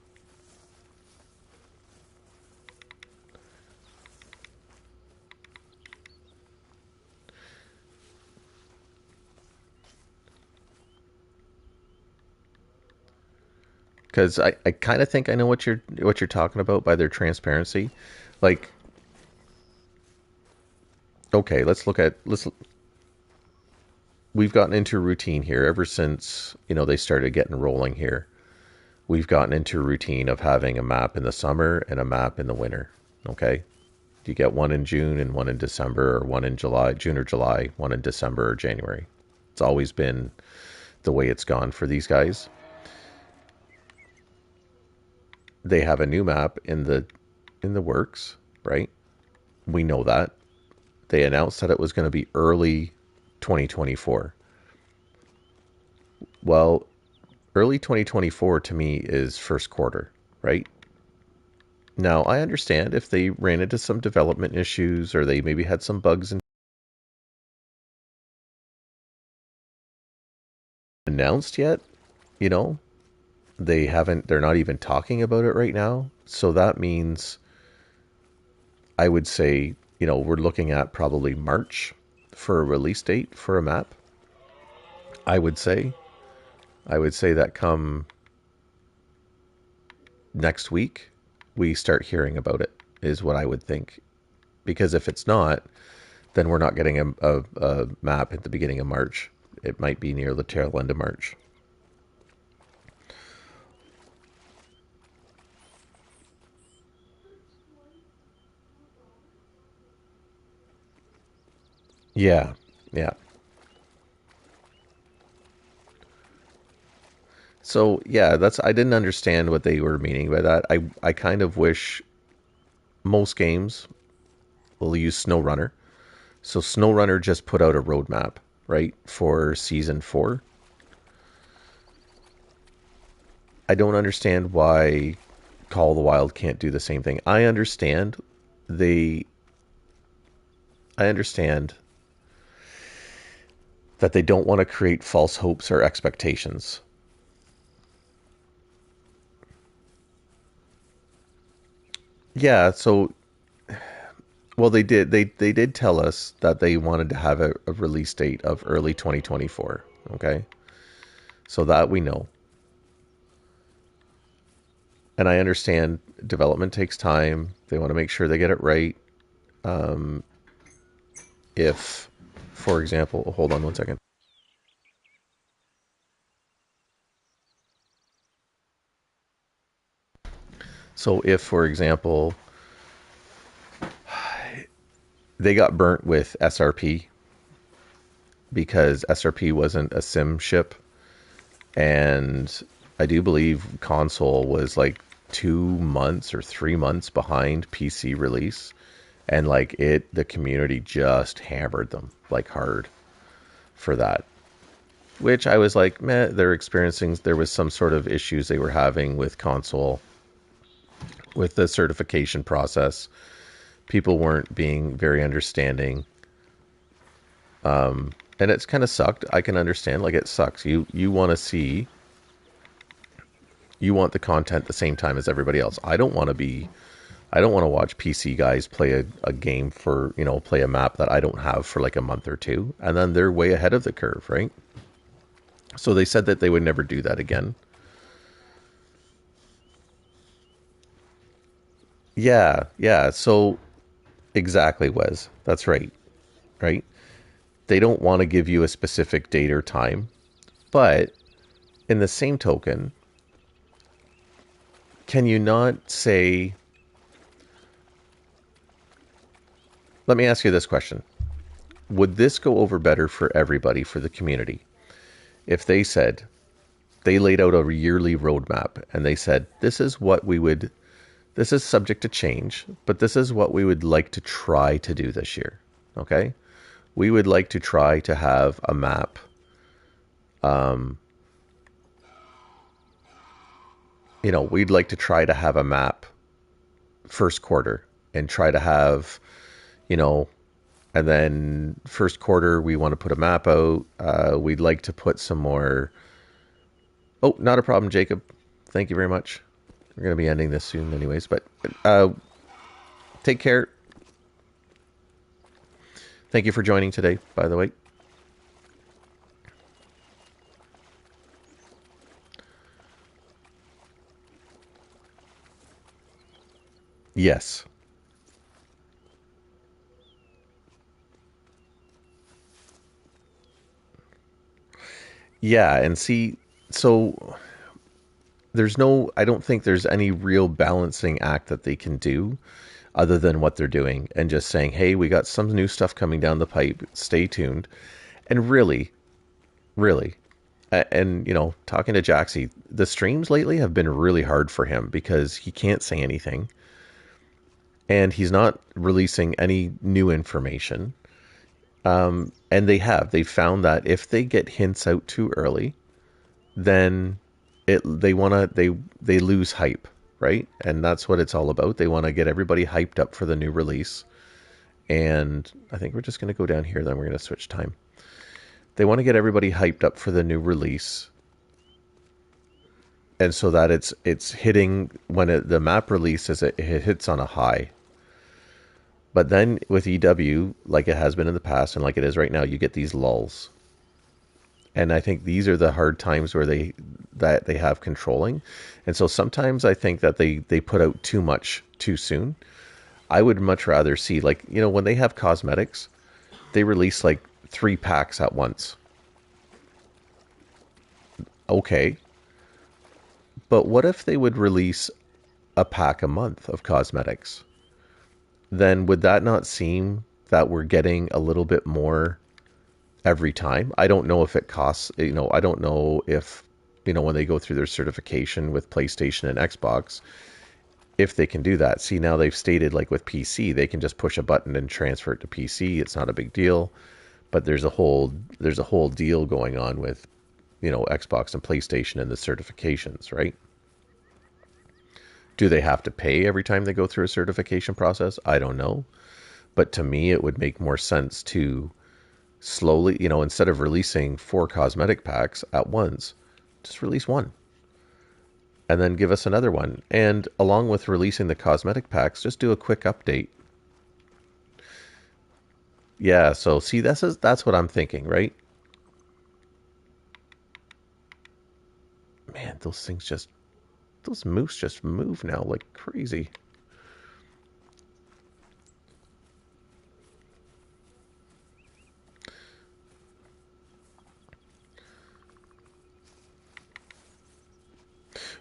because I kind of think I know what you're talking about by their transparency. Like, okay, we've gotten into a routine here ever since, they started getting rolling here. We've gotten into a routine of having a map in the summer and a map in the winter. Okay. You get one in June and one in December, or one in July, June or July, one in December or January. It's always been the way it's gone for these guys. They have a new map in the works, right? We know that. They announced that it was going to be early 2024. Well, early 2024 to me is first quarter, right? Now, I understand if they ran into some development issues or they maybe had some bugs and announced yet, you know, they're not even talking about it right now. So that means I would say, we're looking at probably March for a release date for a map. I would say. I would say that come next week, we start hearing about it, is what I would think. Because if it's not, then we're not getting a map at the beginning of March. It might be near the tail end of March. Yeah, yeah. So yeah, I didn't understand what they were meaning by that. I kind of wish most games will use SnowRunner. So SnowRunner just put out a roadmap, right, for season 4. I don't understand why Call of the Wild can't do the same thing. They I understand that they don't want to create false hopes or expectations. Yeah, so well they did tell us that they wanted to have a release date of early 2024, okay? So that we know. And I understand development takes time. They want to make sure they get it right. Um, if, for example, hold on one second. So if, for example, they got burnt with SRP because SRP wasn't a sim ship, and I do believe console was like 2 months or 3 months behind PC release, and like the community just hammered them like hard for that. Which I was like, meh, they're experiencing. There was some sort of issues they were having with console, with the certification process. People weren't being very understanding, and it's kind of sucked. I can understand, like it sucks. You want to see, you want the content the same time as everybody else. I don't want to watch PC guys play a game for, play a map that I don't have for like a month or two, and then they're way ahead of the curve, right? So they said that they would never do that again. Yeah, yeah. So exactly, Wes. That's right, right? They don't want to give you a specific date or time, but in the same token, can you not say, let me ask you this question. Would this go over better for everybody, for the community, if they said, they laid out a yearly roadmap and they said, this is subject to change, but this is what we would like to try to do this year. Okay? We would like to try to have a map. We'd like to try to have a map first quarter and try to have, you know, and then first quarter we want to put a map out. We'd like to put some more. Oh, not a problem, Jacob. Thank you very much. We're going to be ending this soon, anyways. But take care. Thank you for joining today, by the way. Yes. Yeah, and see, so I don't think there's any real balancing act that they can do other than what they're doing and just saying, hey, we got some new stuff coming down the pipe, stay tuned. And really, and talking to Jaxie, the streams lately have been really hard for him because he can't say anything and he's not releasing any new information. And they've found that if they get hints out too early, then they lose hype, right? And that's what it's all about. They want to get everybody hyped up for the new release. And I think we're just going to go down here, then we're going to switch time. They want to get everybody hyped up for the new release, and so that it's hitting when the map releases, it hits on a high. But then with EW, like it has been in the past and like it is right now, you get these lulls. And I think these are the hard times where they have controlling. And so sometimes I think that they put out too much too soon. I would much rather see, like, when they have cosmetics, they release like 3 packs at once. Okay. But what if they would release a pack a month of cosmetics? Then would that not seem that we're getting a little bit more every time? I don't know if it costs, I don't know if, when they go through their certification with PlayStation and Xbox, if they can do that. See, now they've stated, like with PC, they can just push a button and transfer it to PC. It's not a big deal. But there's a whole deal going on with, Xbox and PlayStation and the certifications, right? Do they have to pay every time they go through a certification process? I don't know. But to me, it would make more sense to slowly, instead of releasing 4 cosmetic packs at once, just release one and then give us another one. And along with releasing the cosmetic packs, just do a quick update. Yeah, so see, that's what I'm thinking, right? Man, those moose just move now like crazy.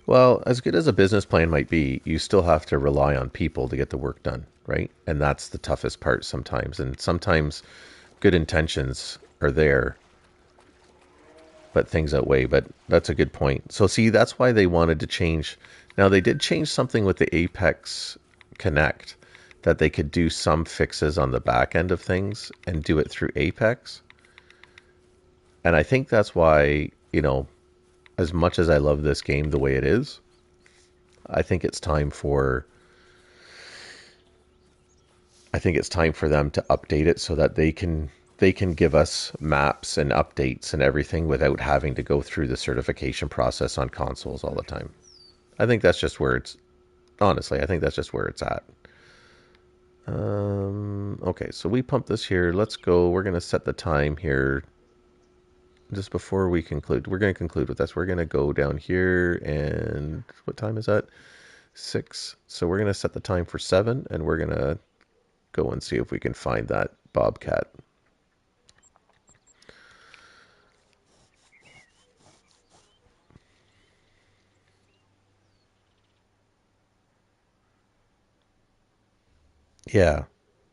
Well, as good as a business plan might be, you still have to rely on people to get the work done, right? And that's the toughest part sometimes. And sometimes good intentions are there, but things outweigh. But that's a good point. So, see, that's why they wanted to change. Now, they did change something with the Apex Connect, that they could do some fixes on the back end of things and do it through Apex. And I think that's why, as much as I love this game the way it is, I think it's time for them to update it so that they can give us maps and updates and everything without having to go through the certification process on consoles all the time. I think that's just where it's honestly, I think that's just where it's at. Okay, so we pump this here. Let's go. We're going to set the time here just before we conclude. We're going to conclude with this. We're going to go down here, and what time is that? 6. So we're going to set the time for 7, and we're going to go and see if we can find that bobcat. Yeah.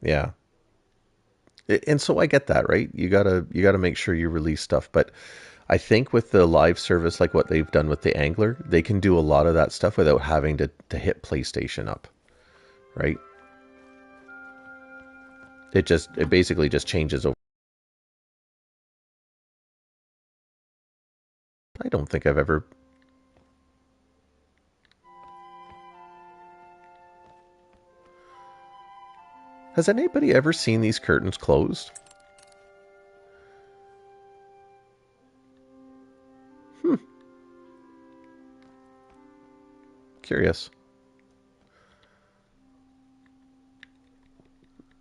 Yeah. And so I get that, right? You gotta make sure you release stuff. But I think with the live service, like what they've done with the Angler, they can do a lot of that stuff without having to hit PlayStation up, right? It basically just changes over. I don't think I've ever. Has anybody ever seen these curtains closed? Hmm, curious.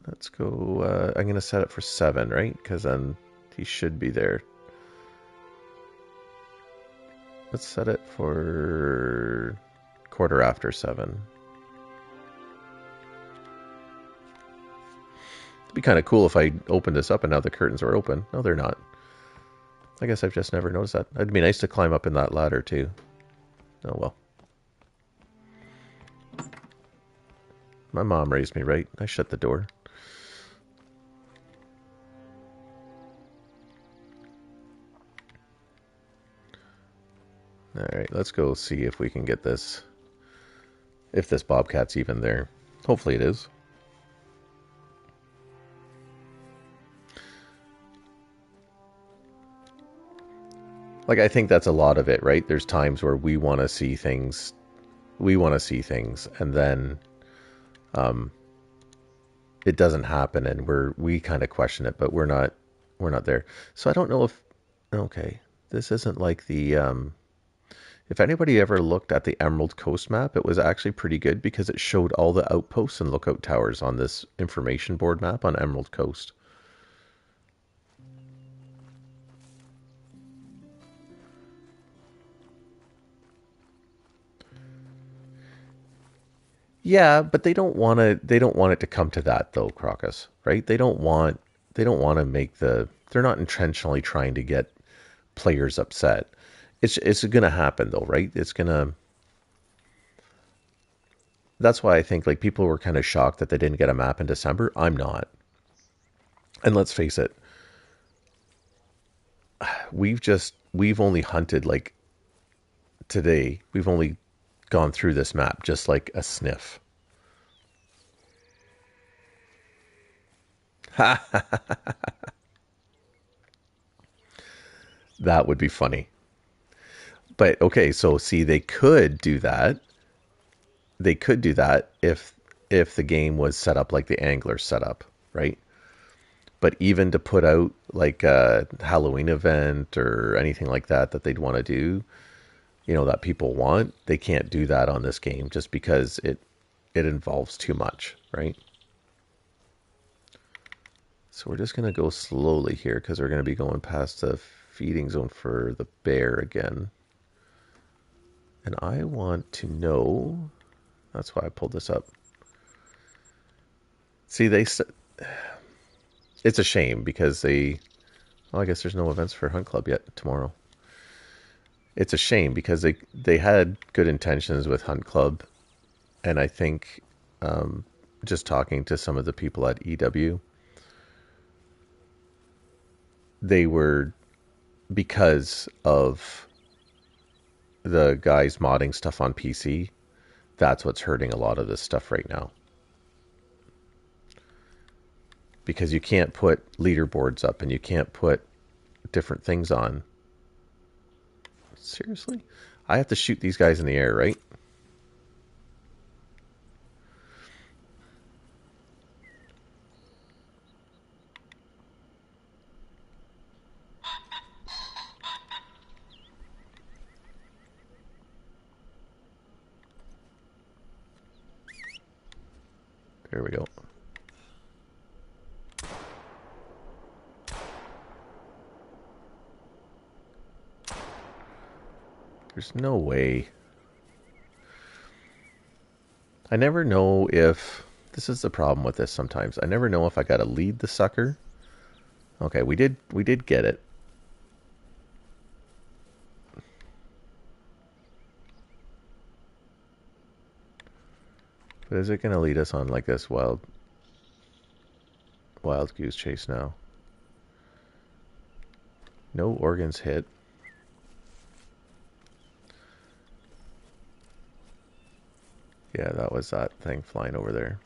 Let's go. I'm gonna set it for 7, right? Because then he should be there. Let's set it for quarter after 7. It'd be kind of cool if I opened this up and now the curtains are open. No, they're not. I guess I've just never noticed that. It'd be nice to climb up in that ladder too. Oh well. My mom raised me right. I shut the door. Alright, let's go see if we can get this. If this bobcat's even there. Hopefully it is. Like, I think that's a lot of it, right? There's times where we want to see things. And then it doesn't happen, and we kind of question it, but we're not there. So I don't know if, okay, this isn't like the if anybody ever looked at the Emerald Coast map, it was actually pretty good because it showed all the outposts and lookout towers on this information board map on Emerald Coast. Yeah, but they don't want to. They don't want it to come to that, though, Crocus. Right? They don't want. They don't want to make the. They're not intentionally trying to get players upset. It's going to happen, though, right? It's going to. That's why I think like people were kind of shocked that they didn't get a map in December. I'm not. And let's face it, we've only hunted like today. We've only gone through this map just like a sniff. That would be funny. But okay, so see, they could do that. They could do that if the game was set up like the Angler setup, right? But even to put out like a Halloween event or anything like that that they'd want to do, that people want, they can't do that on this game just because it involves too much, right? So we're just going to go slowly here because we're going to be going past the feeding zone for the bear again. And I want to know, that's why I pulled this up. See, it's a shame because I guess there's no events for Hunt Club yet tomorrow. It's a shame because they had good intentions with Hunt Club. And I think just talking to some of the people at EW, they were, because of the guys modding stuff on PC, that's what's hurting a lot of this stuff right now. Because you can't put leaderboards up and you can't put different things on. Seriously? I have to shoot these guys in the air, right? There we go. There's no way. I never know if... This is the problem with this sometimes. I never know if I gotta lead the sucker. Okay, we did get it. But is it gonna lead us on like this wild goose chase now? No organs hit. Yeah, that was that thing flying over there.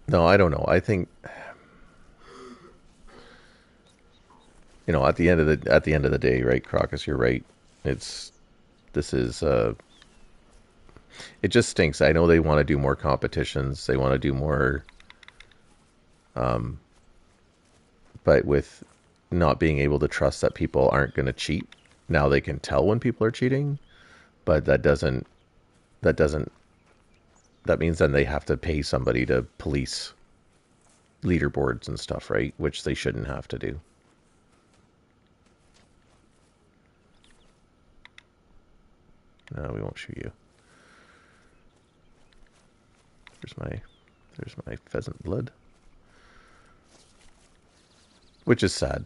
No, I don't know. I think at the end of the day, right, Crocus, you're right. It just stinks. I know they want to do more competitions. They want to do more but with not being able to trust that people aren't going to cheat. Now they can tell when people are cheating, but that means then they have to pay somebody to police leaderboards and stuff, right? Which they shouldn't have to do. No, we won't shoot you. there's my pheasant blood, which is sad.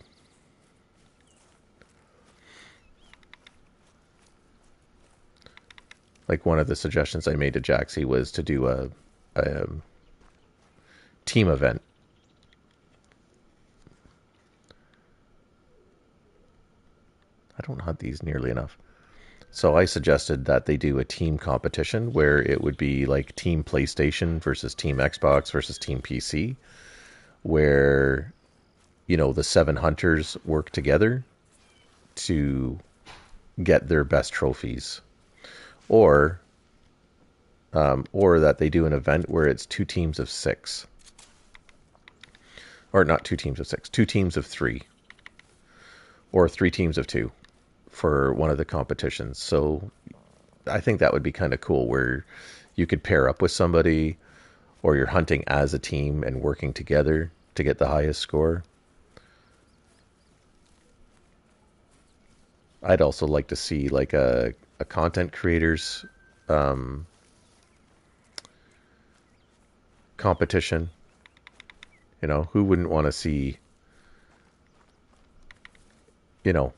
Like one of the suggestions I made to Jaxie was to do a team event. I don't hunt these nearly enough. So I suggested that they do a team competition where it would be like Team PlayStation versus Team Xbox versus Team PC, where, you know, the 7 hunters work together to get their best trophies. Or that they do an event where it's 2 teams of 6. Or not 2 teams of 6, 2 teams of 3. Or 3 teams of 2 for one of the competitions. So I think that would be kind of cool, where you could pair up with somebody, or you're hunting as a team and working together to get the highest score. I'd also like to see like a content creators competition. You know, who wouldn't want to see, you know,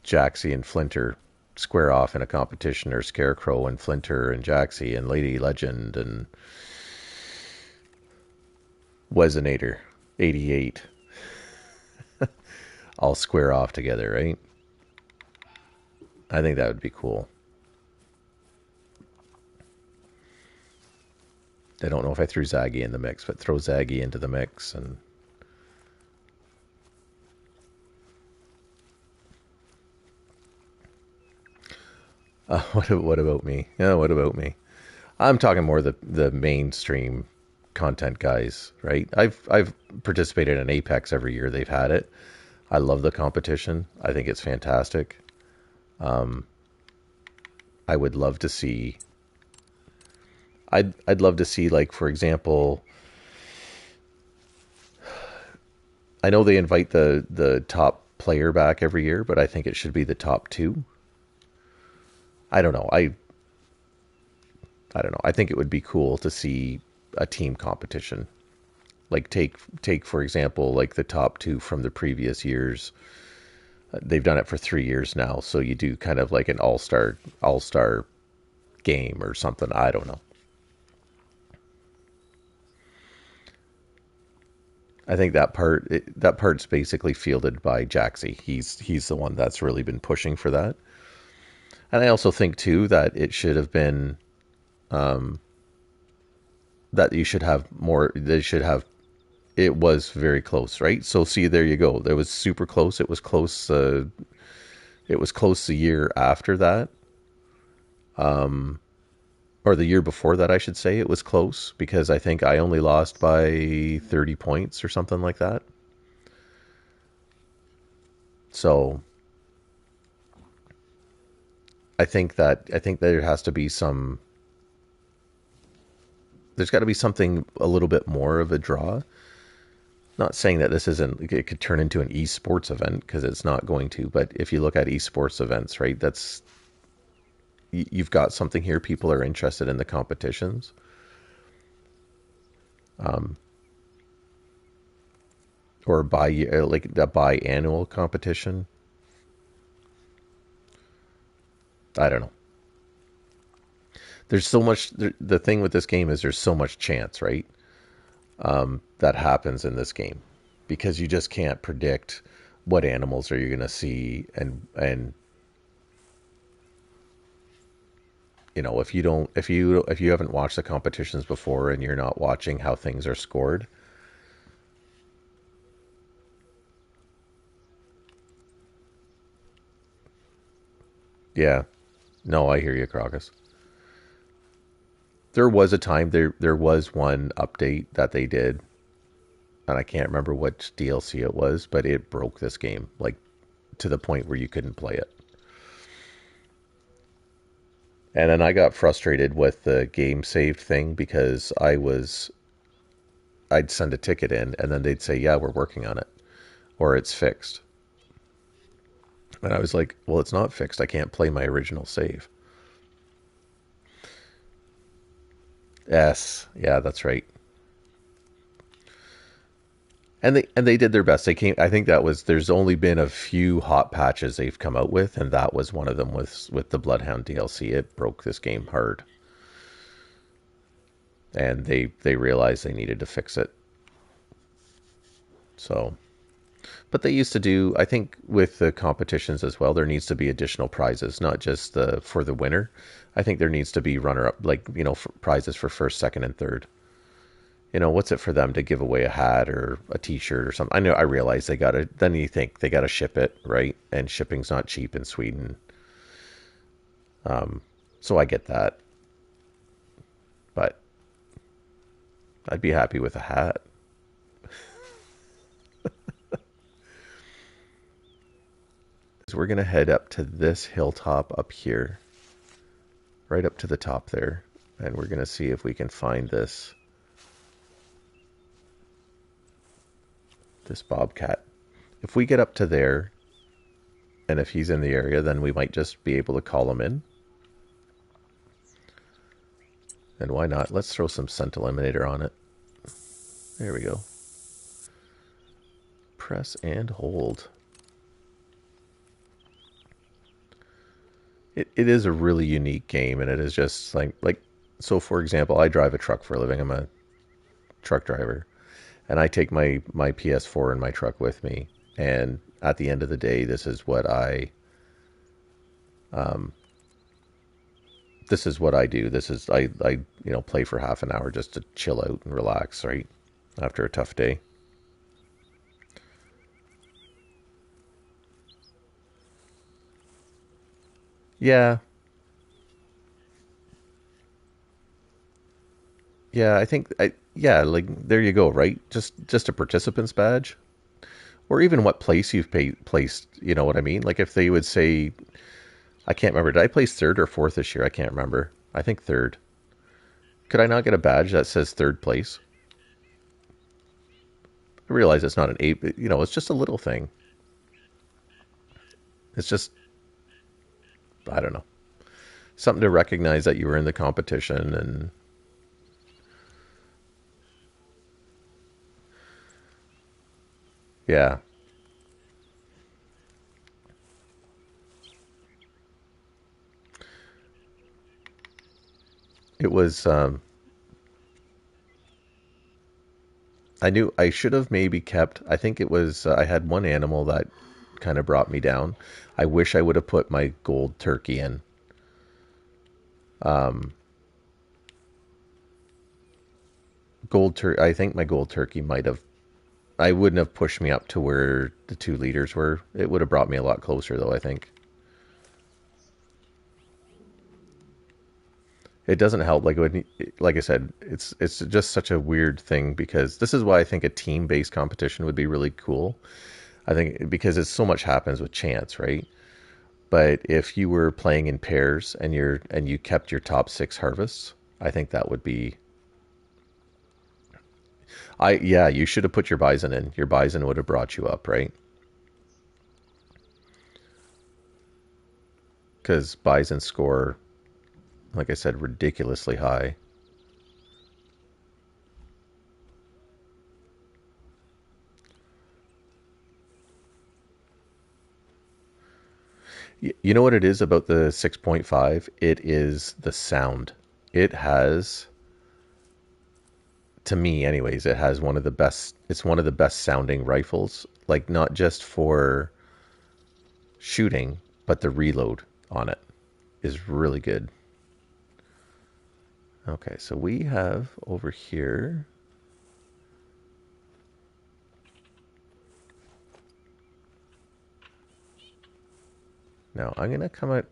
Jaxie and Flinter square off in a competition, or Scarecrow and Flinter and Jaxie and Lady Legend and Wesinator 88 all square off together, right? I think that would be cool. I don't know if I threw Zaggy in the mix, but throw Zaggy into the mix and what about me? Yeah, what about me? I'm talking more the mainstream content guys, right? I've participated in Apex every year they've had it. I love the competition. I think it's fantastic. I would love to see. I'd love to see, like, for example, I know they invite the top player back every year, but I think it should be the top 2. I don't know. I don't know. I think it would be cool to see a team competition. Like take for example, like the top 2 from the previous years. They've done it for 3 years now, so you do kind of like an all-star game or something. I don't know. I think that part's basically fielded by Jaxie. He's the one that's really been pushing for that. And I also think too that it should have been that you should have more. They should have. It was very close, right? So see, there you go. It was super close. It was close. It was close the year after that, or the year before that, I should say. It was close because I think I only lost by 30 points or something like that. So I think there has to be some. There's got to be something a little bit more of a draw. Not saying that this isn't, it could turn into an esports event, because it's not going to. But if you look at esports events, right, that's, you've got something here. People are interested in the competitions. Or like a biannual competition. I don't know. There's so much. The thing with this game is there's so much chance, right? That happens in this game, because you just can't predict what animals are you going to see, and you know, if you haven't watched the competitions before and you're not watching how things are scored. Yeah, no, I hear you, Crocus. There was a time, there was one update that they did, and I can't remember which DLC it was, but it broke this game, like, to the point where you couldn't play it. And then I got frustrated with the game saved thing, because I'd send a ticket in and then they'd say, yeah, we're working on it, or it's fixed. And I was like, well, it's not fixed. I can't play my original save. Yes, yeah, that's right. And they did their best. They came. I think that was. There's only been a few hot patches they've come out with, and that was one of them with the Bloodhound DLC. It broke this game hard, and they realized they needed to fix it. So, but they used to do. I think with the competitions as well, there needs to be additional prizes, not just the for the winner. I think there needs to be runner up, like prizes for first, second, and third. What's it for them to give away a hat or a T-shirt or something? I realize they gotta. Then you think they gotta ship it, right? And shipping's not cheap in Sweden. So I get that, but I'd be happy with a hat. So we're gonna head up to this hilltop up here, right up to the top there, and we're gonna see if we can find this bobcat. If we get up to there, and if he's in the area, then we might just be able to call him in. And why not? Let's throw some scent eliminator on it. There we go. Press and hold. It is a really unique game, and it is just like so. For example, I drive a truck for a living. I'm a truck driver, and I take my PS4 in my truck with me. And at the end of the day, this is what I do. This is I play for half an hour just to chill out and relax, right? After a tough day. Yeah. Yeah, I think yeah, like there you go, right? Just a participant's badge or even what place you've placed, you know what I mean? Like if they would say I can't remember, did I place third or fourth this year? I can't remember. I think third. Could I not get a badge that says third place? I realize it's not an eight, it's just a little thing. It's just I don't know. Something to recognize that you were in the competition and yeah. It was I knew I should have maybe kept. I think it was I had one animal that kind of brought me down. I wish I would have put my gold turkey in. Um, I think my gold turkey might have. I wouldn't have pushed me up to where the two leaders were. It would have brought me a lot closer, though. I think it doesn't help. Like I said, it's just such a weird thing because this is why I think a team-based competition would be really cool. I think because it's so much happens with chance, right? But if you were playing in pairs and you kept your top six harvests, I think that would be. Yeah, you should have put your bison in. Your bison would have brought you up, right? Because bison score, like I said, ridiculously high. You know what it is about the 6.5? It is the sound. It has, to me anyways, it has one of the best, it's one of the best sounding rifles. Like not just for shooting, but the reload on it is really good. Okay, so we have over here. Now I'm gonna come out.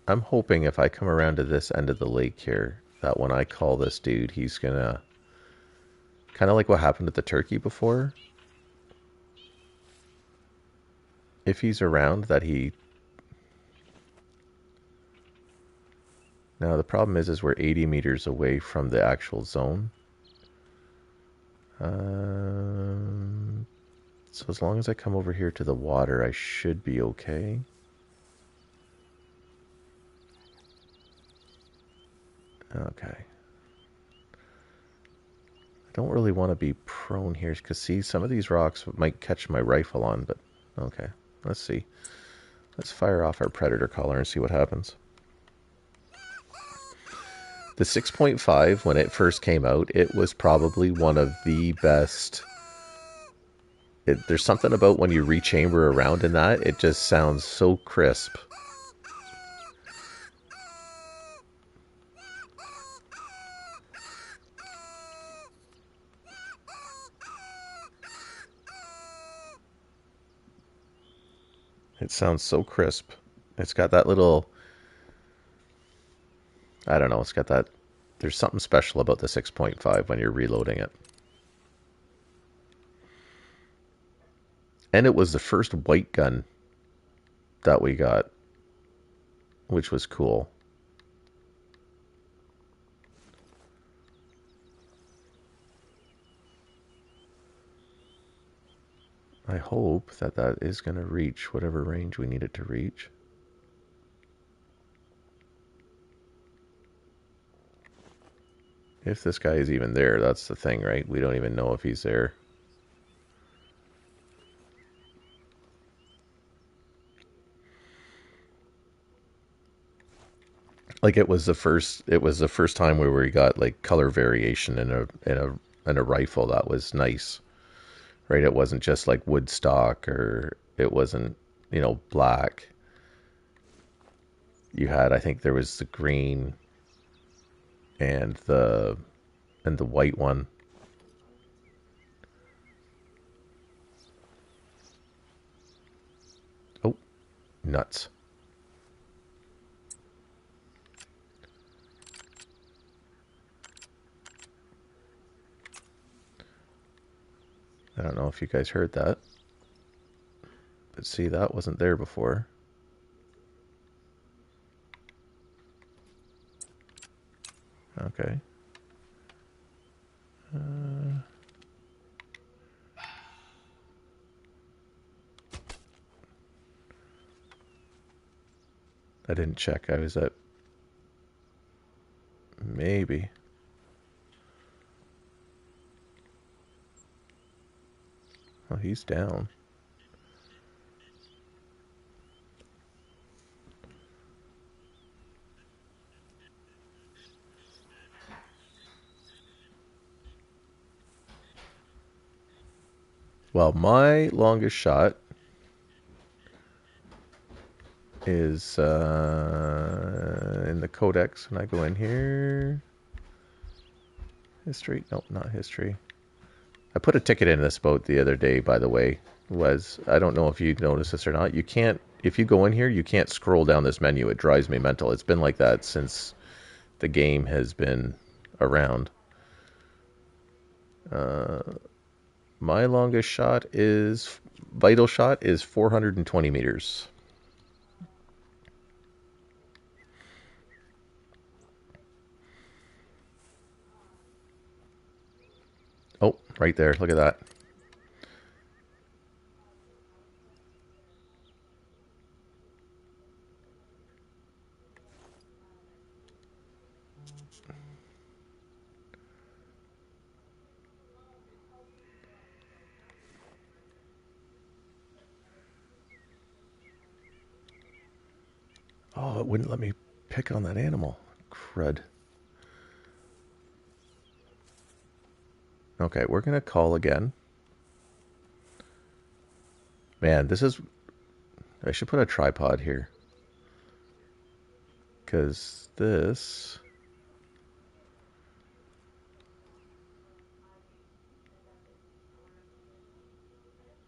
I'm hoping if I come around to this end of the lake here, that when I call this dude, he's gonna kind of like what happened with the turkey before. If he's around, that he. Now the problem is we're 80 meters away from the actual zone. So as long as I come over here to the water, I should be okay. Okay. don't really want to be prone here because see, some of these rocks might catch my rifle on, but okay. Let's see. Let's fire off our predator collar and see what happens. The 6.5, when it first came out, it was probably one of the best. There's something about when you rechamber around in that, it just sounds so crisp. It sounds so crisp. It's got that little, I don't know, it's got that, there's something special about the 6.5 when you're reloading it. And it was the first white gun that we got, which was cool. I hope that that is going to reach whatever range we need it to reach. If this guy is even there, that's the thing, right? We don't even know if he's there. Like it was the first time where we got like color variation in a rifle that was nice. Right? It wasn't just like wood stock, or it wasn't, black. You had, I think there was the green and the white one. Oh, nuts. I don't know if you guys heard that. But see, that wasn't there before. Okay. I didn't check. I was at maybe. Oh, he's down. Well, my longest shot is in the codex when I go in here. History? Nope, not history. I put a ticket in this boat the other day, by the way. I don't know if you noticed this or not. You can't, if you go in here, you can't scroll down this menu. It drives me mental. It's been like that since the game has been around. My longest shot is, vital shot is 420 meters. Oh, right there. Look at that. Oh, it wouldn't let me pick on that animal. Crud. Okay, we're going to call again. Man, this is... I should put a tripod here. Because this...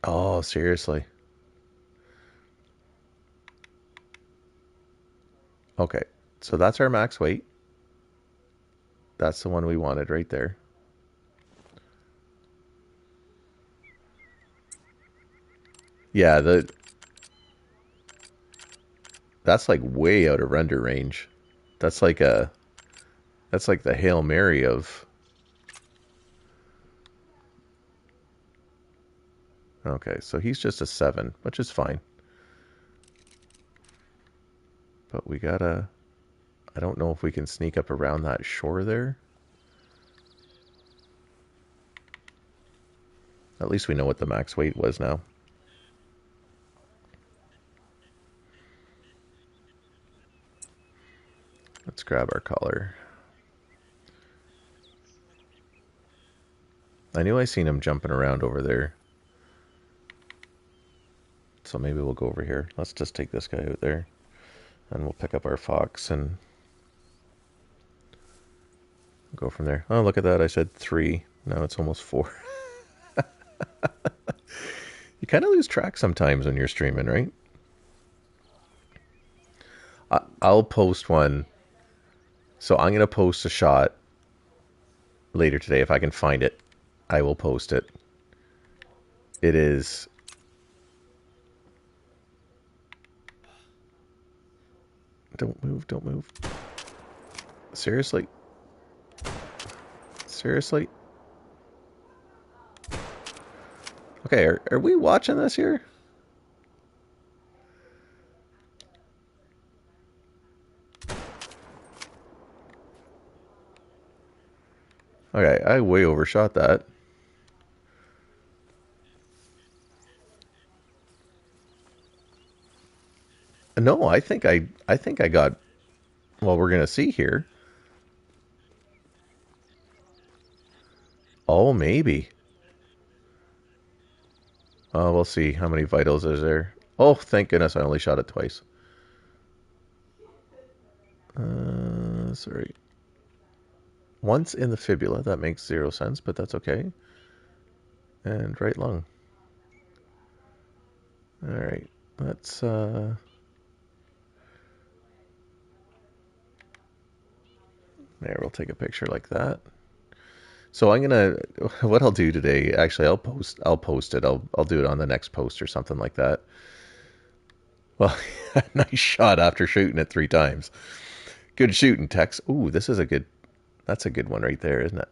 Oh, seriously. Okay, so that's our max weight. That's the one we wanted right there. Yeah, that's like way out of render range. That's like the Hail Mary of... Okay, so he's just a 7, which is fine. But we gotta... I don't know if we can sneak up around that shore there. At least we know what the max weight was now. Let's grab our collar. I knew I seen him jumping around over there. So maybe we'll go over here. Let's just take this guy out there. And we'll pick up our fox and go from there. Oh, look at that. I said 3. Now it's almost 4. You kind of lose track sometimes when you're streaming, right? I'll post one. So I'm going to post a shot later today. If I can find it, I will post it. It is... Don't move, don't move. Seriously? Seriously? Okay, are we watching this here? Okay, I way overshot that. No, I think I got... Well, we're gonna see here. Oh, maybe. We'll see how many vitals is there. Oh, thank goodness I only shot it twice. Sorry. Once in the fibula. That makes 0 sense, but that's okay. And right lung. Alright, let's... There, we'll take a picture like that. So I'm gonna... What I'll do today... Actually, I'll post it. I'll do it on the next post or something like that. Well, nice shot after shooting it 3 times. Good shooting, Tex. Ooh, this is a good... That's a good one right there, isn't it?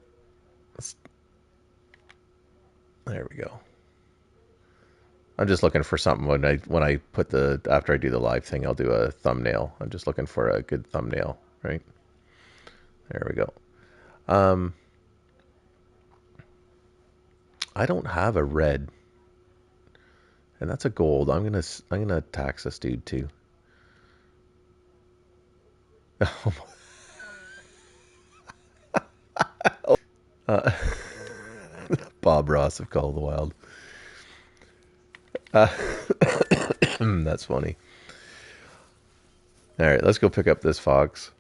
There we go. I'm just looking for something when I put the... After I do the live thing, I'll do a thumbnail. I'm just looking for a good thumbnail, right? There we go. I don't have a red. And that's a gold. I'm gonna tax this dude too. Bob Ross of Call of the Wild. That's funny. All right, let's go pick up this fox.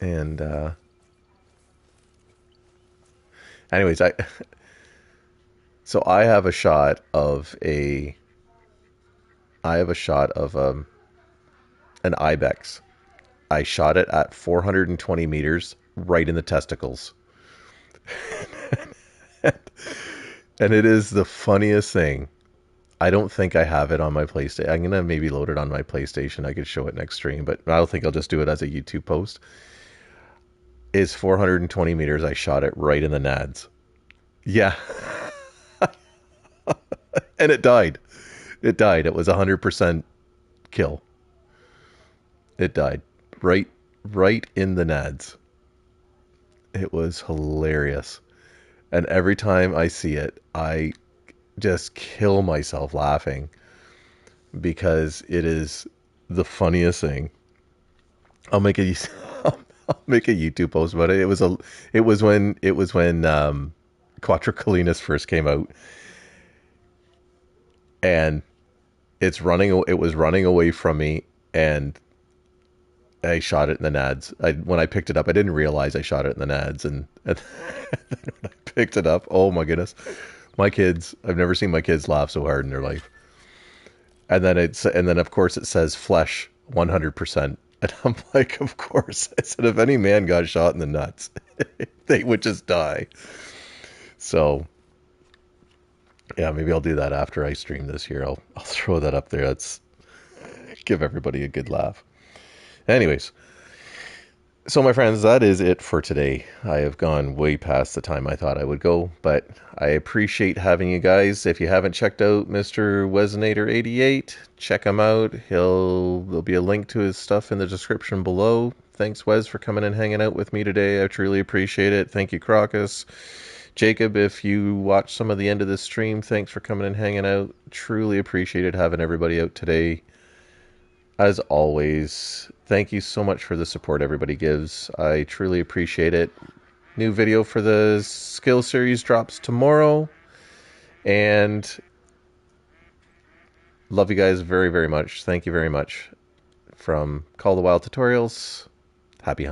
And anyways, so I have a shot of an ibex. I shot it at 420 meters, right in the testicles. And it is the funniest thing. I don't think I have it on my PlayStation. I'm going to maybe load it on my PlayStation. I could show it next stream, but I don't think I'll just do it as a YouTube post. It's 420 meters. I shot it right in the nads. Yeah. And it died. It died. It was 100% kill. It died. Right in the nads. It was hilarious. And every time I see it, I just kill myself laughing because it is the funniest thing. I'll make a YouTube post about it. It was when Quattrocolinas first came out, and it was running away from me, and I shot it in the nads. When I picked it up, I didn't realize I shot it in the nads, and when I picked it up, oh my goodness. My kids, I've never seen my kids laugh so hard in their life. And then of course it says flesh 100%. And I'm like, of course. I said, if any man got shot in the nuts, they would just die. So, yeah, maybe I'll do that after I stream this here. I'll throw that up there. Let's give everybody a good laugh. Anyways, so my friends, that is it for today. I have gone way past the time I thought I would go, but I appreciate having you guys. If you haven't checked out Mr. Weznator88, check him out. There'll be a link to his stuff in the description below. Thanks, Wes, for coming and hanging out with me today. I truly appreciate it. Thank you, Crocus. Jacob, if you watch some of the end of this stream, thanks for coming and hanging out. Truly appreciated having everybody out today. As always, thank you so much for the support everybody gives. I truly appreciate it. New video for the skill series drops tomorrow. And love you guys very, very much. Thank you very much. From Call the Wild Tutorials, happy hunting.